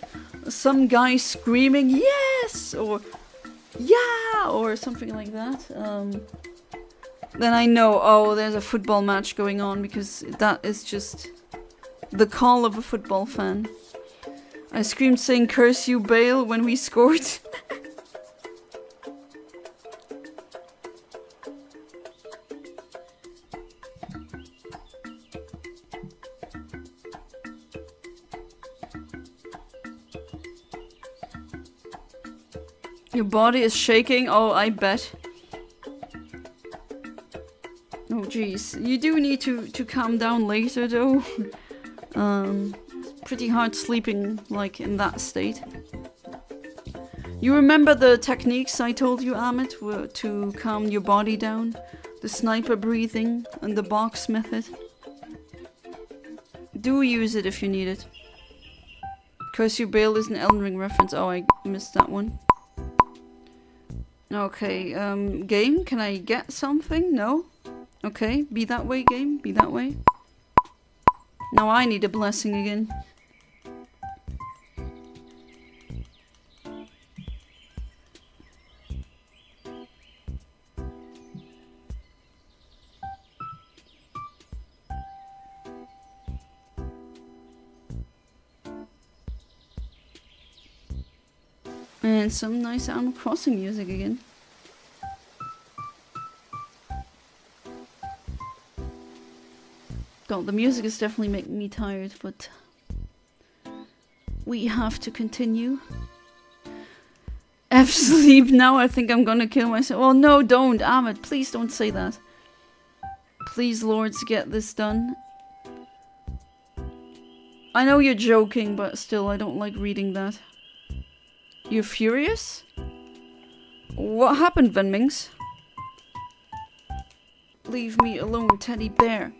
some guy screaming yes or yeah or something like that, then I know, oh, there's a football match going on, because that is just the call of a football fan. I screamed saying curse you Bale when we scored. Your body is shaking? Oh, I bet. Oh, jeez. You do need to calm down later, though. Pretty hard sleeping, like, in that state. You remember the techniques I told you, Amit, were to calm your body down? The sniper breathing and the box method? Do use it if you need it. Curse You Bale is an Elden Ring reference. Oh, I missed that one. Okay, game, can I get something? No? Okay, be that way, game, be that way. Now I need a blessing again. And some nice Animal Crossing music again. God, the music is definitely making me tired, but we have to continue. F sleep now, I think I'm gonna kill myself. Oh no, don't, Ahmed, please don't say that. Please, lords, get this done. I know you're joking, but still, I don't like reading that. You're furious? What happened, Venmings? Leave me alone, teddy bear.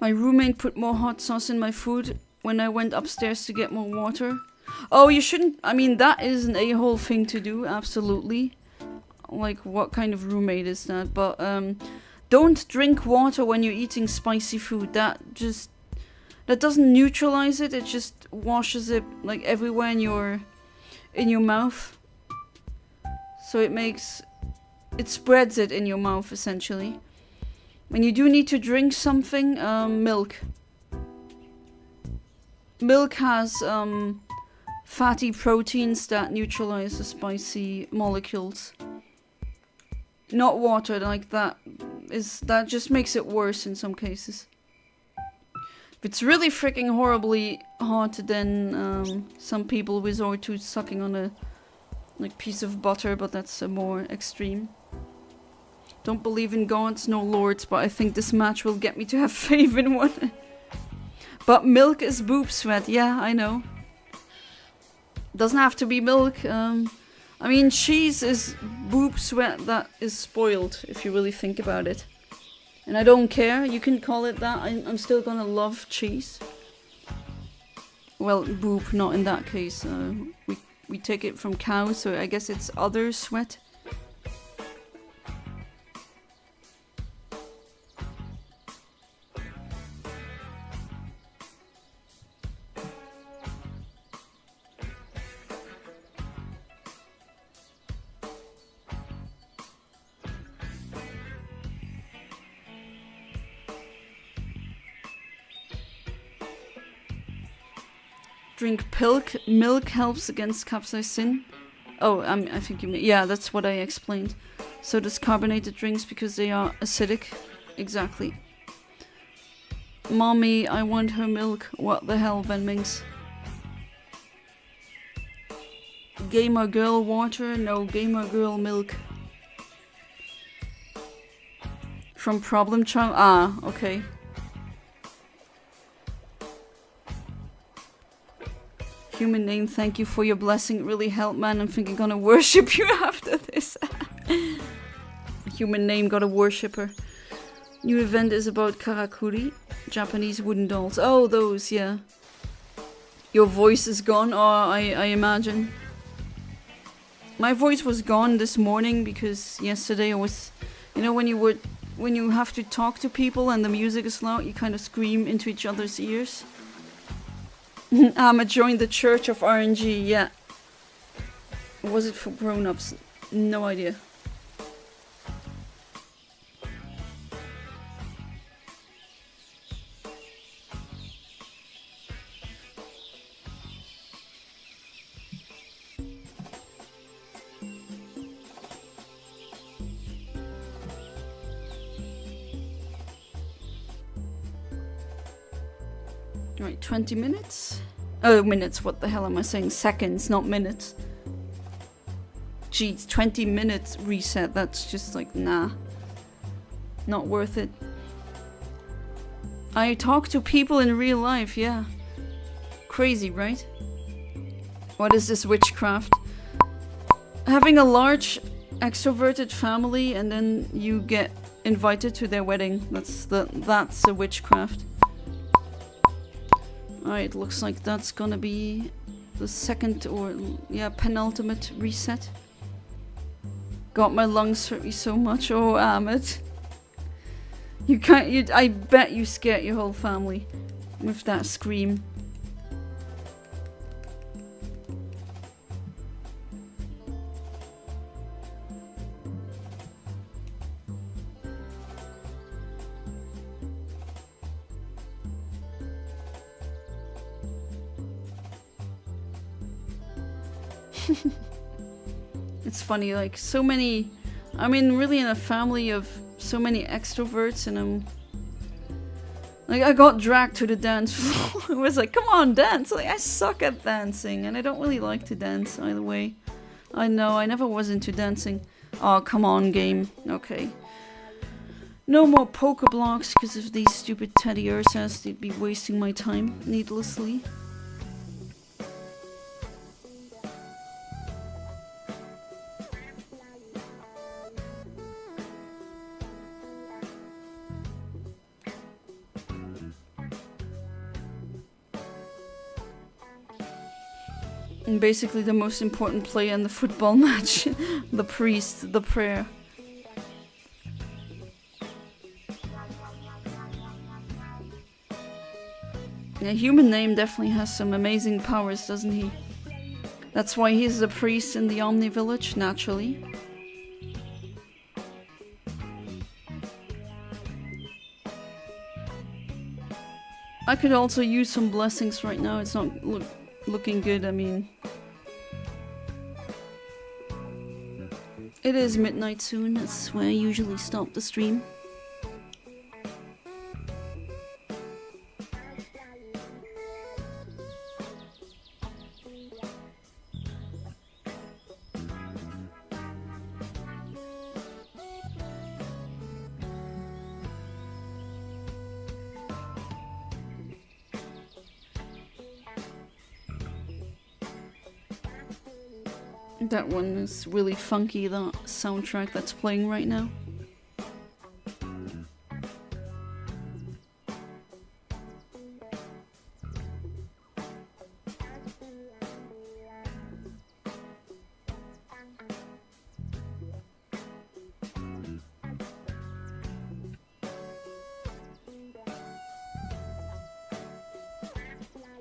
My roommate put more hot sauce in my food when I went upstairs to get more water. Oh, you shouldn't. I mean, that is an a-hole thing to do, absolutely. Like, what kind of roommate is that? But, don't drink water when you're eating spicy food. That doesn't neutralize it. It just washes it, like, everywhere in your mouth. So it spreads it in your mouth, essentially. When you do need to drink something, milk. Milk has fatty proteins that neutralize the spicy molecules. Not water, like that just makes it worse in some cases. If it's really freaking horribly hot, then some people resort to sucking on a piece of butter, but that's more extreme. Don't believe in gods, no lords, but I think this match will get me to have faith in one. But milk is boob sweat, yeah, I know. Doesn't have to be milk. I mean, cheese is boob sweat that is spoiled, if you really think about it. And I don't care, you can call it that, I'm still gonna love cheese. Well, boob, not in that case. We take it from cows, so I guess it's other sweat. Drink milk helps against capsaicin. Oh, I think you mean, yeah, that's what I explained. So does carbonated drinks because they are acidic. Exactly. Mommy, I want her milk. What the hell, Venmings? Gamer girl water? No, gamer girl milk. From Problem Child? Ah, okay. Human name, thank you for your blessing. It really helped, man. I'm thinking gonna worship you after this. Human name, got a worshipper. New event is about karakuri, Japanese wooden dolls. Oh, those, yeah. Your voice is gone, I imagine. My voice was gone this morning because yesterday I was, you know, when you have to talk to people and the music is loud, you kind of scream into each other's ears. Joined the Church of RNG, yeah. Was it for grown-ups? No idea. Right, 20 minutes? Oh, minutes, what the hell am I saying? Seconds, not minutes. Jeez, 20 minutes reset, that's just like, nah. Not worth it. I talk to people in real life, yeah. Crazy, right? What is this witchcraft? Having a large extroverted family and then you get invited to their wedding. That's a witchcraft. Alright, looks like that's gonna be the second or, yeah, penultimate reset. God, my lungs hurt me so much. Oh, Ahmed. I bet you scared your whole family with that scream. It's funny, like, so many... I mean, really in a family of so many extroverts, and I'm... Like, I got dragged to the dance floor. I was like, come on, dance! Like, I suck at dancing, and I don't really like to dance either way. I know, I never was into dancing. Oh, come on, game. Okay. No more Pokeblocks because of these stupid teddy ursas. They'd be wasting my time needlessly. And basically the most important player in the football match. The priest, the prayer. Yeah, human name definitely has some amazing powers, doesn't he? That's why he's the priest in the Omni Village, naturally. I could also use some blessings right now, it's not looking good, I mean... It is midnight soon, that's where I usually stop the stream. That one is really funky, that soundtrack that's playing right now.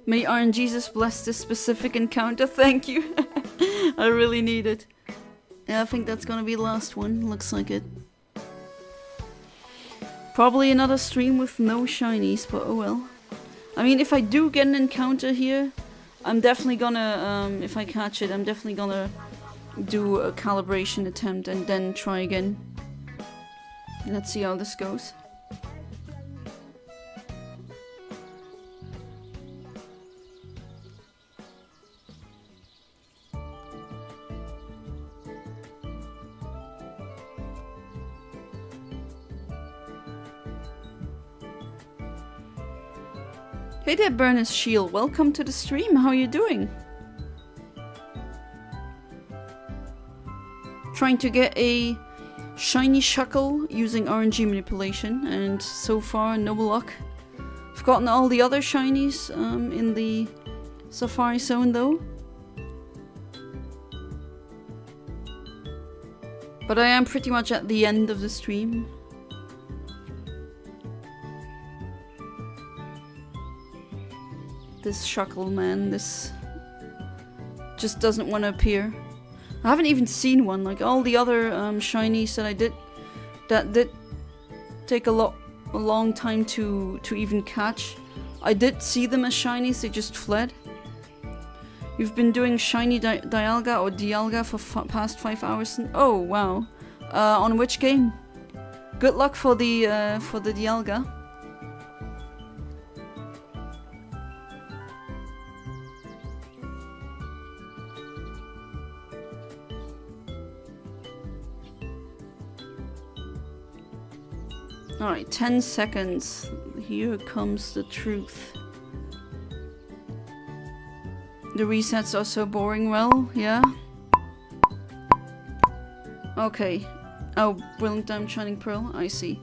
May RNGesus bless this specific encounter, thank you. I really need it. Yeah, I think that's gonna be the last one, looks like it. Probably another stream with no shinies, but oh well. I mean, if I do get an encounter here, I'm definitely gonna, if I catch it, I'm definitely gonna do a calibration attempt and then try again. Let's see how this goes. Hey there, Burnus Shield. Welcome to the stream. How are you doing? Trying to get a Shiny Shuckle using RNG manipulation, and so far no luck. I've gotten all the other shinies in the Safari Zone though. But I am pretty much at the end of the stream. This Shuckle, man, this just doesn't want to appear. I haven't even seen one, like all the other shinies that I did, that did take a long time to even catch. I did see them as shinies, they just fled. You've been doing shiny Dialga or Dialga for past 5 hours. Oh wow, on which game? Good luck for the Dialga. Alright, 10 seconds. Here comes the truth. The resets are so boring, well, yeah. Okay. Oh, Brilliant Diamond Shining Pearl, I see.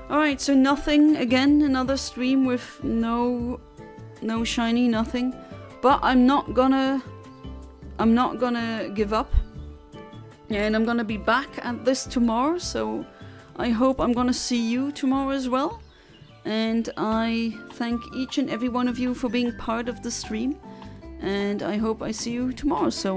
Alright, so nothing again, another stream with no shiny, nothing. But I'm not gonna give up. And I'm gonna be back at this tomorrow, so I hope I'm gonna see you tomorrow as well. And I thank each and every one of you for being part of the stream. And I hope I see you tomorrow. So